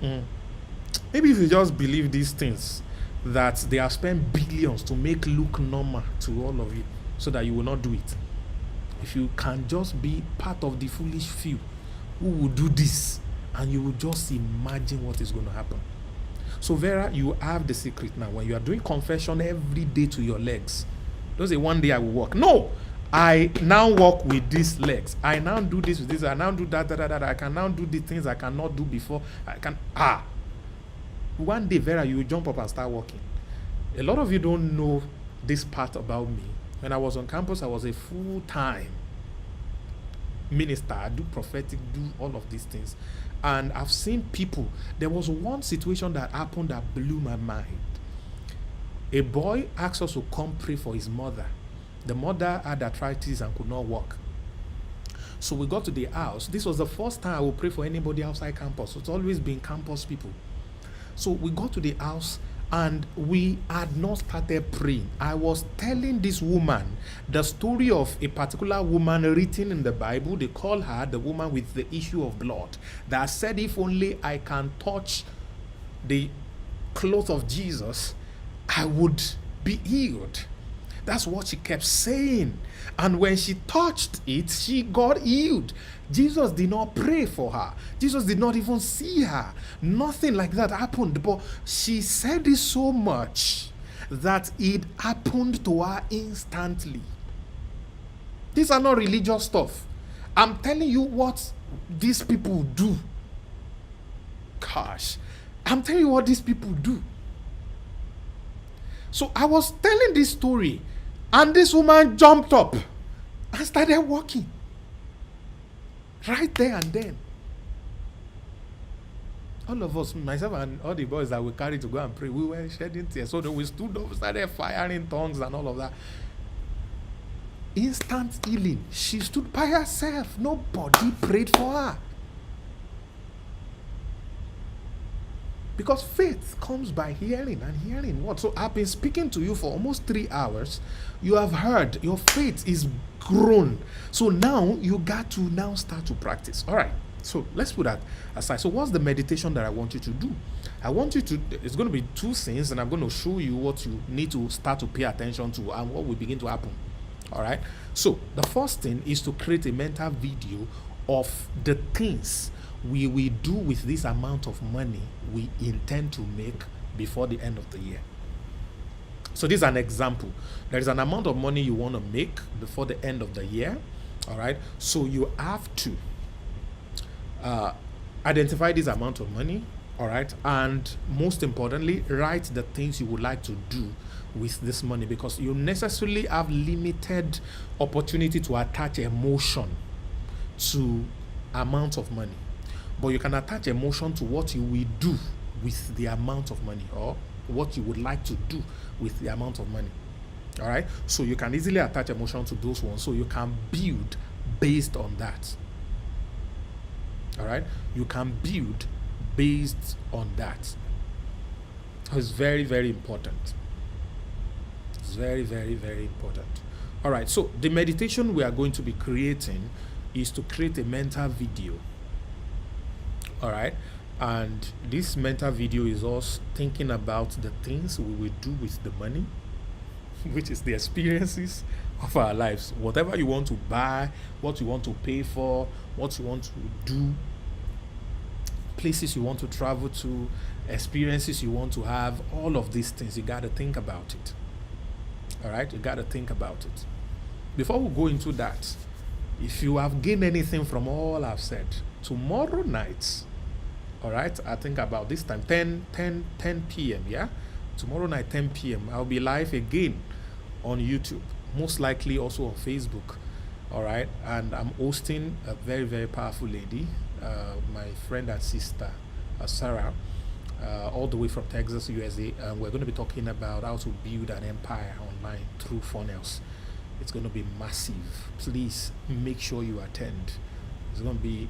Maybe if you just believe these things, that they have spent billions to make look normal to all of you, so that you will not do it. If you can just be part of the foolish few who will do this, and you will just imagine what is going to happen. So Vera, you have the secret now. When you are doing confession every day to your legs, don't say one day I will walk. No, I now walk with these legs. I now do this with this. I now do that. I can now do the things I cannot do before. I can One day, Vera, you will jump up and start walking. A lot of you don't know this part about me. When I was on campus, I was a full-time minister. I do prophetic, do all of these things. And I've seen people. There was one situation that happened that blew my mind. A boy asked us to come pray for his mother. The mother had arthritis and could not walk. So we got to the house. This was the first time I would pray for anybody outside campus. It's always been campus people. So we got to the house and we had not started praying. I was telling this woman the story of a particular woman written in the Bible. They call her the woman with the issue of blood, that said, if only I can touch the cloth of Jesus, I would be healed. That's what she kept saying. And when she touched it, she got healed. Jesus did not pray for her. Jesus did not even see her. Nothing like that happened. But she said it so much that it happened to her instantly. These are not religious stuff. I'm telling you what these people do. Gosh, I'm telling you what these people do. So I was telling this story, and this woman jumped up and started walking. Right there and then. All of us, myself and all the boys that we carried to go and pray, we were shedding tears. So then we stood up, started firing tongues and all of that. Instant healing. She stood by herself. Nobody prayed for her. Because faith comes by hearing, and hearing what? So I've been speaking to you for almost 3 hours. You have heard. Your faith is grown. So now you got to now start to practice. All right. So let's put that aside. So what's the meditation that I want you to do? I want you to, it's going to be 2 things, and I'm going to show you what you need to start to pay attention to and what will begin to happen. All right. So the first thing is to create a mental video of the things we will do with this amount of money we intend to make before the end of the year. So this is an example. There is an amount of money you want to make before the end of the year. All right. So you have to Identify this amount of money, all right, and most importantly, write the things you would like to do with this money, because you necessarily have limited opportunity to attach emotion to amount of money, but you can attach emotion to what you will do with the amount of money, or what you would like to do with the amount of money. All right, so you can easily attach emotion to those ones, so you can build based on that. All right, you can build based on that. It's very, very important. It's very, very, very important. All right, so the meditation we are going to be creating is to create a mental video. All right, and this mental video is us thinking about the things we will do with the money, which is the experiences of our lives. Whatever you want to buy, what you want to pay for, what you want to do, places you want to travel to, experiences you want to have, all of these things, you got to think about it. All right, you got to think about it. Before we go into that, if you have gained anything from all I've said, tomorrow night, all right, I think about this time, 10 p.m., yeah? Tomorrow night, 10 p.m., I'll be live again on YouTube, most likely also on Facebook, all right? And I'm hosting a very, very powerful lady, my friend and sister, Sarah, all the way from Texas, USA. And we're going to be talking about how to build an empire online through funnels. It's going to be massive. Please make sure you attend. It's going to be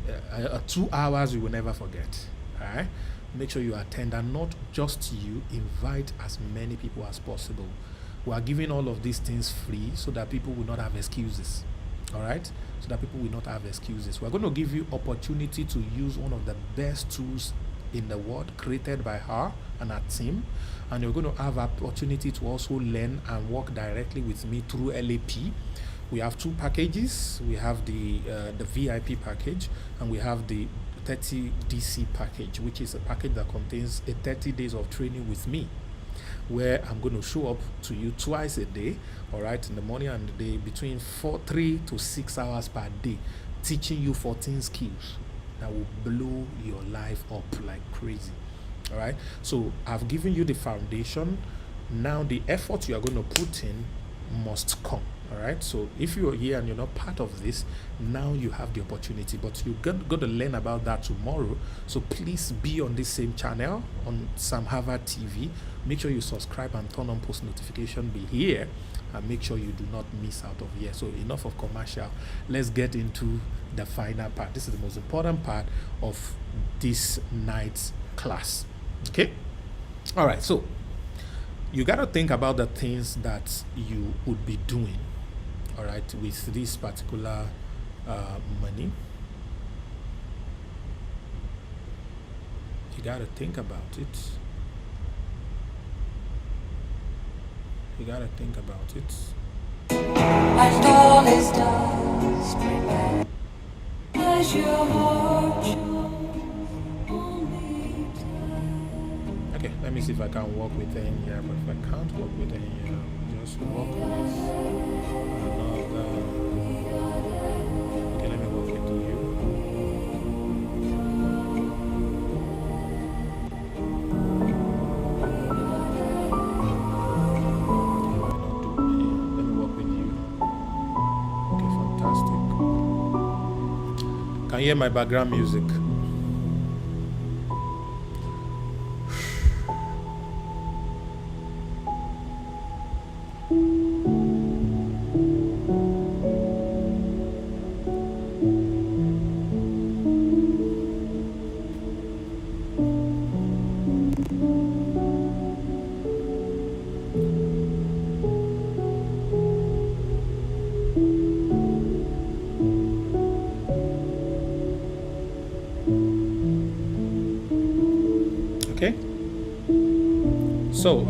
2 hours you will never forget. All right? Make sure you attend, and not just you, invite as many people as possible. We are giving all of these things free so that people will not have excuses. All right? So that people will not have excuses. We're going to give you opportunity to use one of the best tools in the world created by her and her team, and you're going to have opportunity to also learn and work directly with me through LAP. We have 2 packages. We have the VIP package, and we have the 30 DC package, which is a package that contains a 30 days of training with me, where I'm going to show up to you twice a day, all right, in the morning and the day, between 3 to 6 hours per day, teaching you 14 skills that will blow your life up like crazy. All right, so I've given you the foundation. Now the effort you are going to put in must come. All right, so if you're here and you're not part of this, now you have the opportunity, but you're going to learn about that tomorrow. So please be on this same channel on Sam Harvard TV. Make sure you subscribe and turn on post notification. Be here and make sure you do not miss out of here. So enough of commercial. Let's get into the final part. This is the most important part of this night's class. Okay, all right, so you got to think about the things that you would be doing, all right, with this particular money. You got to think about it. You got to think about it. And all is done. As your heart. Okay, let me see if I can work with any here, but if I can't work with any here, just work with another. Okay, let me work with you. Let me work with you. Okay, fantastic. Can you hear my background music? Okay, so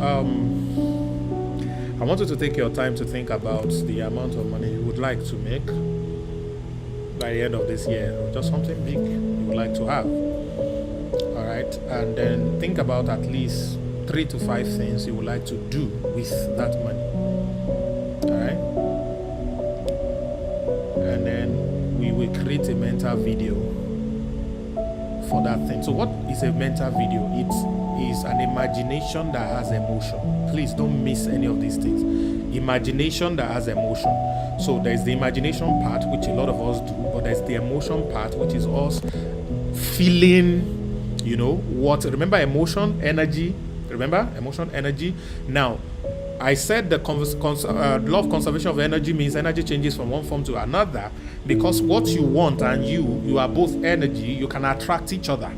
I want you to take your time to think about the amount of money you would like to make by the end of this year, or just something big you would like to have. All right, and then think about at least 3 to 5 things you would like to do with that money. All right, and then we will create a mental video for that thing. So what is a mental video? It is an imagination that has emotion. Please don't miss any of these things. Imagination that has emotion. So there's the imagination part, which a lot of us do, but there's the emotion part, which is us feeling, remember emotion, energy. Remember emotion, energy. Now, I said the law of conservation of energy means energy changes from one form to another, because what you want and you are both energy. You can attract each other.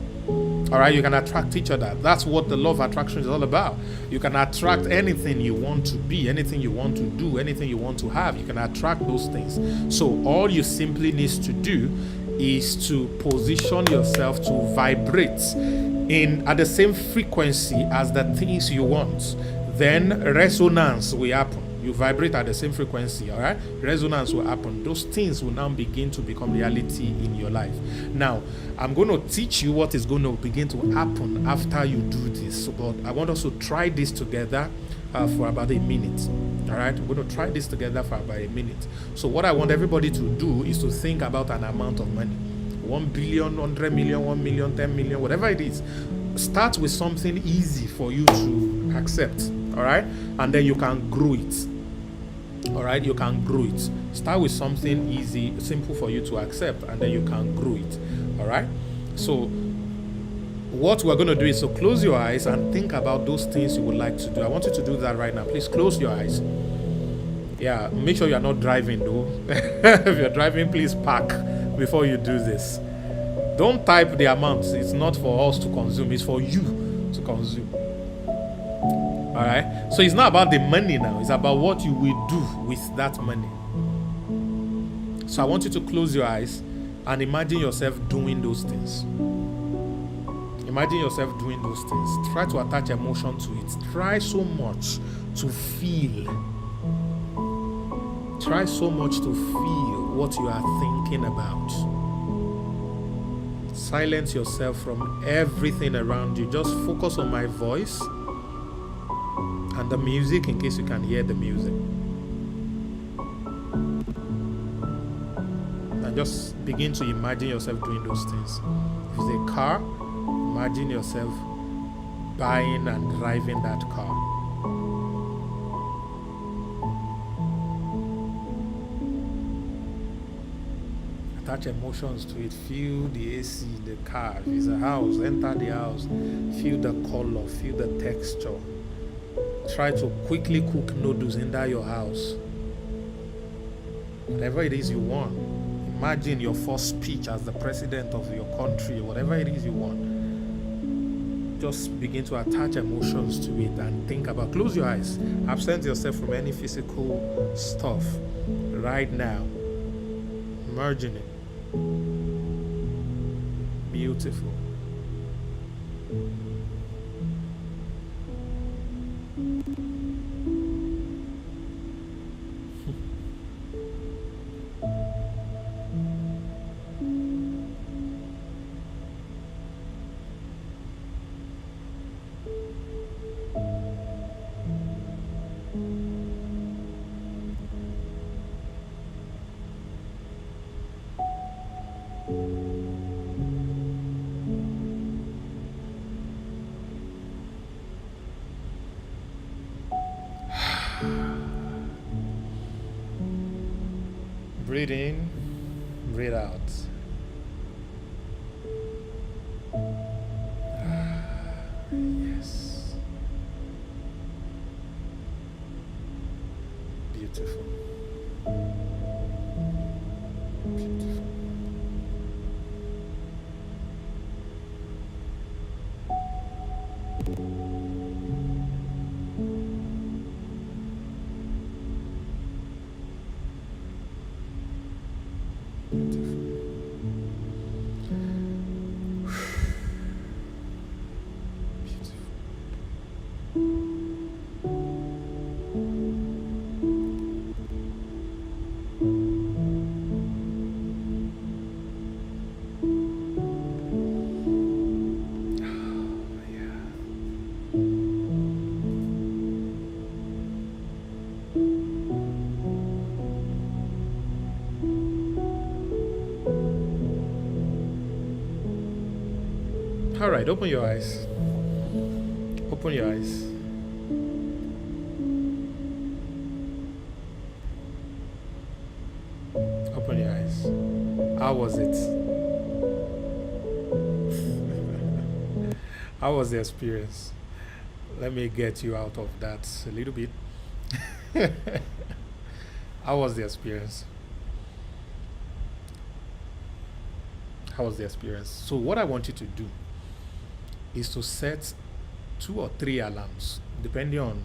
All right, you can attract each other. That's what the law of attraction is all about. You can attract anything you want to be, anything you want to do, anything you want to have. You can attract those things. So all you simply need to do is to position yourself to vibrate at the same frequency as the things you want. Then resonance will happen. You vibrate at the same frequency, all right? Resonance will happen. Those things will now begin to become reality in your life. Now, I'm going to teach you what is going to begin to happen after you do this. But I want us to try this together for about a minute. All right? We're going to try this together for about a minute. So what I want everybody to do is to think about an amount of money. 1 billion, 100 million, 1 million, 10 million, whatever it is. Start with something easy for you to accept. All right? And then you can grow it. All right, you can grow it. Start with something easy, simple for you to accept, and then you can grow it. All right. So what we're going to do is to close your eyes and think about those things you would like to do. I want you to do that right now. Please close your eyes. Yeah, make sure you're not driving though. If you're driving, please park before you do this. Don't type the amounts. It's not for us to consume. It's for you to consume. All right. So it's not about the money now. It's about what you will do with that money. So I want you to close your eyes and imagine yourself doing those things. Imagine yourself doing those things. Try to attach emotion to it. Try so much to feel. Try so much to feel what you are thinking about. Silence yourself from everything around you. Just focus on my voice and the music, in case you can hear the music. And just begin to imagine yourself doing those things. If it's a car, imagine yourself buying and driving that car. Attach emotions to it. Feel the AC, the car. If it's a house, enter the house. Feel the color, feel the texture. Try to quickly cook noodles in your house. Whatever it is you want. Imagine your first speech as the president of your country, whatever it is you want. Just begin to attach emotions to it and think about. Close your eyes. Absent yourself from any physical stuff right now. Merging it. Beautiful. Breathe in, breathe out. Yes. Beautiful. Beautiful. All right, open your eyes. Open your eyes. Open your eyes. How was it? How was the experience? Let me get you out of that a little bit. How was the experience? How was the experience? So, what I want you to do is to set 2 or 3 alarms, depending on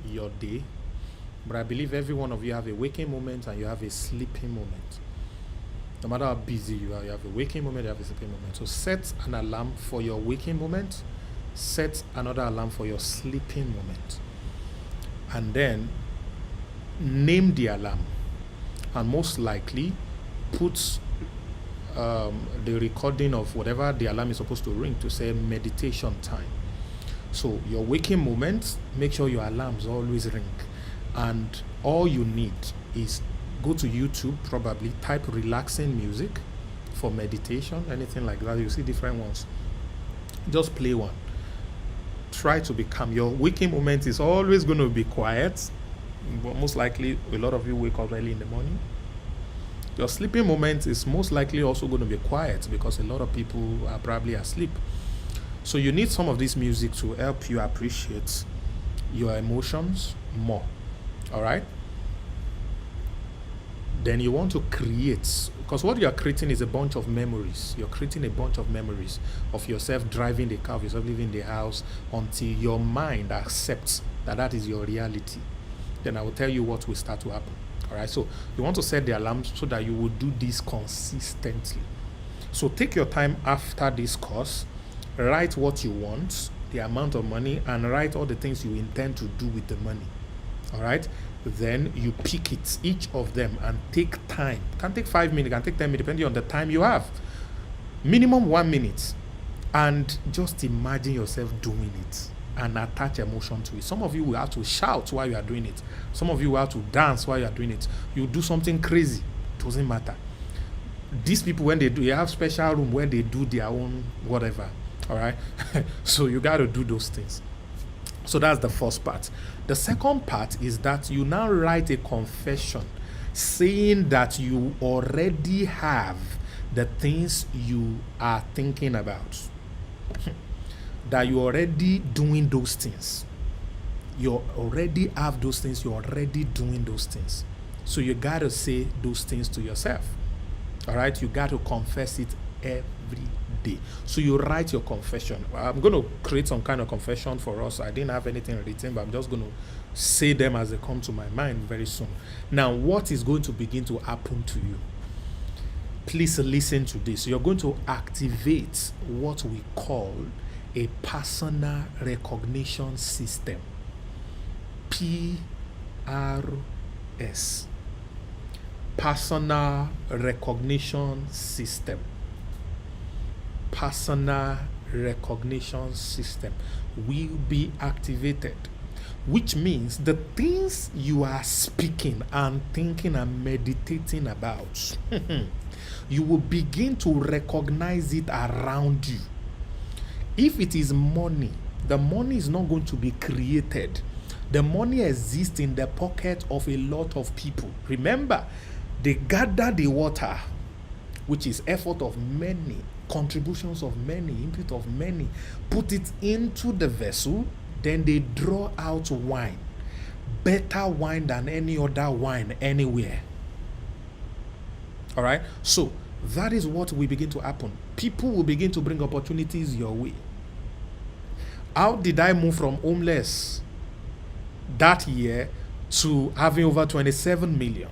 your day. But I believe every one of you have a waking moment and you have a sleeping moment. No matter how busy you have a waking moment, you have a sleeping moment. So set an alarm for your waking moment, set another alarm for your sleeping moment. And then name the alarm. And most likely put the recording of whatever the alarm is supposed to ring to say meditation time. So your waking moment, make sure your alarms always ring. And all you need is go to YouTube, probably type relaxing music for meditation, anything like that. You see different ones. Just play one. Try to be calm. Your waking moment is always going to be quiet, but most likely a lot of you wake up early in the morning. Your sleeping moment is most likely also going to be quiet because a lot of people are probably asleep. So you need some of this music to help you appreciate your emotions more. All right? Then you want to create, because what you are creating is a bunch of memories. You're creating a bunch of memories of yourself driving the car, of yourself living in the house, until your mind accepts that that is your reality. Then I will tell you what will start to happen. All right, so you want to set the alarms so that you will do this consistently. So take your time after this course, write what you want, the amount of money, and write all the things you intend to do with the money. All right, then you pick it, each of them, and take time. It can take 5 minutes, it can take 10 minutes, depending on the time you have. Minimum 1 minute. And just imagine yourself doing it and attach emotion to it. Some of you will have to shout while you are doing it. Some of you will have to dance while you are doing it. You do something crazy. It doesn't matter. These people, when they do, they have special room where they do their own whatever. All right? So you got to do those things. So that's the first part. The second part is that you now write a confession saying that you already have the things you are thinking about. That you're already doing those things. You already have those things. You're already doing those things. So you got to say those things to yourself. All right? You got to confess it every day. So you write your confession. I'm going to create some kind of confession for us. I didn't have anything written, but I'm just going to say them as they come to my mind very soon. Now, what is going to begin to happen to you? Please listen to this. You're going to activate what we call a personal recognition system. PRS. Personal recognition system. Personal recognition system will be activated, which means the things you are speaking and thinking and meditating about, you will begin to recognize it around you. If it is money, the money is not going to be created. The money exists in the pocket of a lot of people. Remember, they gather the water, which is effort of many, contributions of many, input of many, put it into the vessel, then they draw out wine. Better wine than any other wine anywhere. All right? So that is what will begin to happen. People will begin to bring opportunities your way. How did I move from homeless that year to having over 27 million?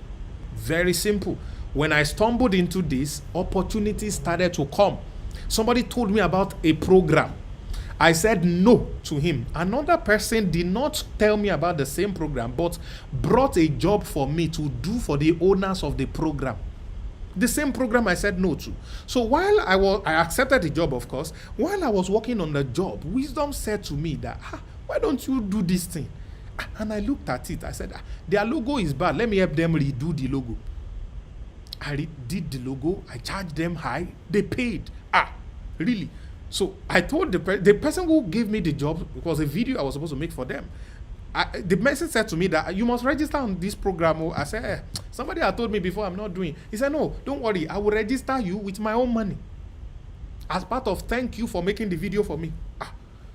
Very simple. When I stumbled into this, opportunities started to come. Somebody told me about a program. I said no to him. Another person did not tell me about the same program, but brought a job for me to do for the owners of the program. The same program I said no to. So while I accepted the job, of course, while I was working on the job, wisdom said to me that, why don't you do this thing? And I looked at it. I said, their logo is bad. Let me help them redo the logo. I did the logo. I charged them high. They paid. Really? So I told the person who gave me the job, it was a video I was supposed to make for them. The person said to me that you must register on this program. I said, somebody had told me before I'm not doing. He said, no, don't worry. I will register you with my own money as part of thank you for making the video for me.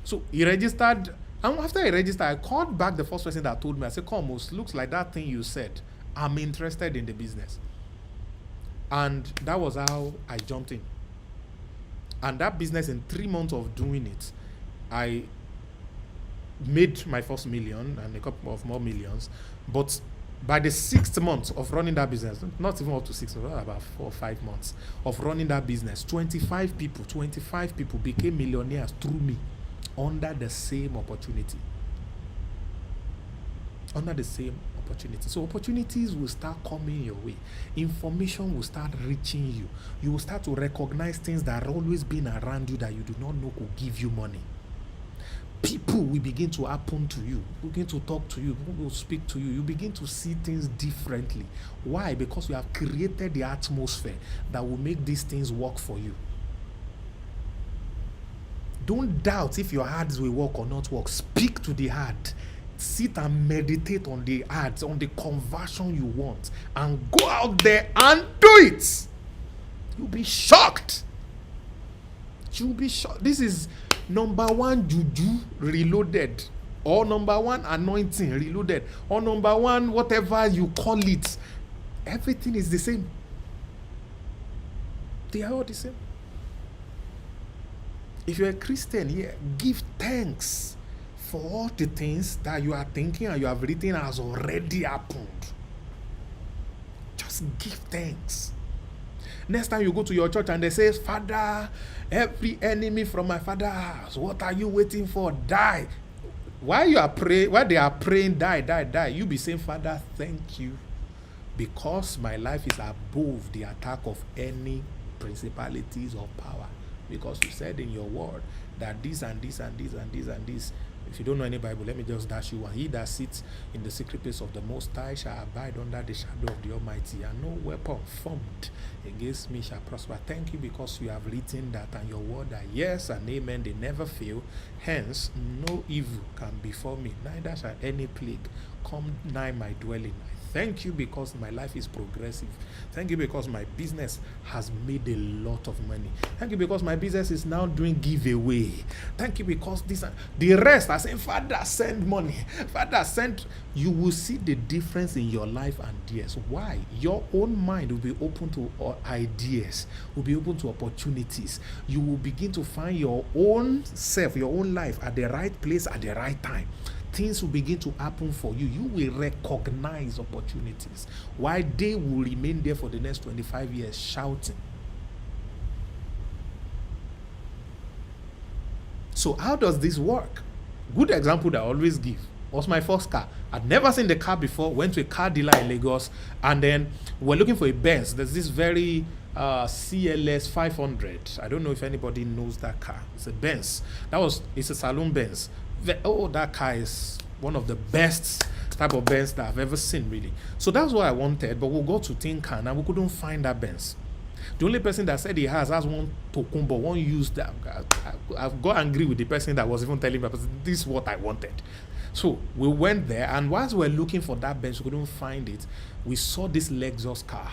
So he registered. And after he registered, I called back the first person that told me. I said, Komos, looks like that thing you said. I'm interested in the business. And that was how I jumped in. And that business, in 3 months of doing it, I made my first million and a couple of more millions. But by the 6th month of running that business, not even up to 6 months, about 4 or 5 months of running that business, 25 people became millionaires through me under the same opportunity. Under the same opportunity. So opportunities will start coming your way. Information will start reaching you. You will start to recognize things that are always been around you that you do not know could give you money. People will begin to happen to you, begin to talk to you, people will speak to you. You begin to see things differently. Why? Because you have created the atmosphere that will make these things work for you. Don't doubt if your ads will work or not work. Speak to the ad. Sit and meditate on the ads, on the conversion you want, and go out there and do it. You'll be shocked. You'll be shocked. This is number one juju reloaded, or number one anointing reloaded, or number one whatever you call it. Everything is the same. They are all the same. If you're a Christian here, give thanks for all the things that you are thinking and you have written has already happened. Just give thanks. Next time you go to your church and they say, Father, every enemy from my father's house, what are you waiting for? Die. While you are praying, while they are praying, die, you be saying, Father, thank you, because my life is above the attack of any principalities or power. Because you said in your word that this and this and this and this and this. If you don't know any Bible, let me just dash you one. He that sits in the secret place of the Most High shall abide under the shadow of the Almighty, and no weapon formed against me shall prosper. Thank you, because you have written that, and your word are yes and amen. They never fail. Hence, no evil can befall me, neither shall any plague come nigh my dwelling. Thank you, because my life is progressive. Thank you, because my business has made a lot of money. Thank you, because my business is now doing giveaway. Thank you, because this and the rest are saying, Father, send money. Father, send. You will see the difference in your life and theirs. Why? Your own mind will be open to ideas, will be open to opportunities. You will begin to find your own self, your own life at the right place at the right time. Things will begin to happen for you. You will recognize opportunities, while they will remain there for the next 25 years shouting. So how does this work? Good example that I always give was my first car. I'd never seen the car before, went to a car dealer in Lagos, and then we're looking for a Benz. There's this very CLS 500. I don't know if anybody knows that car. It's a Benz. It's a saloon Benz. That car is one of the best type of Benz that I've ever seen, really. So that's what I wanted, but we'll go to Tinkan and we couldn't find that Benz. The only person that said he has one Tokumbo, one used that. I've got angry with the person that was even telling me, this is what I wanted. So we went there, and whilst we were looking for that Benz, we couldn't find it. We saw this Lexus car,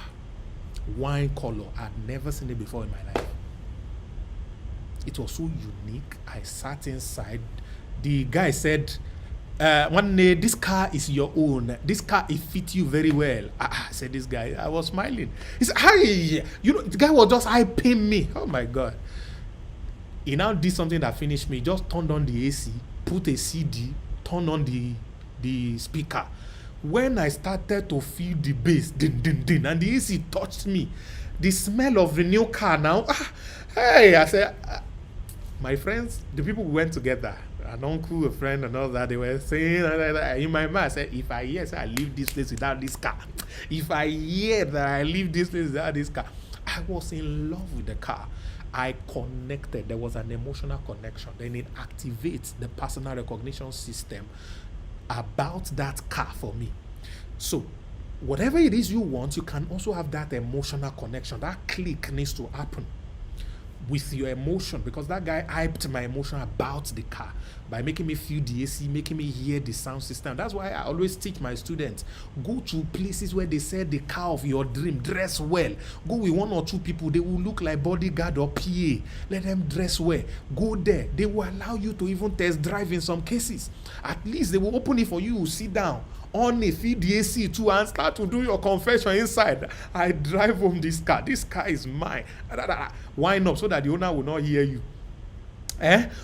wine color. I'd never seen it before in my life. It was so unique. I sat inside. The guy said, one day, this car is your own. This car, it fits you very well. I said, this guy, I was smiling. He said, hi. The guy was just hyping me. Oh my God. He now did something that finished me. He just turned on the AC, put a CD, turned on the speaker. When I started to feel the bass, din, din, din, and the AC touched me, the smell of the new car now, hey, I said, my friends, the people we went together, an uncle, a friend, and all that, they were saying, in my mind, I said, if I hear I leave this place without this car, if I hear that I leave this place without this car, I was in love with the car. I connected. There was an emotional connection. Then it activates the personal recognition system about that car for me. So whatever it is you want, you can also have that emotional connection. That click needs to happen. with your emotion, because that guy hyped my emotion about the car by making me feel the AC, making me hear the sound system. That's why I always teach my students, go to places where they sell the car of your dream, dress well. Go with 1 or 2 people, they will look like bodyguard or PA. Let them dress well. Go there. They will allow you to even test drive in some cases. At least they will open it for you, sit down on a feed the AC too and start to do your confession inside. I drive home this car. This car is mine. Wind up so that the owner will not hear you.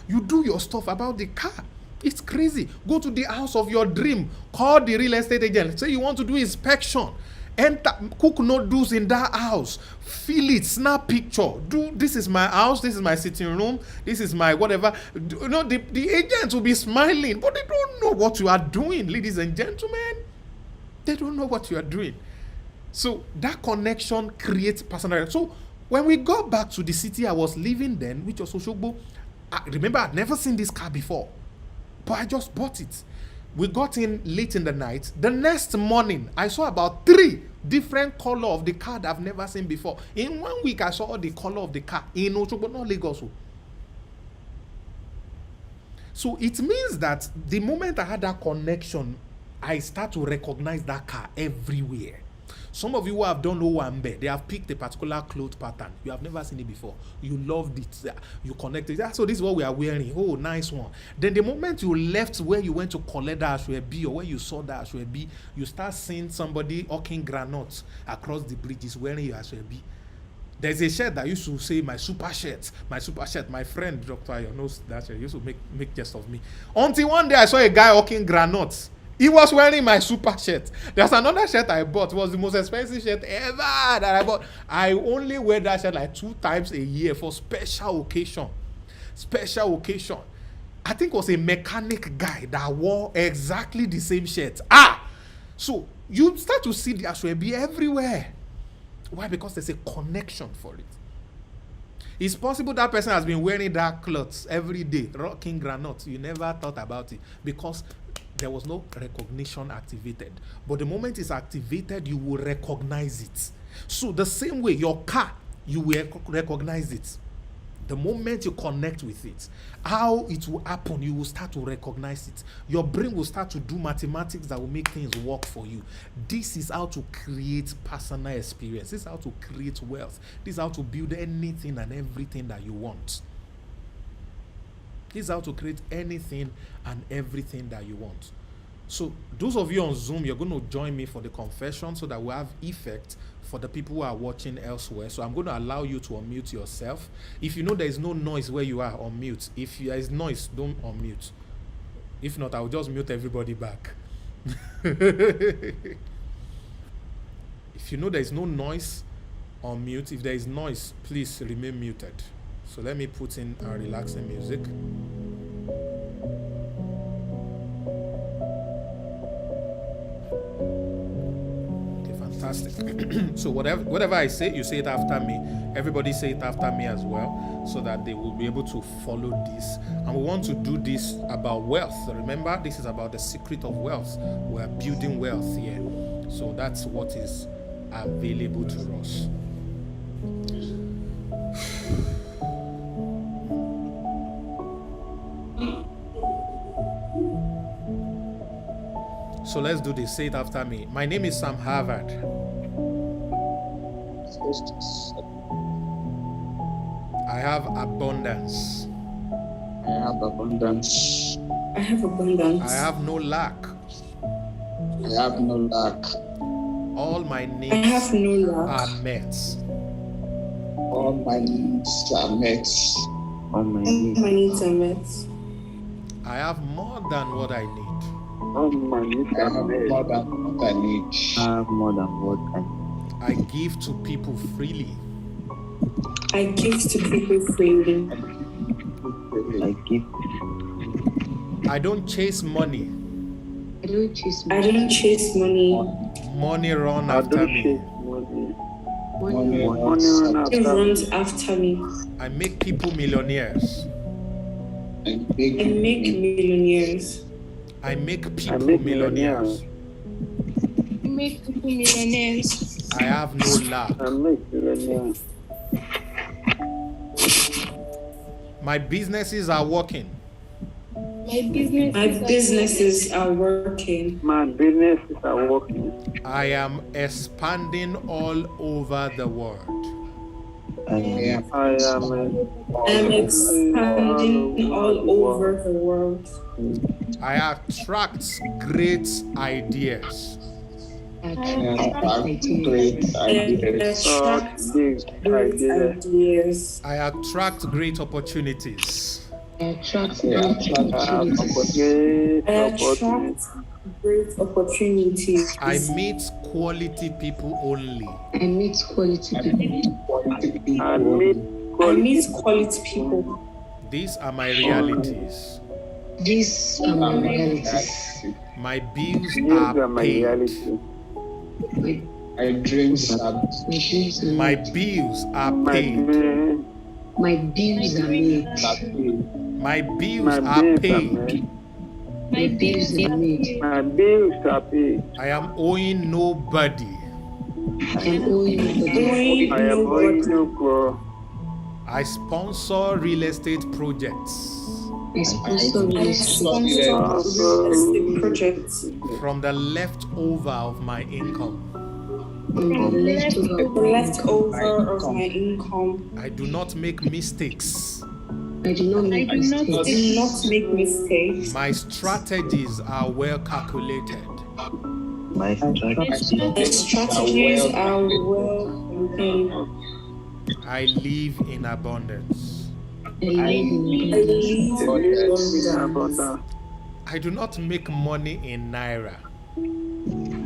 You do your stuff about the car. It's crazy. Go to the house of your dream. Call the real estate agent. Say you want to do inspection. Enter, cook noodles in that house. Feel it. Snap picture. Do this is my house. This is my sitting room. This is my whatever. You know, the agents will be smiling, but they don't know what you are doing, ladies and gentlemen. They don't know what you are doing. So that connection creates personality. So when we got back to the city I was living then, which was Oshogbo, remember I'd never seen this car before, but I just bought it. We got in late in the night. The next morning, I saw about 3 different color of the car that I've never seen before. In 1 week, I saw the color of the car in Oshogbo, not Lagos. So it means that the moment I had that connection, I start to recognize that car everywhere. Some of you who have done Owambe, they have picked a particular cloth pattern. You have never seen it before. You loved it. You connected. So this is what we are wearing. Oh, nice one. Then the moment you left where you went to collect that Ashwebi or where you saw that Ashwebi, you start seeing somebody hawking granuts across the bridges wearing your Ashwebi. There's a shirt that used to say my super shirt. My friend, Dr. Ayo, knows that shirt. He used to make jest of me. Until one day I saw a guy hawking granuts. He was wearing my super shirt. There's another shirt I bought. It was the most expensive shirt ever that I bought. I only wear that shirt like 2 times a year for special occasion. I think it was a mechanic guy that wore exactly the same shirt. So you start to see the Ashwebi everywhere. Why? Because there's a connection for it. It's possible that person has been wearing that clothes every day, rocking granuts. You never thought about it because there was no recognition activated. But the moment it's activated, you will recognize it. So the same way, your car, you will recognize it. The moment you connect with it, how it will happen, you will start to recognize it. Your brain will start to do mathematics that will make things work for you. This is how to create personal experience. This is how to create wealth. This is how to build anything and everything that you want. This is how to create anything and everything that you want. So those of you on Zoom, you're going to join me for the confession so that we have effect for the people who are watching elsewhere. So I'm going to allow you to unmute yourself. If you know there is no noise where you are, unmute. If there is noise, don't unmute. If not, I'll just mute everybody back. If you know there is no noise, unmute. If there is noise, please remain muted. So let me put in our relaxing music. Okay, fantastic. So whatever I say, you say it after me. Everybody say it after me as well, so that they will be able to follow this. And we want to do this about wealth. Remember, this is about the secret of wealth. We are building wealth here. So that's what is available to us. So let's do this. Say it after me. My name is Sam Harvard. I have abundance.
I have abundance.
I have abundance.
I have no lack.
I have no lack.
All my
I
needs
have no lack.
are met.
All my needs are met.
All my needs are met.
I have more than what I need.
All my needs
I
are
have
met.
more than what I need.
I have more than what I need.
I give to people freely.
I give to people freely.
I give.
I don't chase money.
I don't chase money.
Money run
I
after
don't
me.
chase money.
Money
Money run
It
after
runs
me.
after me.
I make people millionaires.
and big
I make millionaires.
I make
I
people
make
millionaires.
Make people millionaires.
I have no lack.
I make millionaires.
My businesses are working.
My businesses are working.
My businesses are working.
I am expanding all over the world.
I am
I am
I'm expanding all over the world.
I attract great ideas.
great
I
ideas.
attract
big
great
ideas.
ideas.
I attract great opportunities.
I attract
Great
I attract great opportunities.
I meet quality people only.
I meet quality people.
I meet quality people.
These are my realities.
These are my realities.
My bills are paid.
My dreams are
My bills are paid.
My bills are made.
My bills are paid.
My bills are made.
My bills are paid.
I am owing nobody.
I am owing nobody.
I am owing no poor.
I sponsor real estate projects.
I sponsor real estate.
Real estate projects.
From the leftover of my income.
The leftover of my income.
I do not make mistakes.
I do not make
I
mistakes.
do not make mistakes.
My strategies are well calculated.
My
My strategies are well planned.
I live in abundance.
I live in
I live in abundance.
I do not make money in naira.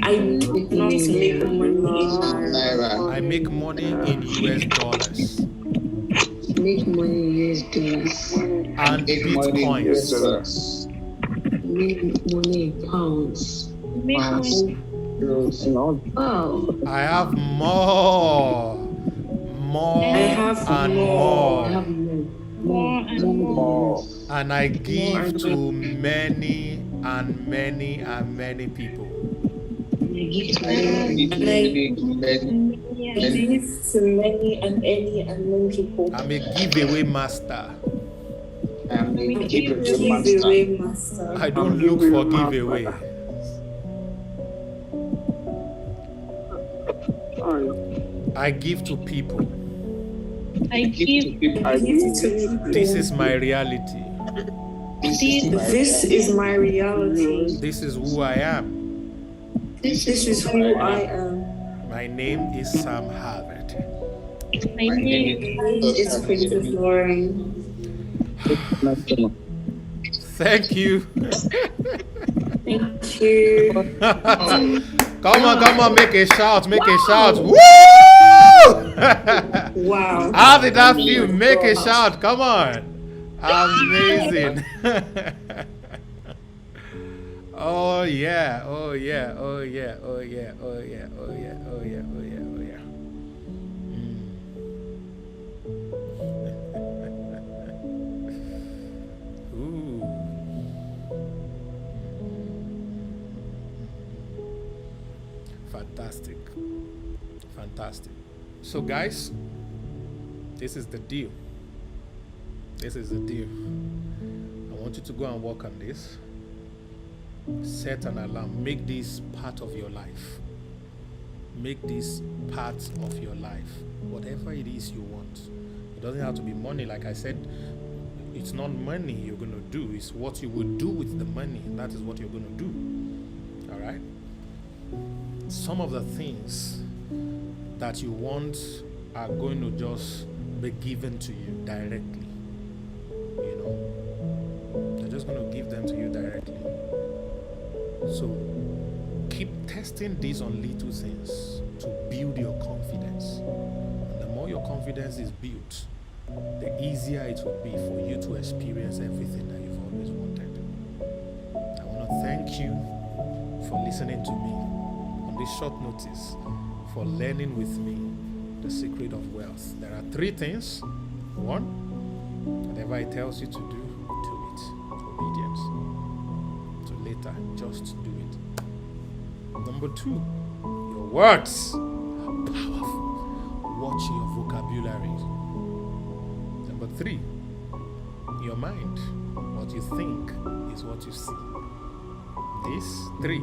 I do not make money in
Naira.
I make money in US dollars
Make money in US dollars.
and bitcoins.
Make money in pounds. Wow.
I have more
I have
and
more.
I
more,
have more.
and I give to many and many and many people.
I give to
I
many.
give to many and many people.
I'm a giveaway master.
I'm a giveaway master.
I don't look for giveaway. I give to people.
I give
I give to people.
This is my reality.
This is my reality.
This is who I am.
This is who I am.
My name is Sam Harvard.
my name.
It's Princess Lauren.
Thank you.
Thank you.
Come on, make a shout, make a shout. Woo!
Wow.
How did that feel? Make a shout, come on. Amazing. Oh yeah, oh yeah, oh yeah, oh yeah, oh yeah, oh yeah, oh yeah, oh yeah, oh yeah. Ooh. Fantastic. Fantastic. So guys, this is the deal. This is the deal. I want you to go and work on this. Set an alarm. Make this part of your life. Make this part of your life. Whatever it is you want. It doesn't have to be money. Like I said, it's not money you're going to do. It's what you will do with the money. That is what you're going to do. All right? Some of the things that you want are going to just be given to you directly. You know, they're just going to give them to you directly. So keep testing these on little things to build your confidence. And the more your confidence is built, the easier it will be for you to experience everything that you've always wanted. I want to thank you for listening to me on this short notice, for learning with me the secret of wealth. There are 3 things. 1, whatever it tells you to do it. Obedience. So later, just do it. Number 2, your words are powerful. Watch your vocabulary. Number 3, Your mind, what you think is what you see. These three,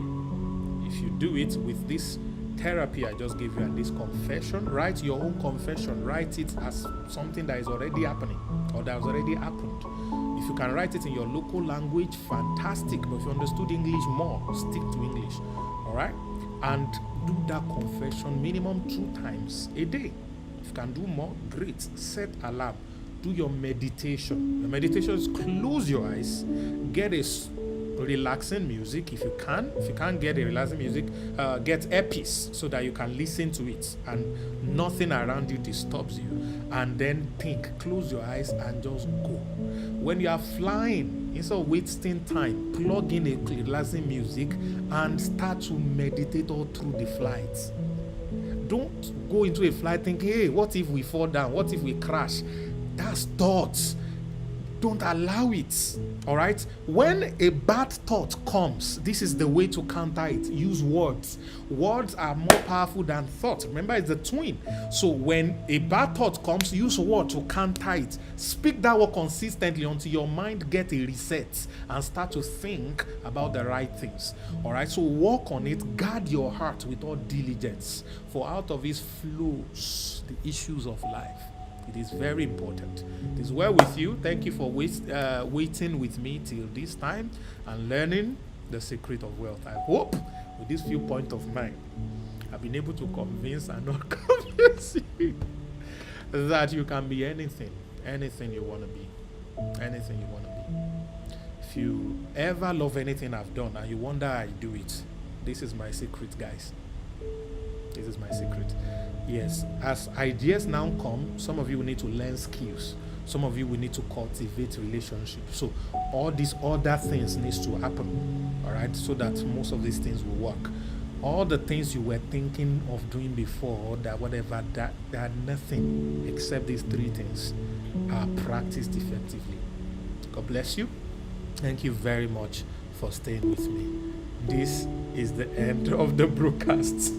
if you do it with this therapy I just gave you and this confession, write your own confession. Write it as something that is already happening or that has already happened. If you can write it in your local language, fantastic. But if you understood English more, stick to English. All right? And do that confession minimum 2 times a day. If you can do more, great. Set alarm. Do your meditation. Your meditation is close your eyes, get a relaxing music if you can. If you can't get a relaxing music, get earpiece so that you can listen to it and nothing around you disturbs you. And then think, close your eyes and just go. When you are flying, instead of wasting time, plug in a relaxing music and start to meditate all through the flight. Don't go into a flight thinking, hey, what if we fall down? What if we crash? That's thoughts. Don't allow it. All right? When a bad thought comes, this is the way to counter it. Use words. Words are more powerful than thoughts. Remember, it's the twin. So when a bad thought comes, use word to counter it. Speak that word consistently until your mind get a reset and start to think about the right things. All right? So work on it. Guard your heart with all diligence, for out of it flows the issues of life. It is very important. It is well with you. Thank you for waiting with me till this time and learning the secret of wealth. I hope with this few points of mine, I've been able to convince and not convince you that you can be anything you want to be. Anything you want to be. If you ever love anything I've done and you wonder how I do it, this is my secret, guys. This is my secret. Yes, as ideas now come, some of you will need to learn skills. Some of you will need to cultivate relationships. So all these other things needs to happen, all right, so that most of these things will work. All the things you were thinking of doing before, that whatever, that are nothing except these 3 things are practiced effectively. God bless you. Thank you very much for staying with me. This is the end of the broadcast.